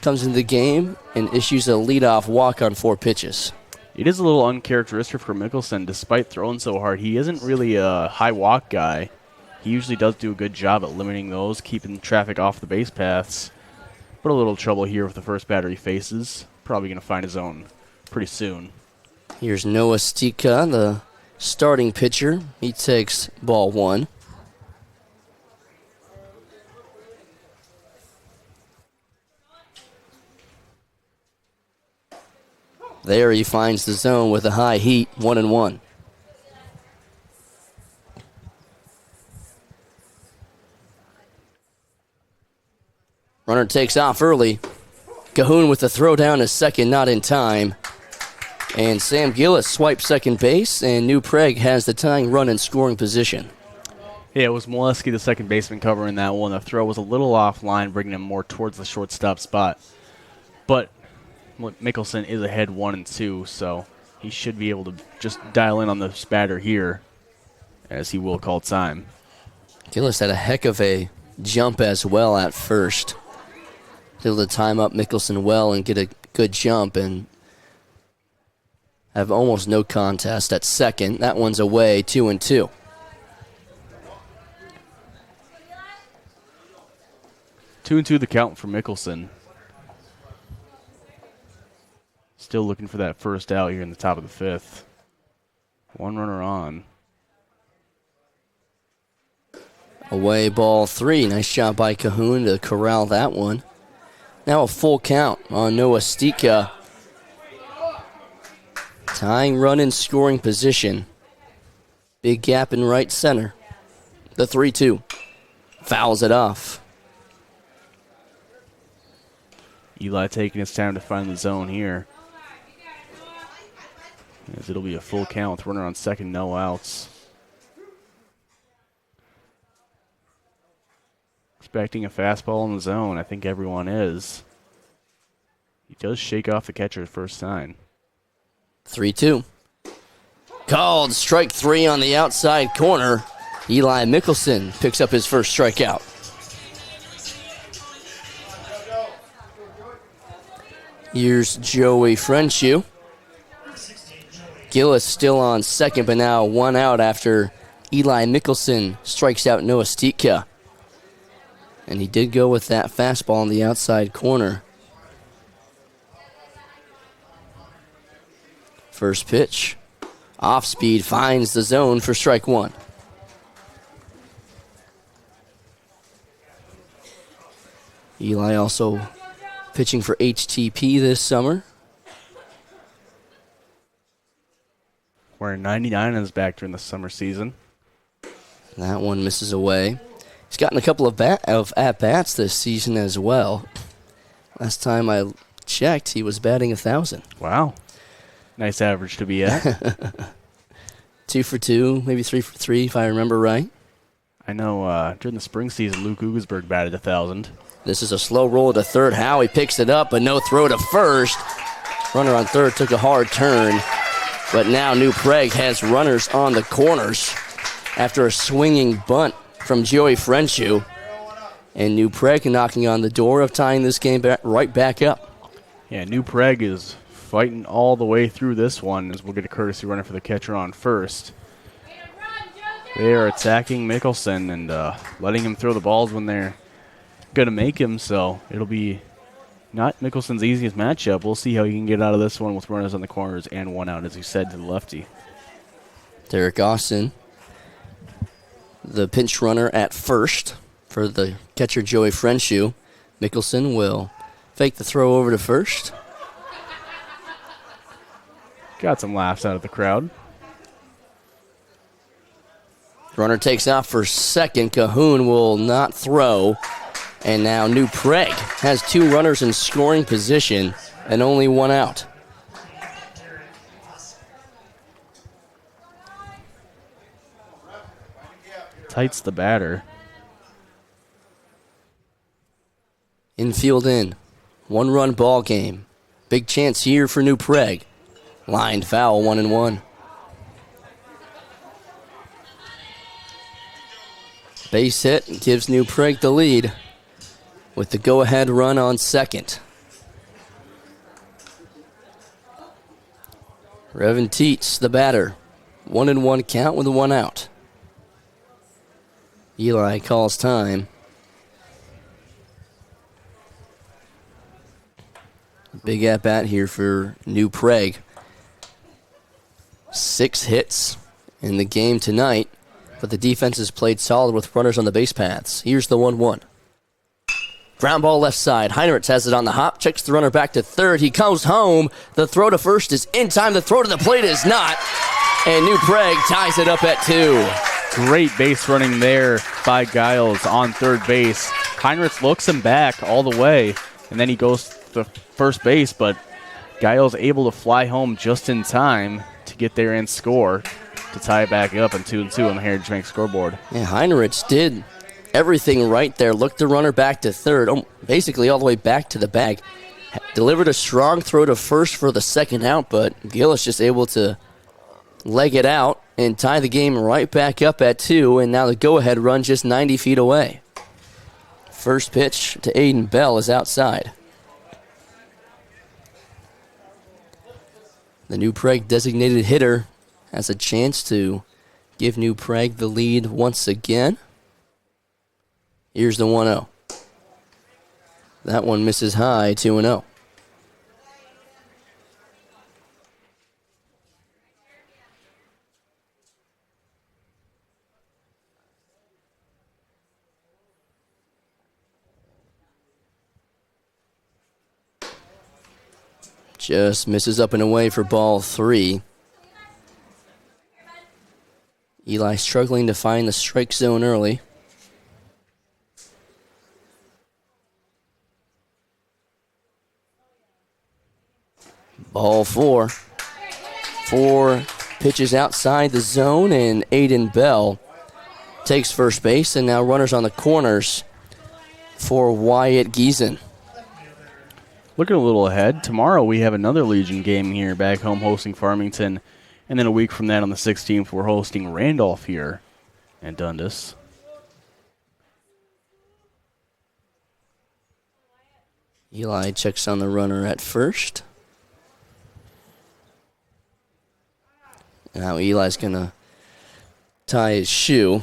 S7: comes into the game and issues a leadoff walk on 4 pitches.
S8: It is a little uncharacteristic for Mickelson. Despite throwing so hard, he isn't really a high walk guy. He usually does do a good job at limiting those, keeping traffic off the base paths. But a little trouble here with the first batter he faces. Probably going to find his own pretty soon.
S7: Here's Noah Stika, the starting pitcher. He takes ball 1. There he finds the zone with a high heat, 1-1. Runner takes off early. Cahoon with the throw down to second, not in time. And Sam Gillis swipes second base, and New Prague has the tying run in scoring position.
S8: Yeah, it was Molesky, the second baseman, covering that one. The throw was a little offline, bringing him more towards the shortstop spot. But Mickelson is ahead 1-2, so he should be able to just dial in on the batter here, as he will call time.
S7: Gillis had a heck of a jump as well at first. Able to time up Mickelson well and get a good jump and have almost no contest at second. That one's away, 2-2.
S8: 2-2 the count for Mickelson. Still looking for that first out here in the top of the 5th. 1 runner on.
S7: Away ball 3. Nice job by Cahoon to corral that one. Now a full count on Noah Stika. Tying run in scoring position. Big gap in right center. The 3-2. Fouls it off.
S8: Eli taking his time to find the zone here. As it'll be a full count with runner on second, no outs. Expecting a fastball in the zone. I think everyone is. He does shake off the catcher first time.
S7: 3-2. Called strike 3 on the outside corner. Eli Mickelson picks up his first strikeout. Here's Joey Frenchu. Gillis still on second, but now 1 out after Eli Mickelson strikes out Noah Stika. And he did go with that fastball on the outside corner. First pitch. Off speed, finds the zone for strike 1. Eli also pitching for HTP this summer.
S8: Wearing 99 on his back during the summer season.
S7: That one misses away. He's gotten a couple of at-bats this season as well. Last time I checked, he was batting 1,000.
S8: Wow. Nice average to be at.
S7: 2 for 2, maybe 3 for 3 if I remember right.
S8: I know during the spring season, Luke Ugesberg batted 1,000.
S7: This is a slow roll to third. Howie picks it up, but no throw to first. Runner on third took a hard turn. But now New Prague has runners on the corners after a swinging bunt from Joey Frenchu. And New Prague knocking on the door of tying this game right back up.
S8: Yeah, New Prague is fighting all the way through this one as we'll get a courtesy runner for the catcher on first. They are attacking Mickelson and letting him throw the balls when they're going to make him, so it'll be Not Mickelson's easiest matchup. We'll see how he can get out of this one with runners on the corners and one out, as you said, to the lefty.
S7: Derek Austin, the pinch runner at first for the catcher Joey Frenshu. Mickelson will fake the throw over to first.
S8: Got some laughs out of the crowd.
S7: Runner takes off for second. Cahoon will not throw. And now New Prague has two runners in scoring position and only one out.
S8: Tight's the batter.
S7: Infield in. 1-run ball game. Big chance here for New Prague. Lined foul, 1-1. Base hit gives New Prague the lead with the go-ahead run on second. Revan Teets, the batter. 1-1 count with a 1 out. Eli calls time. Big at-bat here for New Prague. 6 hits in the game tonight, but the defense has played solid with runners on the base paths. Here's the 1-1. Ground ball left side. Heinrichs has it on the hop, checks the runner back to third. He comes home. The throw to first is in time. The throw to the plate is not. And New Prague ties it up at 2.
S8: Great base running there by Giles on third base. Heinrichs looks him back all the way, and then he goes to first base, but Giles able to fly home just in time to get there and score to tie it back up, and 2-2 on the Heritage Bank scoreboard.
S7: Yeah, Heinrichs did everything right there. Looked the runner back to third, basically all the way back to the bag. Delivered a strong throw to first for the second out, but Gillis just able to leg it out and tie the game right back up at 2, and now the go-ahead run just 90 feet away. First pitch to Aiden Bell is outside. The New Prague designated hitter has a chance to give New Prague the lead once again. Here's the 1-0. That one misses high, 2-0. Just misses up and away for ball 3. Eli struggling to find the strike zone early. Ball 4. 4 pitches outside the zone, and Aiden Bell takes first base, and now runners on the corners for Wyatt Giesen.
S8: Looking a little ahead, tomorrow we have another Legion game here back home hosting Farmington, and then a week from that on the 16th we're hosting Randolph here at Dundas.
S7: Eli checks on the runner at first. Now Eli's going to tie his shoe.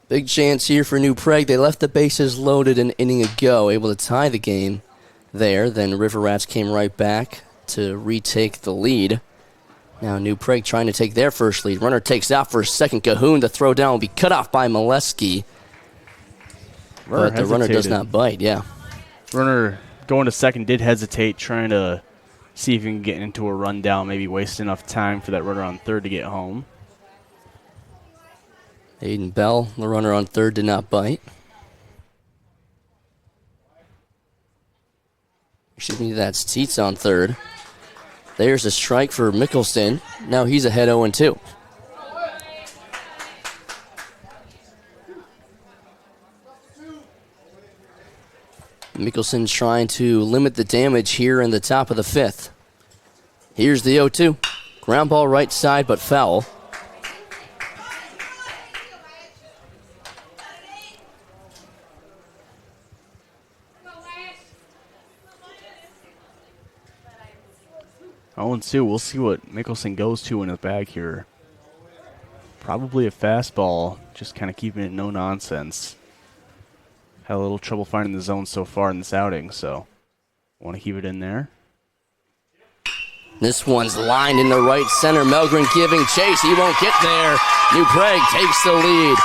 S7: Big chance here for New Prague. They left the bases loaded an inning ago, able to tie the game there. Then River Rats came right back to retake the lead. Now New Prague trying to take their first lead. Runner takes out for a second. Cahoon, the throw down will be cut off by Molesky. But the runner does not bite, yeah.
S8: Runner going to second did hesitate, trying to see if he can get into a rundown, maybe waste enough time for that runner on third to get home.
S7: Aiden Bell, the runner on third, did not bite. Excuse me, that's Teets on third. There's a strike for Mickelson. Now he's ahead 0-2. Mickelson trying to limit the damage here in the top of the 5th. Here's the 0-2. Ground ball right side, but foul.
S8: Oh, and 2. We'll see what Mickelson goes to in his bag here. Probably a fastball, just kind of keeping it no nonsense. Had a little trouble finding the zone so far in this outing, so Want to keep it in there.
S7: This one's lined in the right center. Melgren giving chase. He won't get there. New Prague takes the lead.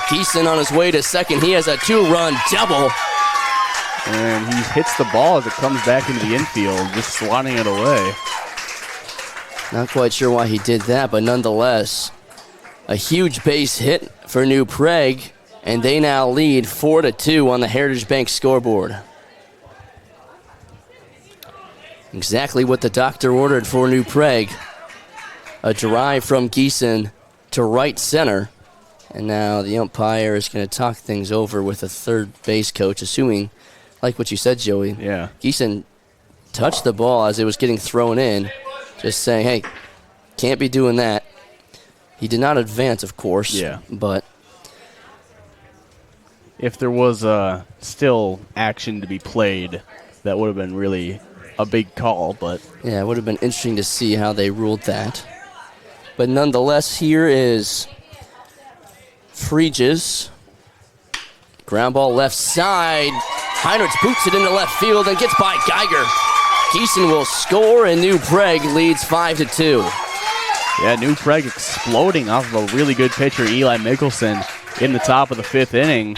S7: Geeson on his way to second. He has a 2-run double.
S8: And he hits the ball as it comes back into the infield, just swatting it away.
S7: Not quite sure why he did that, but nonetheless, a huge base hit for New Prague, and they now lead 4-2 on the Heritage Bank scoreboard. Exactly what the doctor ordered for New Prague. A drive from Geeson to right center. And now the umpire is going to talk things over with the third base coach, assuming, like what you said, Joey.
S8: Yeah.
S7: Geeson touched the ball as it was getting thrown in, just saying, hey, can't be doing that. He did not advance, of course.
S8: Yeah.
S7: But
S8: if there was still action to be played, that would have been really a big call, but
S7: yeah, it would have been interesting to see how they ruled that. But nonetheless, here is Freeges. Ground ball left side. Heinrichs boots it into left field and gets by Geiger. Geeson will score, and New Prague leads 5-2.
S8: Yeah, New Prague exploding off of a really good pitcher, Eli Mickelson, in the top of the 5th inning.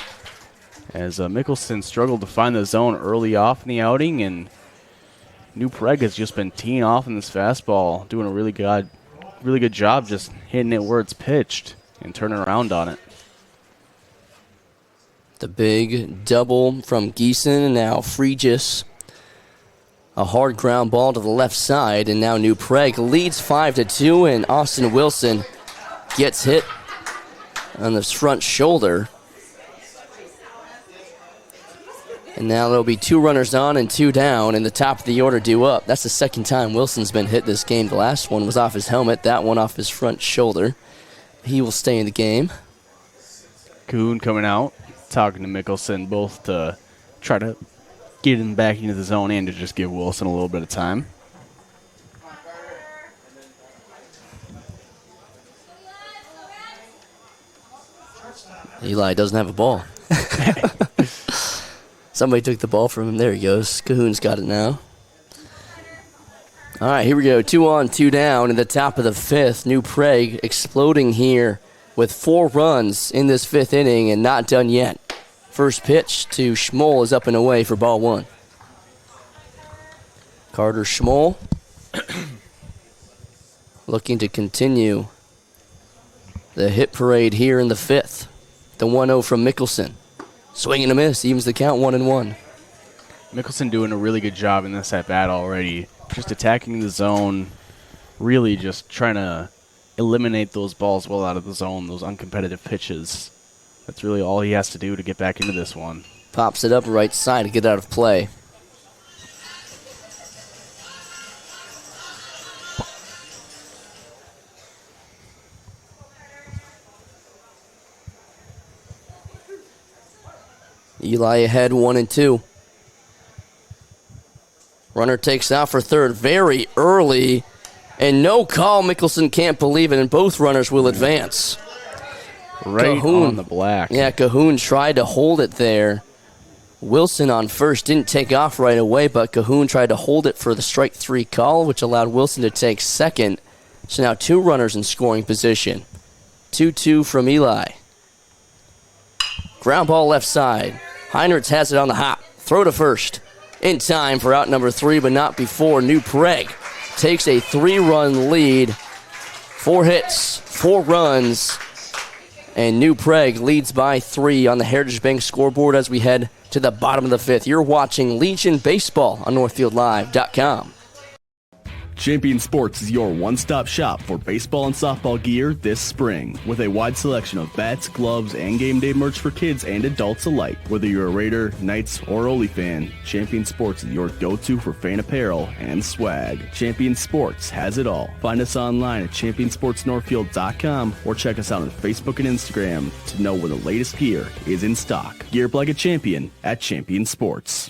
S8: As Mickelson struggled to find the zone early off in the outing, and New Prague has just been teeing off in this fastball, doing a really good job just hitting it where it's pitched and turning around on it.
S7: The big double from Geeson, and now Freeges. A hard ground ball to the left side, and now New Prague leads 5-2, and Austin Wilson gets hit on his front shoulder. And now there'll be 2 runners on and 2 down, and the top of the order due up. That's the second time Wilson's been hit this game. The last one was off his helmet, that one off his front shoulder. He will stay in the game.
S8: Kuhn coming out, talking to Mickelson, both to try to get him back into the zone and to just give Wilson a little bit of time.
S7: Eli doesn't have a ball. Somebody took the ball from him. There he goes. Cahoon's got it now. All right, here we go. 2 on, 2 down in the top of the 5th. New Prague exploding here with 4 runs in this 5th inning and not done yet. First pitch to Schmoll is up and away for ball 1. Carter Schmoll looking to continue the hit parade here in the 5th. The 1-0 from Mickelson. Swing and a miss, evens the count 1-1.
S8: Mickelson doing a really good job in this at-bat already. Just attacking the zone, really just trying to eliminate those balls well out of the zone, those uncompetitive pitches. That's really all he has to do to get back into this one.
S7: Pops it up right side to get out of play. Eli ahead 1-2. Runner takes out for third very early. And no call. Mickelson can't believe it, and both runners will advance.
S8: Right
S7: Cahoon,
S8: on the black.
S7: Yeah, Cahoon tried to hold it there. Wilson on first didn't take off right away, but Cahoon tried to hold it for the strike 3 call, which allowed Wilson to take second. So now 2 runners in scoring position. 2-2 from Eli. Ground ball left side. Heinrichs has it on the hop. Throw to first. In time for out number 3, but not before. New Prague takes a 3-run lead. 4 hits, 4 runs, and New Prague leads by 3 on the Heritage Bank scoreboard as we head to the bottom of the 5th. You're watching Legion Baseball on NorthfieldLive.com.
S21: Champion Sports is your one-stop shop for baseball and softball gear this spring. With a wide selection of bats, gloves, and game day merch for kids and adults alike. Whether you're a Raider, Knights, or Ole fan, Champion Sports is your go-to for fan apparel and swag. Champion Sports has it all. Find us online at championsportsnorthfield.com or check us out on Facebook and Instagram to know when the latest gear is in stock. Gear up like a champion at Champion Sports.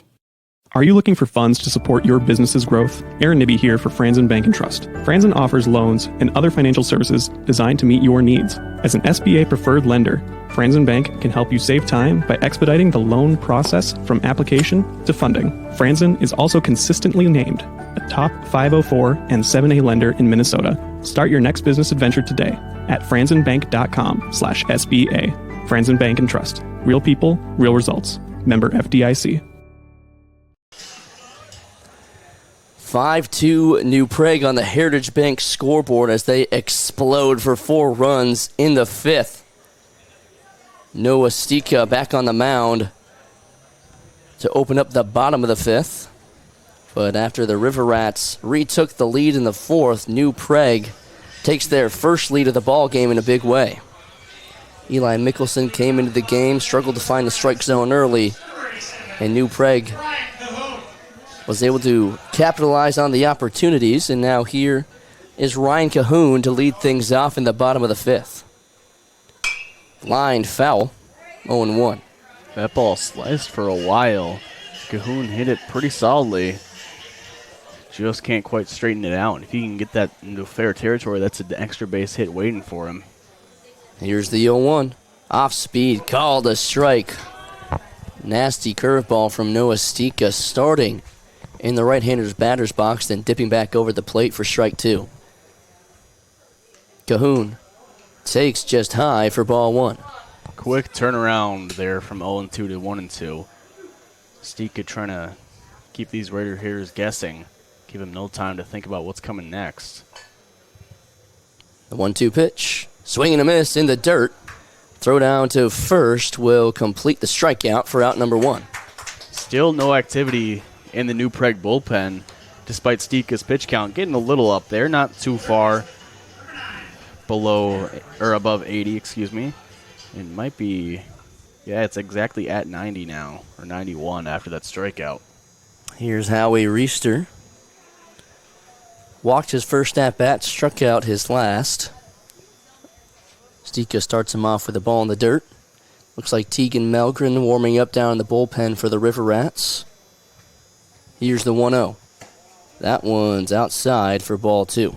S22: Are you looking for funds to support your business's growth? Aaron Nibby here for Franzen Bank & Trust. Franzen offers loans and other financial services designed to meet your needs. As an SBA preferred lender, Franzen Bank can help you save time by expediting the loan process from application to funding. Franzen is also consistently named a top 504 and 7A lender in Minnesota. Start your next business adventure today at franzenbank.com/SBA. Franzen Bank and Trust. Real people, real results. Member FDIC.
S7: 5-2 New Prague on the Heritage Bank scoreboard as they explode for 4 runs in the 5th. Noah Stika back on the mound to open up the bottom of the 5th. But after the River Rats retook the lead in the 4th, New Prague takes their first lead of the ball game in a big way. Eli Mickelson came into the game, struggled to find the strike zone early, and New Prague was able to capitalize on the opportunities, and now here is Ryan Cahoon to lead things off in the bottom of the 5th. Line foul, 0-1.
S8: That ball sliced for a while. Cahoon hit it pretty solidly. Just can't quite straighten it out. If he can get that into fair territory, that's an extra base hit waiting for him.
S7: Here's the 0-1. Off speed, called a strike. Nasty curveball from Noah Stika starting in the right-hander's batter's box, then dipping back over the plate for strike 2. Cahoon takes just high for ball 1.
S8: Quick turnaround there from 0-2 to 1-2. Stika trying to keep these Raider hitters guessing. Give him no time to think about what's coming next.
S7: The 1-2 pitch. Swing and a miss in the dirt. Throw down to first will complete the strikeout for out number 1.
S8: Still no activity in the New Prague bullpen, despite Stika's pitch count getting a little up there, not too far below or above 80, excuse me. It might be, yeah, it's exactly at 90 now, or 91 after that strikeout.
S7: Here's Howie Reister. Walked his first at-bat, struck out his last. Stika starts him off with a ball in the dirt. Looks like Tegan Melgren warming up down in the bullpen for the River Rats. Here's the 1-0. That one's outside for ball 2.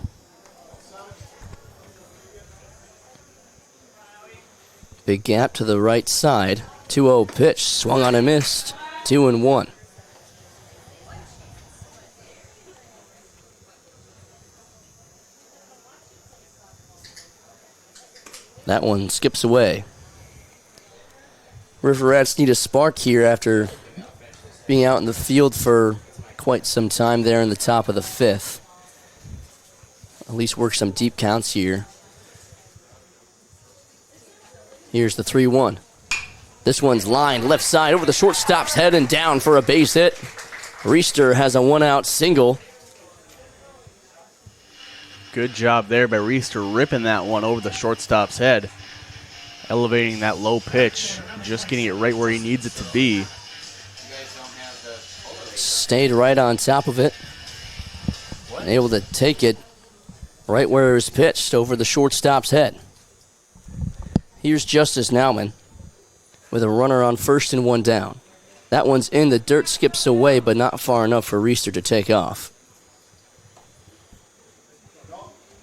S7: Big gap to the right side. 2-0 pitch. Swung on and missed. 2-1. That one skips away. River Rats need a spark here after being out in the field for quite some time there in the top of the 5th. At least work some deep counts here. Here's the 3-1. This one's lined left side over the shortstop's head and down for a base hit. Reister has a 1-out single.
S8: Good job there by Reister, ripping that one over the shortstop's head. Elevating that low pitch, just getting it right where he needs it to be.
S7: Stayed right on top of it. And able to take it right where it was pitched, over the shortstop's head. Here's Justice Nauman with a runner on first and 1 down. That one's in the dirt, skips away, but not far enough for Reister to take off.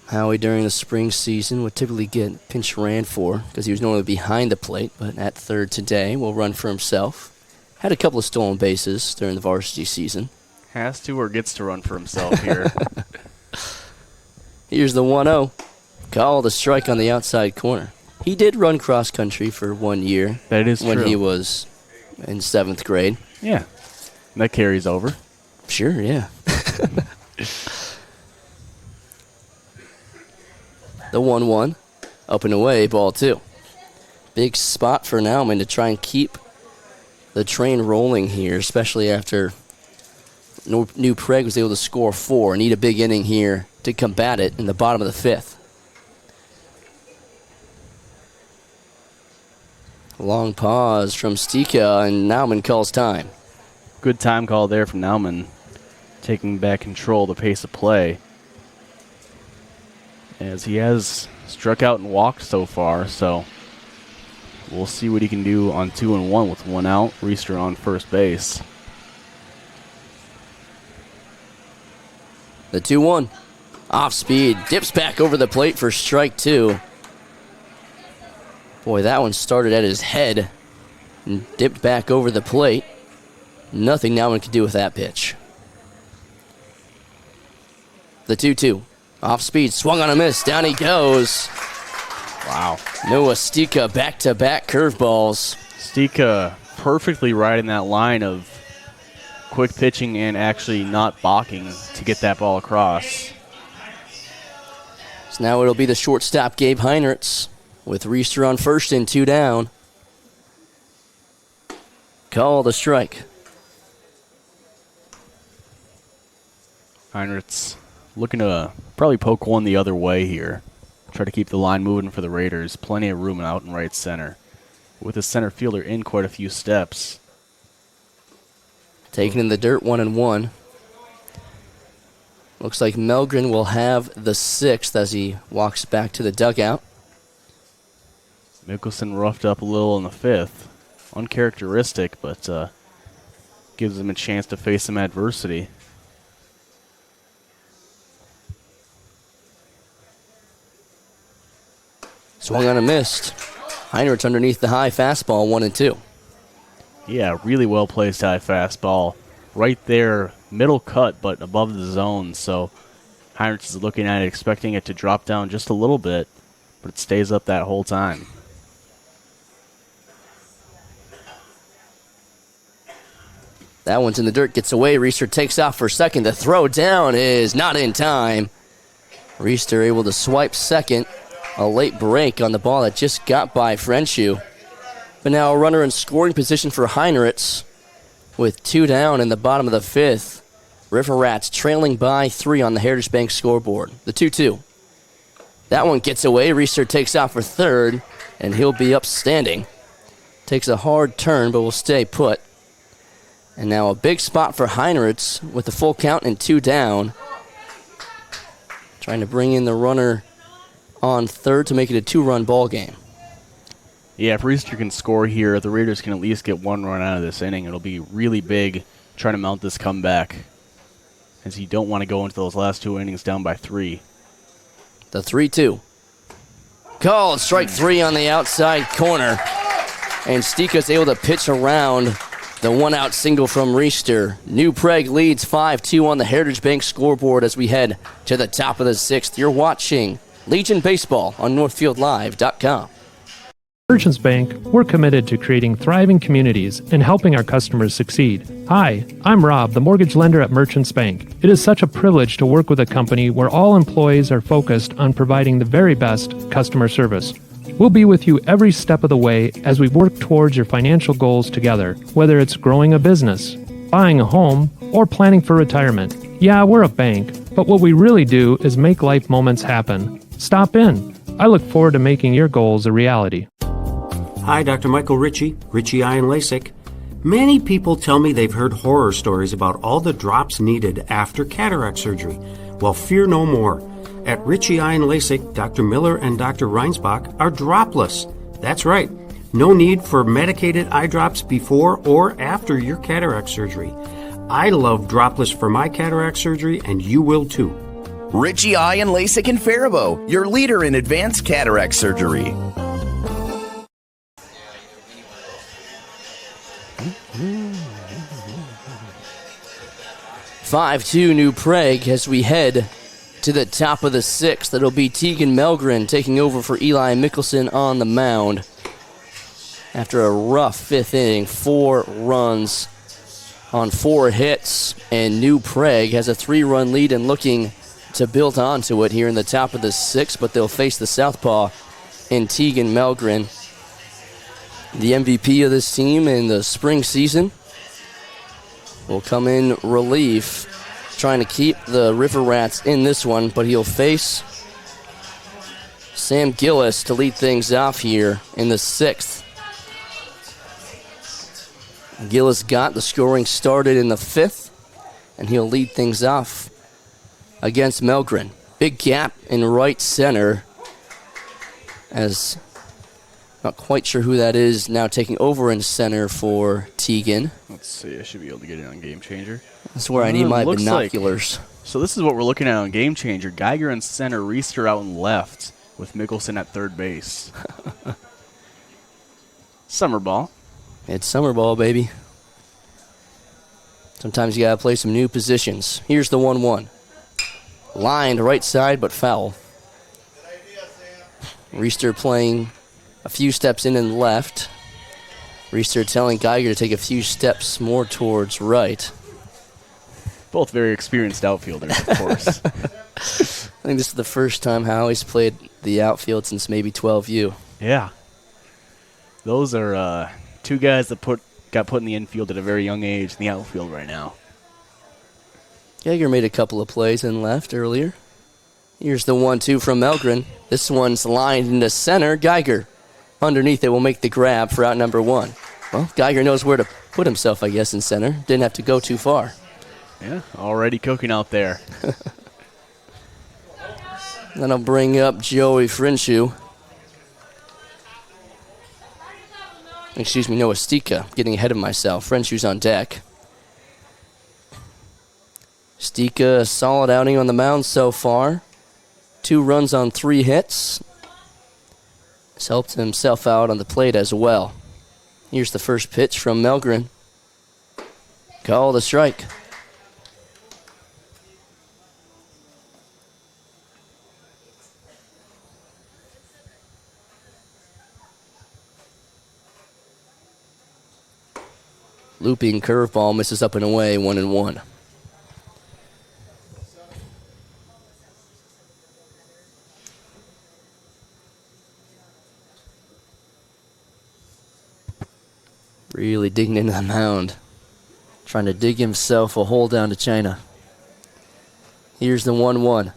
S7: Howie during the spring season would typically get pinch ran for because he was normally behind the plate, but at third today will run for himself. Had a couple of stolen bases during the varsity season.
S8: Has to or gets to run for himself here.
S7: Here's the 1-0. Called a strike on the outside corner. He did run cross country for 1 year.
S8: That is
S7: when
S8: true.
S7: He was in 7th grade.
S8: Yeah, that carries over.
S7: Sure, yeah. The 1-1, up and away, ball 2. Big spot for Nauman to try and keep the train rolling here, especially after New Prague was able to score 4. Need a big inning here to combat it in the bottom of the 5th. Long pause from Stika, and Nauman calls time.
S8: Good time call there from Nauman, taking back control of the pace of play, as he has struck out and walked so far, so we'll see what he can do on 2-1 with 1 out. Reister on first base.
S7: The 2-1. Off speed, dips back over the plate for strike 2. Boy, that one started at his head and dipped back over the plate. Nothing now one can do with that pitch. The 2-2. Off speed, swung on a miss. Down he goes.
S8: Wow.
S7: Noah Stika back-to-back curveballs.
S8: Stika perfectly riding that line of quick pitching and actually not balking to get that ball across.
S7: So now it'll be the shortstop, Gabe Heinrichs, with Reister on first and 2 down. Call the strike.
S8: Heinrichs looking to probably poke one the other way here. Try to keep the line moving for the Raiders. Plenty of room out in right center. With the center fielder in quite a few steps.
S7: Taken in the dirt, 1-1. Looks like Melgren will have the 6th as he walks back to the dugout.
S8: Mickelson roughed up a little in the 5th. Uncharacteristic, but gives him a chance to face some adversity.
S7: Swung on a missed. Heinrichs underneath the high fastball, 1-2.
S8: Yeah, really well placed high fastball. Right there, middle cut, but above the zone. So Heinrichs is looking at it, expecting it to drop down just a little bit, but it stays up that whole time.
S7: That one's in the dirt, gets away. Reister takes off for second. The throw down is not in time. Reister able to swipe second. A late break on the ball that just got by Frenshu. But now a runner in scoring position for Heinrichs with 2 down in the bottom of the 5th. River Rats trailing by 3 on the Heritage Bank scoreboard. The 2-2. That one gets away. Reister takes off for third, and he'll be upstanding. Takes a hard turn, but will stay put. And now a big spot for Heinrichs with the full count and 2 down. Trying to bring in the runner on third to make it a 2-run ball game.
S8: Yeah, if Reister can score here, the Raiders can at least get 1 run out of this inning. It'll be really big trying to mount this comeback, as you don't want to go into those last 2 innings down by 3.
S7: The 3-2. Called strike 3 on the outside corner. And Stika's able to pitch around the 1-out single from Reister. New Prague leads 5-2 on the Heritage Bank scoreboard as we head to the top of the 6th. You're watching Legion Baseball on NorthfieldLive.com.
S1: Merchants Bank, we're committed to creating thriving communities and helping our customers succeed. Hi, I'm Rob, the mortgage lender at Merchants Bank. It is such a privilege to work with a company where all employees are focused on providing the very best customer service. We'll be with you every step of the way as we work towards your financial goals together, whether it's growing a business, buying a home, or planning for retirement. Yeah, we're a bank, but what we really do is make life moments happen. Stop in. I look forward to making your goals a reality.
S2: Hi, Dr. Michael Ritchie, Ritchie Eye and LASIK. Many people tell me they've heard horror stories about all the drops needed after cataract surgery. Well, fear no more. At Ritchie Eye and LASIK, Dr. Miller and Dr. Reinsbach are dropless. That's right. No need for medicated eye drops before or after your cataract surgery. I love dropless for my cataract surgery, and you will too.
S3: Ritchie Eye and LASIK in Faribault, your leader in advanced cataract surgery.
S7: Mm-hmm. 5-2 New Prague as we head to the top of the 6th. That'll be Tegan Melgren taking over for Eli Mickelson on the mound. After a rough 5th inning, 4 runs on 4 hits, and New Prague has a 3-run lead and looking to build onto it here in the top of the 6th, but they'll face the southpaw in Tegan Melgren, the MVP of this team in the spring season. Will come in relief, trying to keep the River Rats in this one, but he'll face Sam Gillis to lead things off here in the 6th. Gillis got the scoring started in the 5th, and he'll lead things off against Melgren. Big gap in right center, as not quite sure who that is now taking over in center for Tegan.
S8: Let's see, I should be able to get it on Game Changer.
S7: That's where I need my binoculars.
S8: So this is what we're looking at on Game Changer. Geiger in center, Reister out in left, with Mickelson at third base. Summer ball.
S7: It's summer ball, baby. Sometimes you got to play some new positions. Here's the 1-1. Lined right side, but foul. Reister playing a few steps in and left. Reister telling Geiger to take a few steps more towards right.
S8: Both very experienced outfielders, of course.
S7: I think this is the first time Howie's played the outfield since maybe 12U.
S8: Yeah. Those are two guys that got put in the infield at a very young age in the outfield right now.
S7: Geiger made a couple of plays and left earlier. Here's the 1-2 from Melgren. This one's lined into center. Geiger underneath it will make the grab for out number 1. Well, Geiger knows where to put himself, I guess, in center. Didn't have to go too far.
S8: Yeah, already cooking out there.
S7: Then I'll bring up Joey Frinshu. Excuse me, Noah Stika. Getting ahead of myself. Frinshu's on deck. Stika, a solid outing on the mound so far. 2 runs on 3 hits. Has helped himself out on the plate as well. Here's the first pitch from Melgren. Call the strike. Looping curveball misses up and away, 1-1. Really digging into the mound. Trying to dig himself a hole down to China. Here's the 1-1.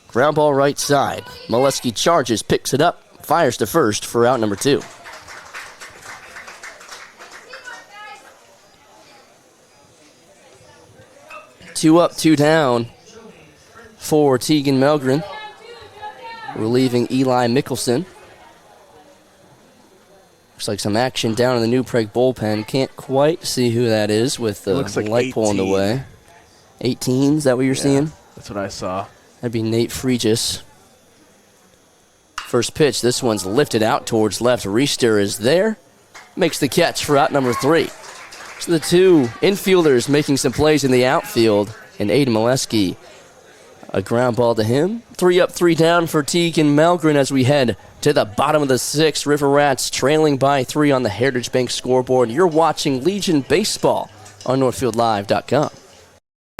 S7: Ground ball right side. Molesky charges, picks it up, fires to first for out number 2. Two up, 2 down for Tegan Melgren. Relieving Eli Mickelson. Looks like some action down in the New Prague bullpen. Can't quite see who that is with the
S8: like
S7: light
S8: 18.
S7: pulling away. 18, is that what you're seeing?
S8: That's what I saw.
S7: That'd be Nate Fregis. First pitch, this one's lifted out towards left. Reister is there. Makes the catch for out number 3. So the 2 infielders making some plays in the outfield. And Aiden Molesky, a ground ball to him. 3 up, 3 down for Tegan Melgren as we head to the bottom of the 6th. River Rats trailing by 3 on the Heritage Bank scoreboard. You're watching Legion Baseball on NorthfieldLive.com.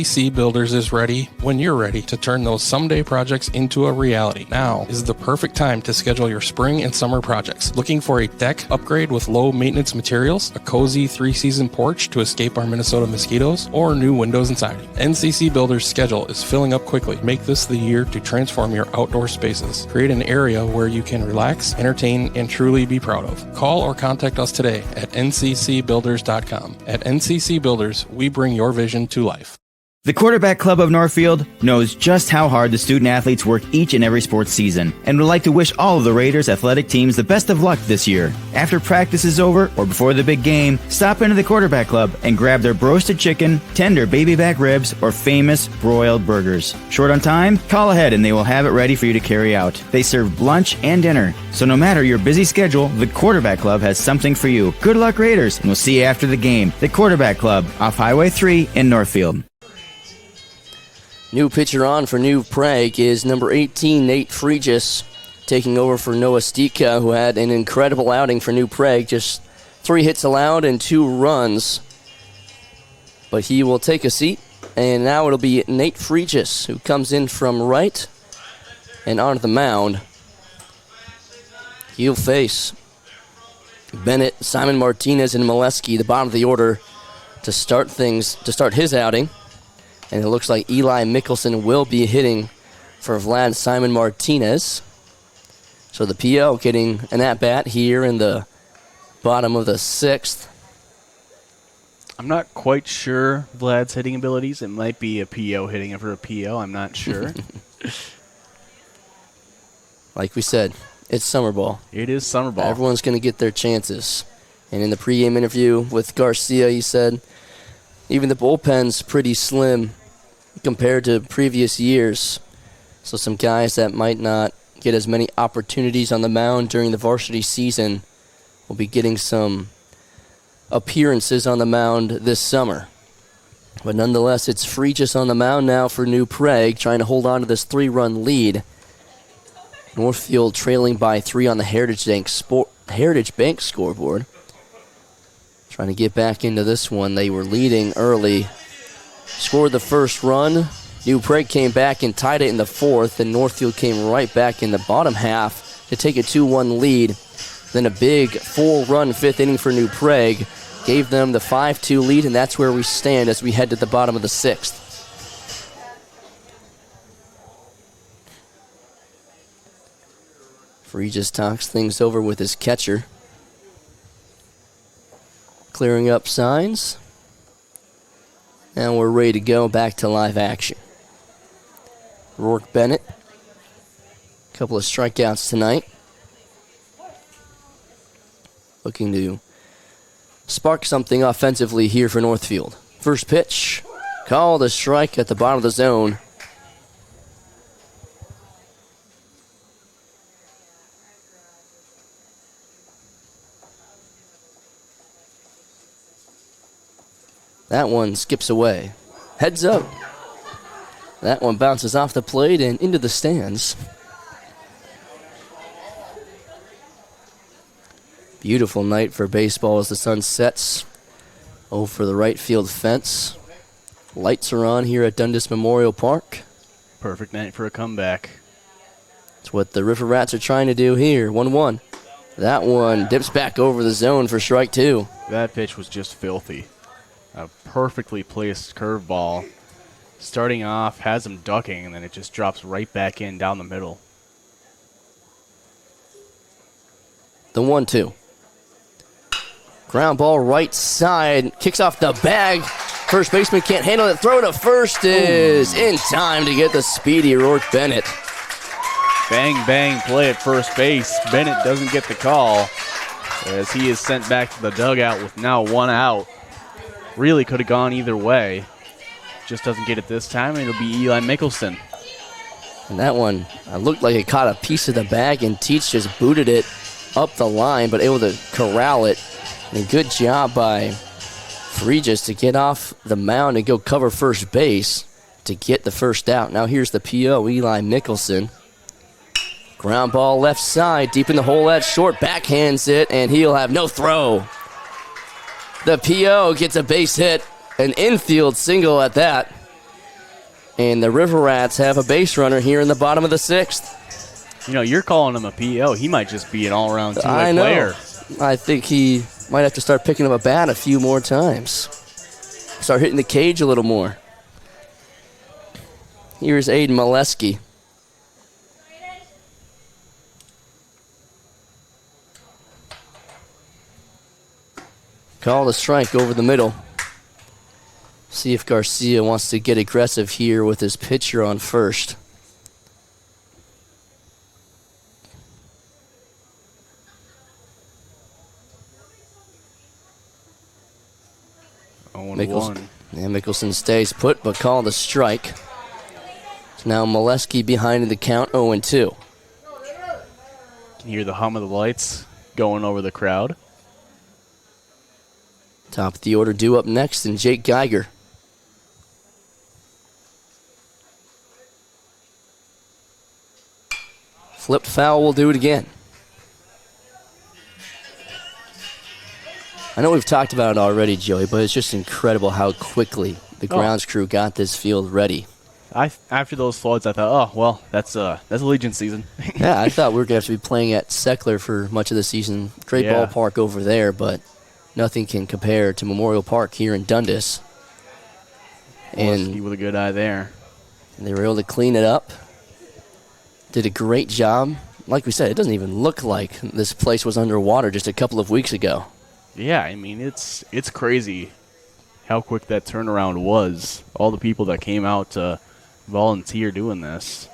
S9: NCC Builders is ready when you're ready to turn those someday projects into a reality. Now is the perfect time to schedule your spring and summer projects. Looking for a deck upgrade with low maintenance materials, a cozy 3-season porch to escape our Minnesota mosquitoes, or new windows and siding? NCC Builders' schedule is filling up quickly. Make this the year to transform your outdoor spaces. Create an area where you can relax, entertain, and truly be proud of. Call or contact us today at nccbuilders.com. At NCC Builders, we bring your vision to life.
S10: The Quarterback Club of Northfield knows just how hard the student athletes work each and every sports season and would like to wish all of the Raiders athletic teams the best of luck this year. After practice is over or before the big game, stop into the Quarterback Club and grab their roasted chicken, tender baby back ribs, or famous broiled burgers. Short on time? Call ahead and they will have it ready for you to carry out. They serve lunch and dinner, so no matter your busy schedule, the Quarterback Club has something for you. Good luck, Raiders, and we'll see you after the game. The Quarterback Club off Highway 3 in Northfield.
S7: New pitcher on for New Prague is number 18, Nate Fregis, taking over for Noah Stika, who had an incredible outing for New Prague. Just 3 hits allowed and 2 runs. But he will take a seat, and now it'll be Nate Fregis, who comes in from right and onto the mound. He'll face Bennett, Simon Martinez, and Molesky, the bottom of the order, to start his outing. And it looks like Eli Mickelson will be hitting for Vlad Simon Martinez. So the PO getting an at-bat here in the bottom of the 6th.
S8: I'm not quite sure Vlad's hitting abilities. It might be a PO hitting him for a PO. I'm not sure.
S7: Like we said, it's summer ball.
S8: It is summer ball.
S7: Everyone's going to get their chances. And in the pregame interview with Garcia, he said even the bullpen's pretty slim compared to previous years. So some guys that might not get as many opportunities on the mound during the varsity season will be getting some appearances on the mound this summer. But nonetheless, it's Fregis on the mound now for New Prague, trying to hold on to this 3-run lead. Northfield trailing by 3 on the Heritage Bank scoreboard. Trying to get back into this one. They were leading early. Scored the first run. New Prague came back and tied it in the 4th, and Northfield came right back in the bottom half to take a 2-1 lead. Then a big 4-run 5th inning for New Prague gave them the 5-2 lead, and that's where we stand as we head to the bottom of the 6th. Fregis talks things over with his catcher. Clearing up signs. And we're ready to go back to live action. Rourke Bennett. A couple of strikeouts tonight. Looking to spark something offensively here for Northfield. First pitch. Called a strike at the bottom of the zone. That one skips away. Heads up. That one bounces off the plate and into the stands. Beautiful night for baseball as the sun sets over the right field fence. Lights are on here at Dundas Memorial Park.
S8: Perfect night for a comeback.
S7: That's what the River Rats are trying to do here. 1-1. That one dips back over the zone for strike 2.
S8: That pitch was just filthy. A perfectly placed curveball. Starting off, has him ducking, and then it just drops right back in down the middle.
S7: The 1-2. Ground ball right side. Kicks off the bag. First baseman can't handle it. Throw to first is in time to get the speedy Rourke Bennett.
S8: Bang, bang play at first base. Bennett doesn't get the call as he is sent back to the dugout with now 1 out. Really could have gone either way. Just doesn't get it this time, and it'll be Eli Mickelson.
S7: And that one looked like it caught a piece of the bag, and Teach just booted it up the line, but able to corral it. And a good job by Fregis to get off the mound and go cover first base to get the first out. Now here's the PO, Eli Mickelson. Ground ball left side, deep in the hole at short, backhands it, and he'll have no throw. The PO gets a base hit, an infield single at that. And the River Rats have a base runner here in the bottom of the 6th.
S8: You know, you're calling him a PO. He might just be an all-around two-way
S7: I know.
S8: player.
S7: I think he might have to start picking up a bat a few more times. Start hitting the cage a little more. Here's Aiden Molesky. Call the strike over the middle. See if Garcia wants to get aggressive here with his pitcher on first. Mickelson stays put, but called a strike. So now Molesky behind in the count, 0-2.
S8: Can hear the hum of the lights going over the crowd.
S7: Top of the order due up next, and Jake Geiger. Flipped foul will do it again. I know we've talked about it already, Joey, but it's just incredible how quickly the grounds crew got this field ready.
S8: After those floods, I thought, oh, well, that's Allegiant season.
S7: Yeah, I thought we were going to have to be playing at Seckler for much of the season. Great ballpark over there, but nothing can compare to Memorial Park here in Dundas.
S8: And with a good eye there.
S7: And they were able to clean it up. Did a great job. Like we said, it doesn't even look like this place was underwater just a couple of weeks ago.
S8: Yeah, I mean, it's crazy how quick that turnaround was. All the people that came out to volunteer doing this.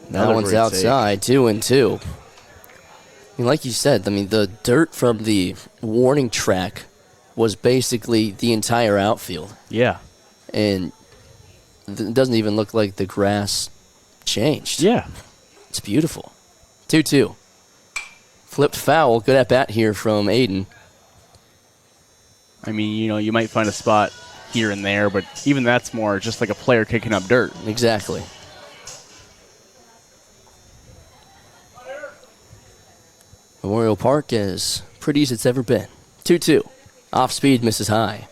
S7: That one's outside, 2-2. I mean, like you said, I mean, the dirt from the warning track was basically the entire outfield.
S8: Yeah.
S7: And it doesn't even look like the grass changed.
S8: Yeah.
S7: It's beautiful. 2-2. Flipped foul. Good at bat here from Aiden.
S8: I mean, you might find a spot here and there, but even that's more just like a player kicking up dirt.
S7: Exactly. Memorial Park as pretty as it's ever been. 2-2. Off speed, misses high.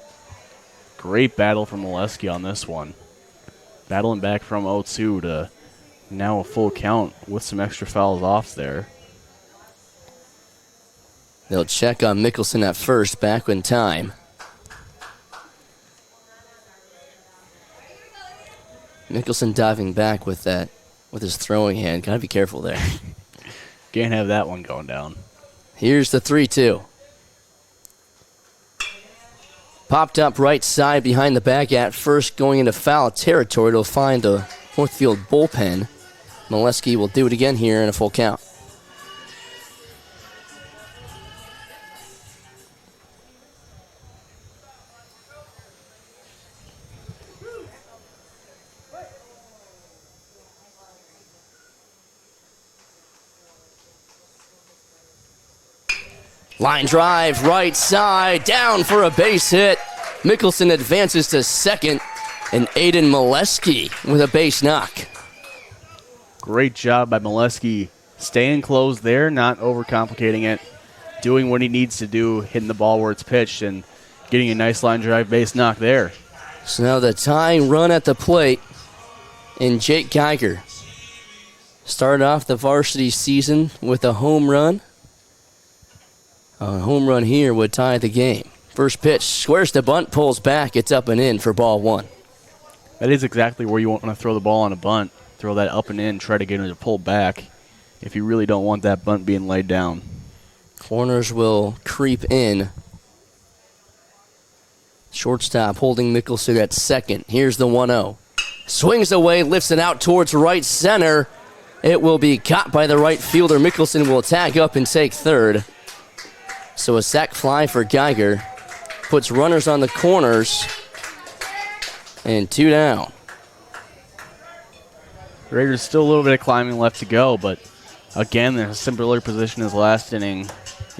S8: Great battle from Molesky on this one. Battling back from 0-2 to now a full count with some extra fouls off there.
S7: They'll check on Mickelson at first, back in time. Mickelson diving back with his throwing hand. Gotta be careful there.
S8: Can't have that one going down.
S7: Here's the 3-2. Popped up right side behind the bag at first, going into foul territory. It'll find the Northfield bullpen. Molesky will do it again here in a full count. Line drive, right side, down for a base hit. Mickelson advances to second, and Aiden Molesky with a base knock.
S8: Great job by Molesky, staying close there, not overcomplicating it, doing what he needs to do, hitting the ball where it's pitched, and getting a nice line drive base knock there.
S7: So now the tying run at the plate, and Jake Geiger started off the varsity season with a home run. A home run here would tie the game. First pitch, squares the bunt, pulls back. It's up and in for ball one.
S8: That is exactly where you want to throw the ball on a bunt. Throw that up and in, try to get him to pull back if you really don't want that bunt being laid down.
S7: Corners will creep in. Shortstop holding Mickelson at second. Here's the 1-0. Swings away, lifts it out towards right center. It will be caught by the right fielder. Mickelson will tag up and take third. So a sac fly for Geiger. Puts runners on the corners. And 2 down.
S8: Raiders still a little bit of climbing left to go, but again, they're in a similar position as last inning.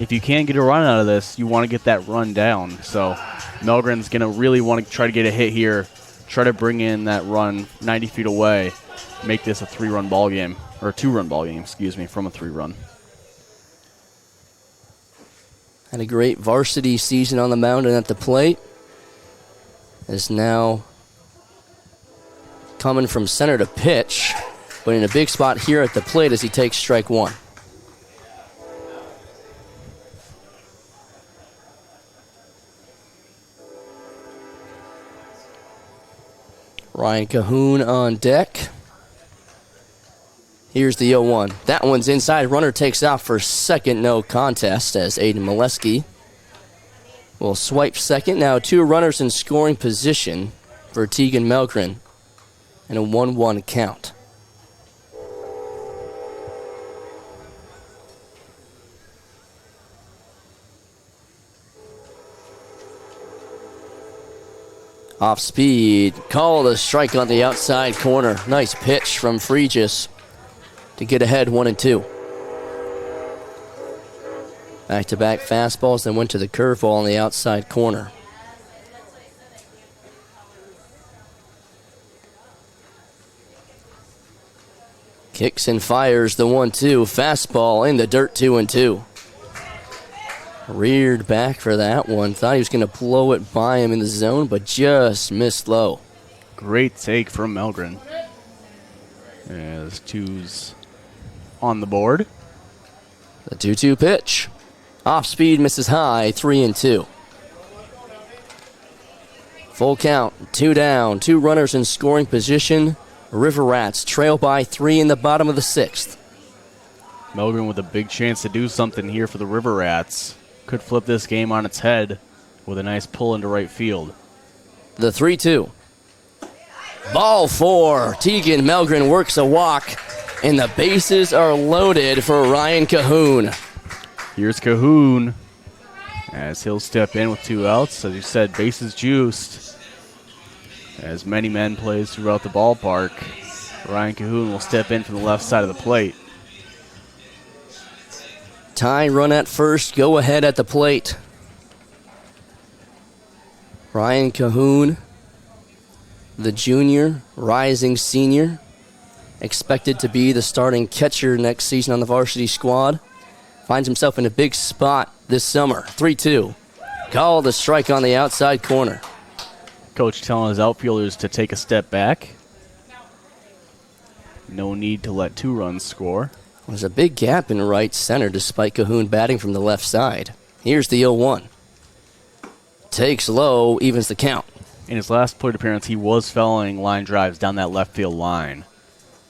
S8: If you can't get a run out of this, you want to get that run down. So Melgren's going to really want to try to get a hit here, try to bring in that run 90 feet away, make this a 3-run ball game, or a 2-run ball game, from a 3-run.
S7: Had a great varsity season on the mound and at the plate. Is now coming from center to pitch, but in a big spot here at the plate as he takes strike one. Ryan Cahoon on deck. Here's the 0-1. That one's inside. Runner takes off for second. No contest as Aiden Molesky will swipe second. Now 2 runners in scoring position for Tegan Melgren and a 1-1 count. Off speed. Called a strike on the outside corner. Nice pitch from Fregis to get ahead 1-2. Back-to-back fastballs, then went to the curveball on the outside corner. Kicks and fires the 1-2. Fastball in the dirt, 2-2. Reared back for that one. Thought he was going to blow it by him in the zone, but just missed low.
S8: Great take from Melgren. As 2's on the board.
S7: The 2-2 pitch. Off speed, misses high, 3-2. Full count, 2 down, 2 runners in scoring position. River Rats trail by 3 in the bottom of the 6th.
S8: Melgren with a big chance to do something here for the River Rats. Could flip this game on its head with a nice pull into right field.
S7: The 3-2. Ball 4. Tegan Melgren works a walk, and the bases are loaded for Ryan Cahoon.
S8: Here's Cahoon as he'll step in with 2 outs. As you said, bases juiced. As many men plays throughout the ballpark, Ryan Cahoon will step in from the left side of the plate.
S7: Tying run at first, go ahead at the plate. Ryan Cahoon, the junior, rising senior, expected to be the starting catcher next season on the varsity squad. Finds himself in a big spot this summer. 3-2. Called a strike on the outside corner.
S8: Coach telling his outfielders to take a step back. No need to let 2 runs score.
S7: There's a big gap in right center despite Cahoon batting from the left side. Here's the 0-1. Takes low, evens the count.
S8: In his last plate appearance, he was fouling line drives down that left field line.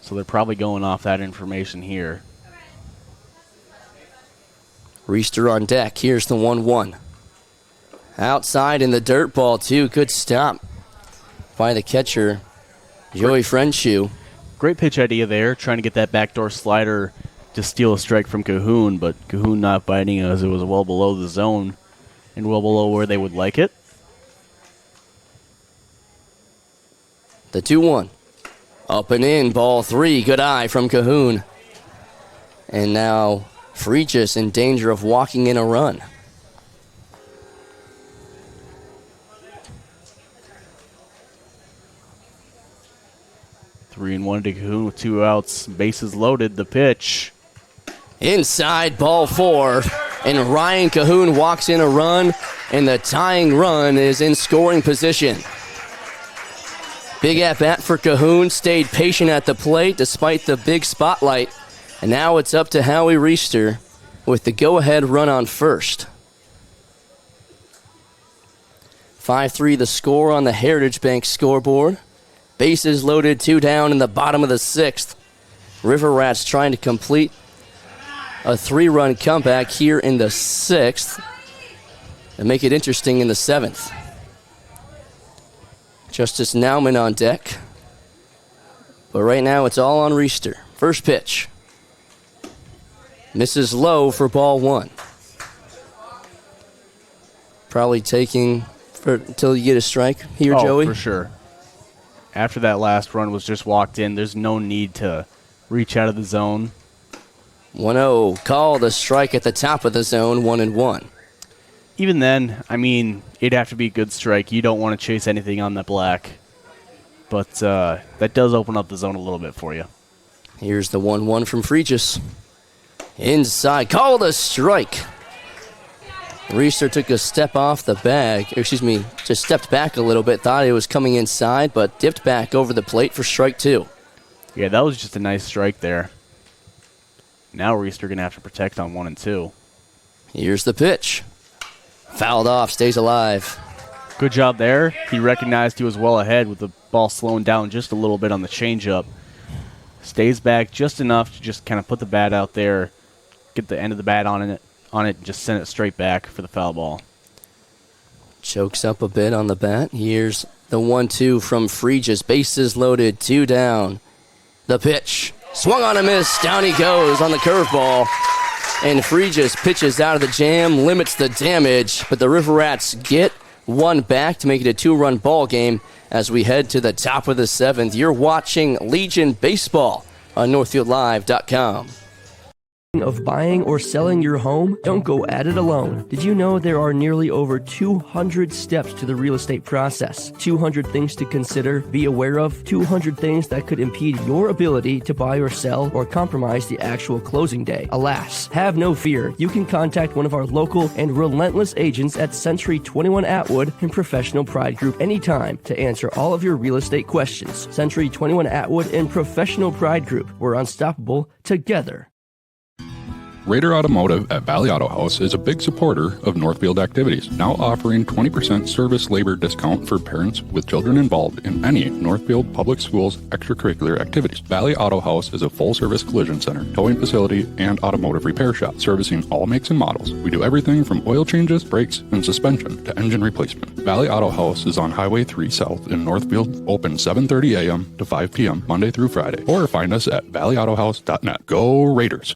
S8: So they're probably going off that information here.
S7: Reister on deck. Here's the 1-1. Outside in the dirt ball, too. Good stop by the catcher, Joey Frenshu.
S8: Great pitch idea there, trying to get that backdoor slider to steal a strike from Cahoon, but Cahoon not biting as it was well below the zone and well below where they would like it.
S7: The 2-1. Up and in, ball 3. Good eye from Cahoon. And now Fregis in danger of walking in a run.
S8: Three and 1 to Cahoon with 2 outs. Bases loaded. The pitch.
S7: Inside, ball 4. And Ryan Cahoon walks in a run. And the tying run is in scoring position. Big at-bat for Cahoon. Stayed patient at the plate despite the big spotlight. And now it's up to Howie Reister with the go-ahead run on first. 5-3 the score on the Heritage Bank scoreboard. Bases loaded, 2 down in the bottom of the 6th. River Rats trying to complete a 3-run comeback here in the 6th and make it interesting in the 7th. Justice Nauman on deck. But right now it's all on Reister. First pitch. Misses low for ball 1. Probably taking until you get a strike here, Joey?
S8: For sure. After that last run was just walked in, there's no need to reach out of the zone.
S7: 1-0. Called a strike at the top of the zone, 1-1.
S8: Even then, I mean, it'd have to be a good strike. You don't want to chase anything on the black. But that does open up the zone a little bit for you.
S7: Here's the 1-1 from Fregis. Inside, called a strike. Reister took a step off the bag, just stepped back a little bit, thought it was coming inside, but dipped back over the plate for strike 2.
S8: Yeah, that was just a nice strike there. Now Reister going to have to protect on 1 and 2.
S7: Here's the pitch. Fouled off, stays alive.
S8: Good job there. He recognized he was well ahead with the ball slowing down just a little bit on the changeup. Stays back just enough to just kind of put the bat out there, get the end of the bat on it, and just send it straight back for the foul ball.
S7: Chokes up a bit on the bat. Here's the 1-2 from Fregis. Bases loaded, 2 down. The pitch. Swung on a miss. Down he goes on the curveball. And Fregis pitches out of the jam, limits the damage. But the River Rats get 1 back to make it a 2-run ball game as we head to the top of the 7th. You're watching Legion Baseball on NorthfieldLive.com.
S11: Of buying or selling your home? Don't go at it alone. Did you know there are nearly over 200 steps to the real estate process? 200 things to consider, be aware of, 200 things that could impede your ability to buy or sell or compromise the actual closing day. Alas, have no fear. You can contact one of our local and relentless agents at Century 21 Atwood and Professional Pride Group anytime to answer all of your real estate questions. Century 21 Atwood and Professional Pride Group. We're unstoppable together.
S5: Raider Automotive at Valley Auto House is a big supporter of Northfield activities, now offering 20% service labor discount for parents with children involved in any Northfield Public Schools extracurricular activities. Valley Auto House is a full-service collision center, towing facility, and automotive repair shop, servicing all makes and models. We do everything from oil changes, brakes, and suspension to engine replacement. Valley Auto House is on Highway 3 South in Northfield, open 7:30 a.m. to 5 p.m. Monday through Friday, or find us at valleyautohouse.net. Go Raiders!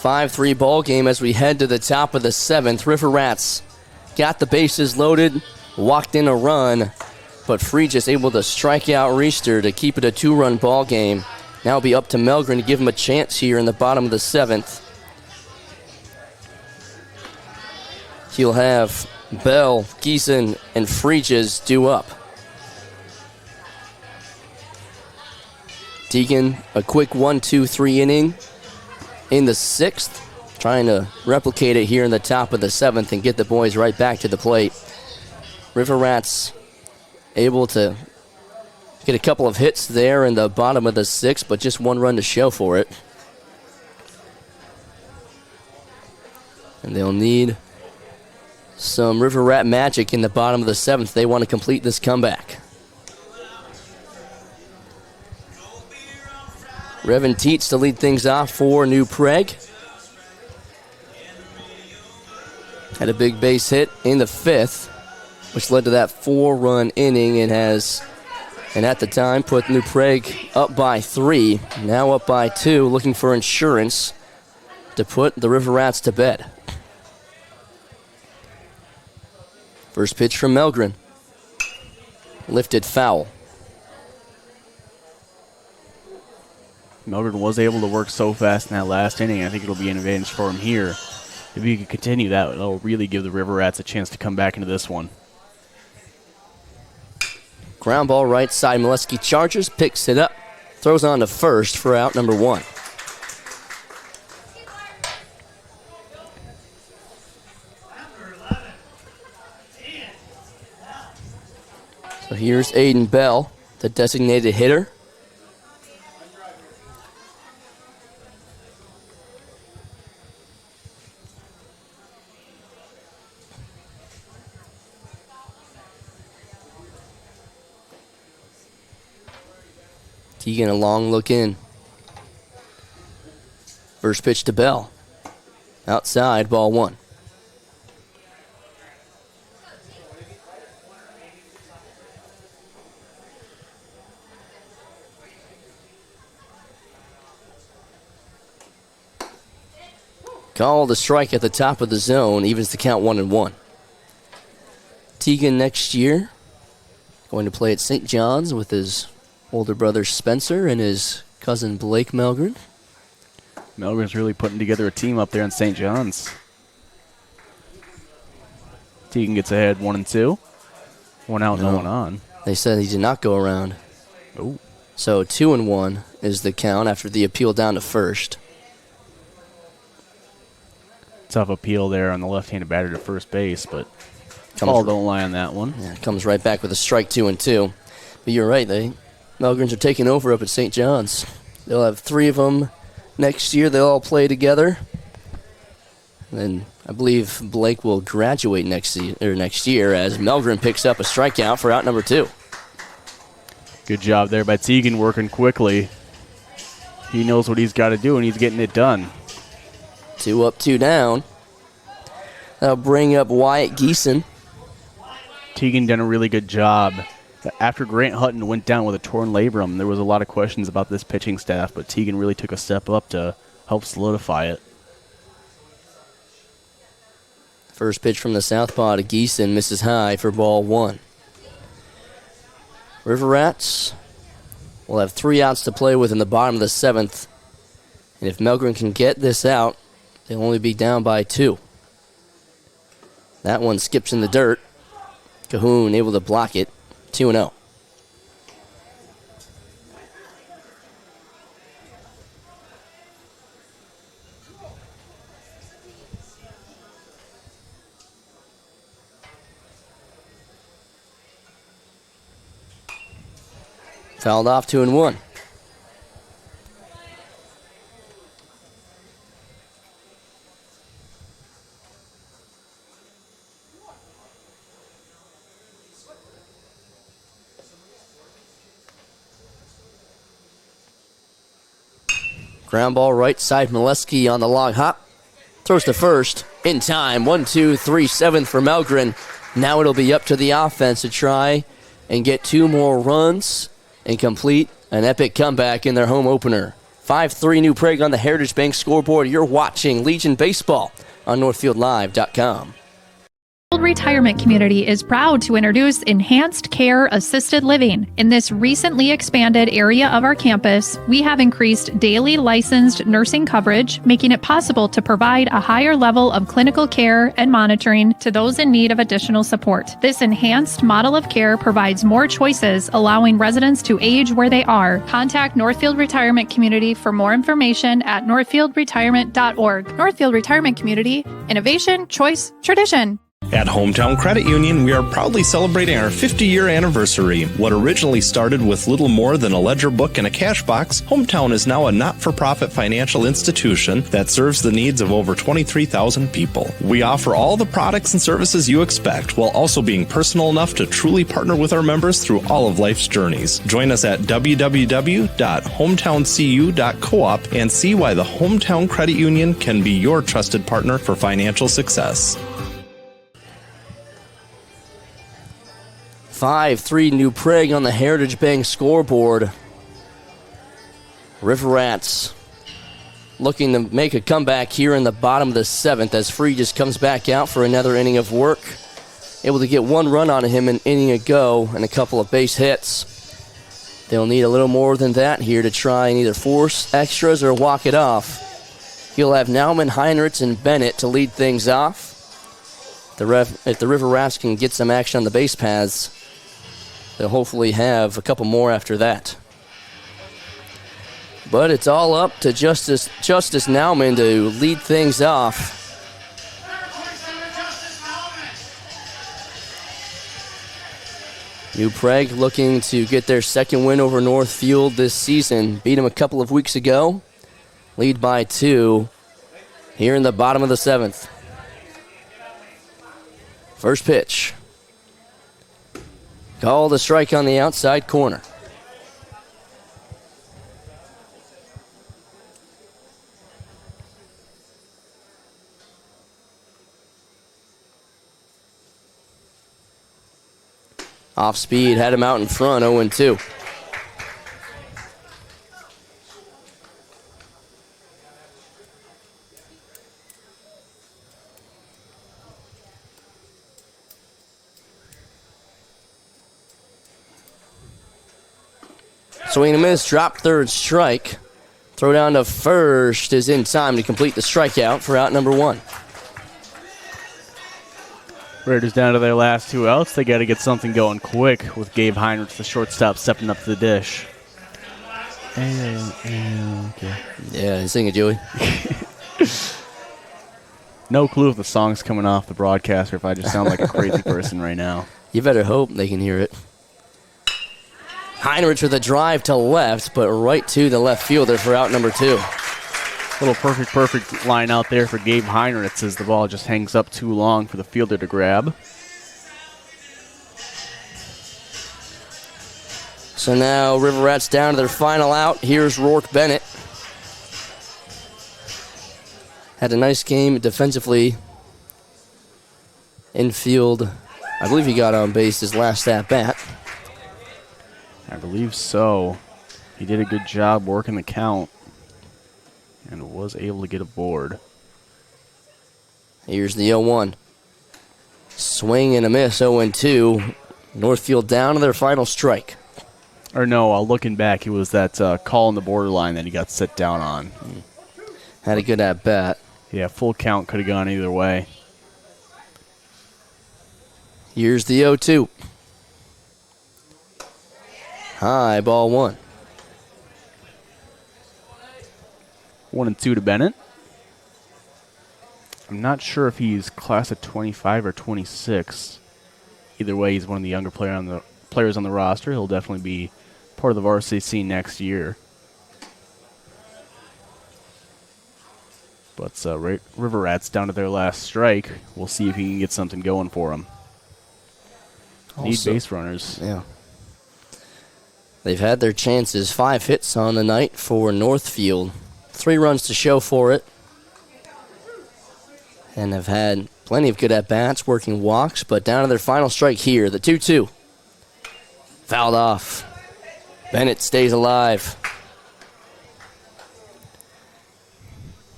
S7: 5-3 ball game as we head to the top of the 7th. River Rats got the bases loaded, walked in a run, but Fregis able to strike out Reister to keep it a 2-run ball game. Now it'll be up to Melgren to give him a chance here in the bottom of the 7th. He'll have Bell, Giesen, and Fregis due up. Deegan, a quick 1-2-3 inning in the 6th, trying to replicate it here in the top of the 7th and get the boys right back to the plate. River Rats able to get a couple of hits there in the bottom of the 6th, but just 1 run to show for it. And they'll need some River Rat magic in the bottom of the 7th. They want to complete this comeback. Revan Teets to lead things off for New Prague. Had a big base hit in the 5th, which led to that 4-run inning and at the time put New Prague up by 3, now up by 2, looking for insurance to put the River Rats to bed. First pitch from Melgren. Lifted foul.
S8: Melgren was able to work so fast in that last inning. I think it'll be an advantage for him here. If he can continue that, it'll really give the River Rats a chance to come back into this one.
S7: Ground ball right side. Molesky charges, picks it up, throws on to first for out number 1. So here's Aiden Bell, the designated hitter. Keegan, a long look in. First pitch to Bell. Outside, ball 1. Call the strike at the top of the zone, evens the count 1-1. Teagan next year going to play at St. John's with his older brother Spencer and his cousin Blake Melgren.
S8: Melgren's really putting together a team up there in St. John's. Teagan gets ahead 1-2. 1 out, no one on.
S7: They said he did not go around.
S8: Oh.
S7: So 2-1 is the count after the appeal down to first.
S8: Tough appeal there on the left-handed batter to first base, but ball don't lie on that one.
S7: Yeah, comes right back with a strike 2-2. But you're right, Melgrens are taking over up at St. John's. They'll have 3 of them next year. They'll all play together. And then I believe Blake will graduate next year as Melgren picks up a strikeout for out number 2.
S8: Good job there by Teagan, working quickly. He knows what he's got to do, and he's getting it done.
S7: 2 up, 2 down. That'll bring up Wyatt Giesen.
S8: Teagan done a really good job. After Grant Hutton went down with a torn labrum, there was a lot of questions about this pitching staff, but Teagan really took a step up to help solidify it.
S7: First pitch from the southpaw to Giesen, misses high for ball 1. River Rats will have 3 outs to play with in the bottom of the 7th. And if Melgren can get this out, they'll only be down by 2. That one skips in the dirt. Cahoon able to block it. 2-0. Fouled off, 2-1. Ground ball right side, Molesky on the long hop. Throws to first in time. 1-2-3, 7th for Melgren. Now it'll be up to the offense to try and get 2 more runs and complete an epic comeback in their home opener. 5-3 New Prague on the Heritage Bank scoreboard. You're watching Legion Baseball on NorthfieldLive.com.
S13: Retirement Community is proud to introduce Enhanced Care Assisted Living. In this recently expanded area of our campus, we have increased daily licensed nursing coverage, making it possible to provide a higher level of clinical care and monitoring to those in need of additional support. This enhanced model of care provides more choices, allowing residents to age where they are. Contact Northfield Retirement Community for more information at northfieldretirement.org. Northfield Retirement Community, innovation, choice, tradition.
S12: At Hometown Credit Union, we are proudly celebrating our 50-year anniversary. What originally started with little more than a ledger book and a cash box, Hometown is now a not-for-profit financial institution that serves the needs of over 23,000 people. We offer all the products and services you expect, while also being personal enough to truly partner with our members through all of life's journeys. Join us at www.hometowncu.coop and see why the Hometown Credit Union can be your trusted partner for financial success.
S7: 5-3 New Prague on the Heritage Bank scoreboard. River Rats looking to make a comeback here in the bottom of the 7th as Free just comes back out for another inning of work. Able to get one run on him an inning ago and a couple of base hits. They'll need a little more than that here to try and either force extras or walk it off. He'll have Nauman, Heinrichs, and Bennett to lead things off. If the River Rats can get some action on the base paths, they'll hopefully have a couple more after that. But it's all up to Justice Nauman to lead things off. New Prague looking to get their second win over Northfield this season. Beat them a couple of weeks ago. Lead by 2 here in the bottom of the 7th. First pitch. Called a strike on the outside corner. Off speed, had him out in front, 0-2. Swing and miss, drop third strike. Throw down to first is in time to complete the strikeout for out number 1.
S8: Raiders down to their last 2 outs. They got to get something going quick with Gabe Heinrich, the shortstop, stepping up to the dish. Okay.
S7: Yeah, sing it, Joey.
S8: No clue if the song's coming off the broadcast or if I just sound like a crazy person right now.
S7: You better hope they can hear it. Heinrich with a drive to left, but right to the left fielder for out number 2.
S8: Little perfect line out there for Gabe Heinrich as the ball just hangs up too long for the fielder to grab.
S7: So now River Rats down to their final out. Here's Rourke Bennett. Had a nice game defensively. Infield, I believe he got on base his last at-bat.
S8: I believe so. He did a good job working the count and was able to get aboard.
S7: Here's the 0-1. Swing and a miss, 0-2. Northfield down to their final strike.
S8: Or no, looking back, it was that call on the borderline that he got set down on.
S7: Had a good at-bat.
S8: Yeah, full count could have gone either way.
S7: Here's the 0-2. High, ball 1.
S8: 1-2 to Bennett. I'm not sure if he's class of 25 or 26. Either way, he's one of the younger players on the roster. He'll definitely be part of the varsity scene next year. But River Rats down to their last strike. We'll see if he can get something going for him. Need base runners.
S7: Yeah. They've had their chances. 5 hits on the night for Northfield. 3 runs to show for it. And have had plenty of good at-bats, working walks, but down to their final strike here, the 2-2. Fouled off. Bennett stays alive.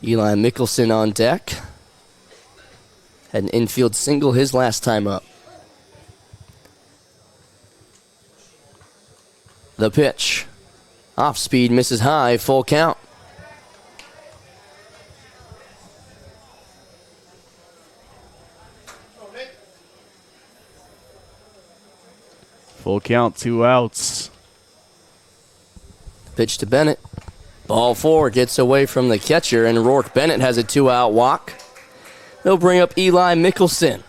S7: Eli Mickelson on deck. Had an infield single his last time up. The pitch. Off speed, misses high, full count.
S8: Full count, 2 outs.
S7: Pitch to Bennett. Ball 4 gets away from the catcher, and Rourke Bennett has a 2-out walk. They'll bring up Eli Mickelson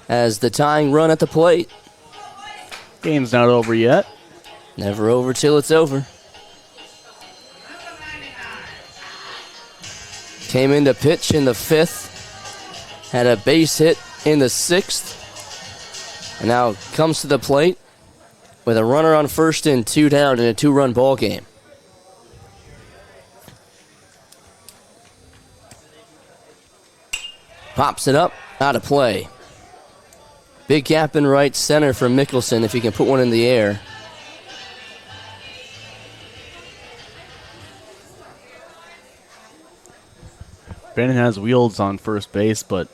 S7: as the tying run at the plate.
S8: Game's not over yet.
S7: Never over till it's over. Came into pitch in the 5th. Had a base hit in the 6th. And now comes to the plate with a runner on first and 2 down in a 2-run ball game. Pops it up, out of play. Big gap in right center for Mickelson if he can put one in the air.
S8: Bennett has wheels on first base, but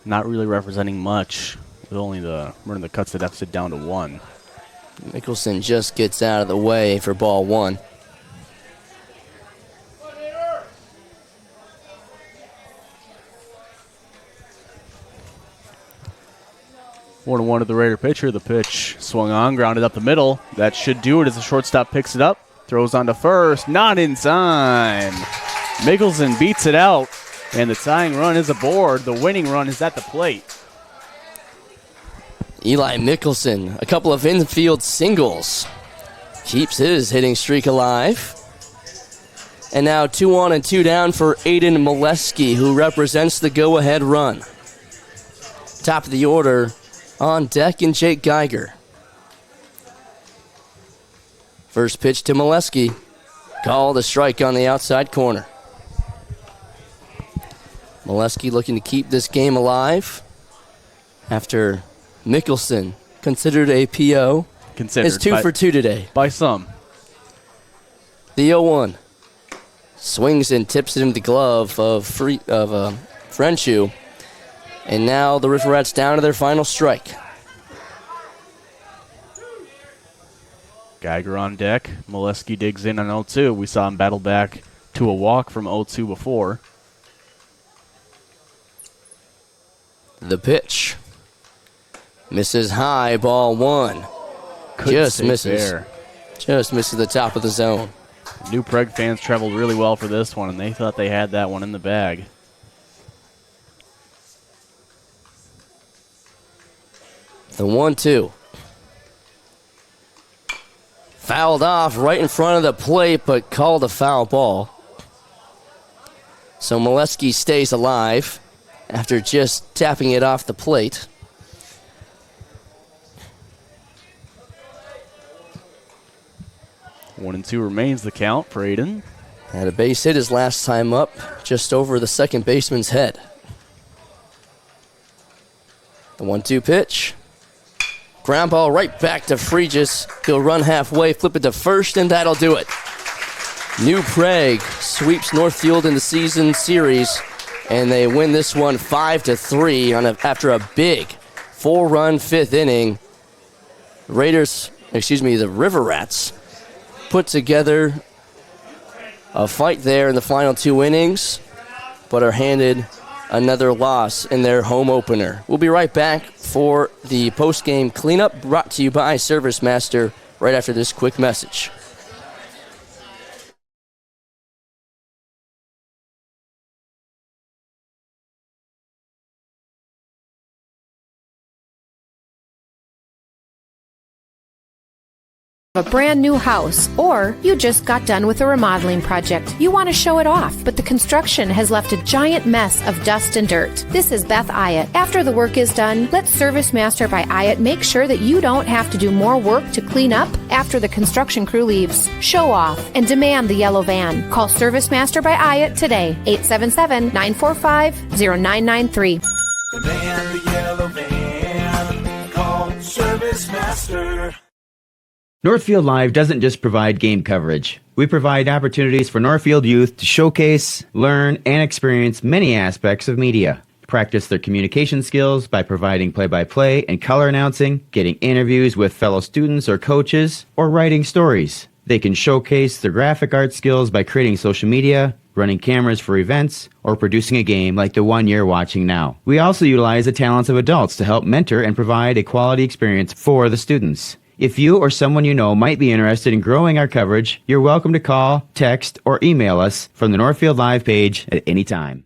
S8: not really representing much. With only the running the cuts the deficit down to 1.
S7: Mickelson just gets out of the way for ball 1.
S8: One and one to the Raider pitcher. The pitch swung on, grounded up the middle. That should do it as the shortstop picks it up. Throws on to first. Not in time. Mickelson beats it out, and the tying run is aboard. The winning run is at the plate.
S7: Eli Mickelson, a couple of infield singles. Keeps his hitting streak alive. And now 2 on and 2 down for Aiden Molesky, who represents the go-ahead run. Top of the order on deck and Jake Geiger. First pitch to Molesky. Called a strike on the outside corner. Molesky looking to keep this game alive after Mickelson, considered a PO, is 2 for 2 today.
S8: By some.
S7: The 0-1. Swings and tips it into the glove of Frenchu. And now the River Rats down to their final strike.
S8: Geiger on deck. Molesky digs in on 0-2. We saw him battle back to a walk from 0-2 before.
S7: The pitch. Misses high, ball 1. Just misses.
S8: Fair.
S7: Just misses the top of the zone.
S8: New Prague fans traveled really well for this one, and they thought they had that one in the bag.
S7: The 1-2. Fouled off right in front of the plate, but called a foul ball. So Molesky stays alive after just tapping it off the plate.
S8: 1-2 remains the count for Aiden.
S7: Had a base hit his last time up, just over the second baseman's head. The 1-2 pitch. Ground ball right back to Fregis. He'll run halfway, flip it to first, and that'll do it. New Prague sweeps Northfield in the season series, and they win this one 5-3 after a big 4-run 5th inning. The River Rats put together a fight there in the final 2 innings, but are handed another loss in their home opener. We'll be right back for the post-game cleanup brought to you by Service Master right after this quick message.
S4: A brand new house, or you just got done with a remodeling project. You want to show it off, but the construction has left a giant mess of dust and dirt. This is Beth Ayatt. After the work is done, let Service Master by Ayatt make sure that you don't have to do more work to clean up after the construction crew leaves. Show off and demand the yellow van. Call Service Master by Ayatt today, 877-945-0993.
S17: Demand the yellow van. Call Service Master.
S10: Northfield Live doesn't just provide game coverage. We provide opportunities for Northfield youth to showcase, learn, and experience many aspects of media. practice their communication skills by providing play-by-play and color announcing, getting interviews with fellow students or coaches, or writing stories. They can showcase their graphic art skills by creating social media, running cameras for events, or producing a game like the one you're watching now. We also utilize the talents of adults to help mentor and provide a quality experience for the students. If you or someone you know might be interested in growing our coverage, you're welcome to call, text, or email us from the Northfield Live page at any time.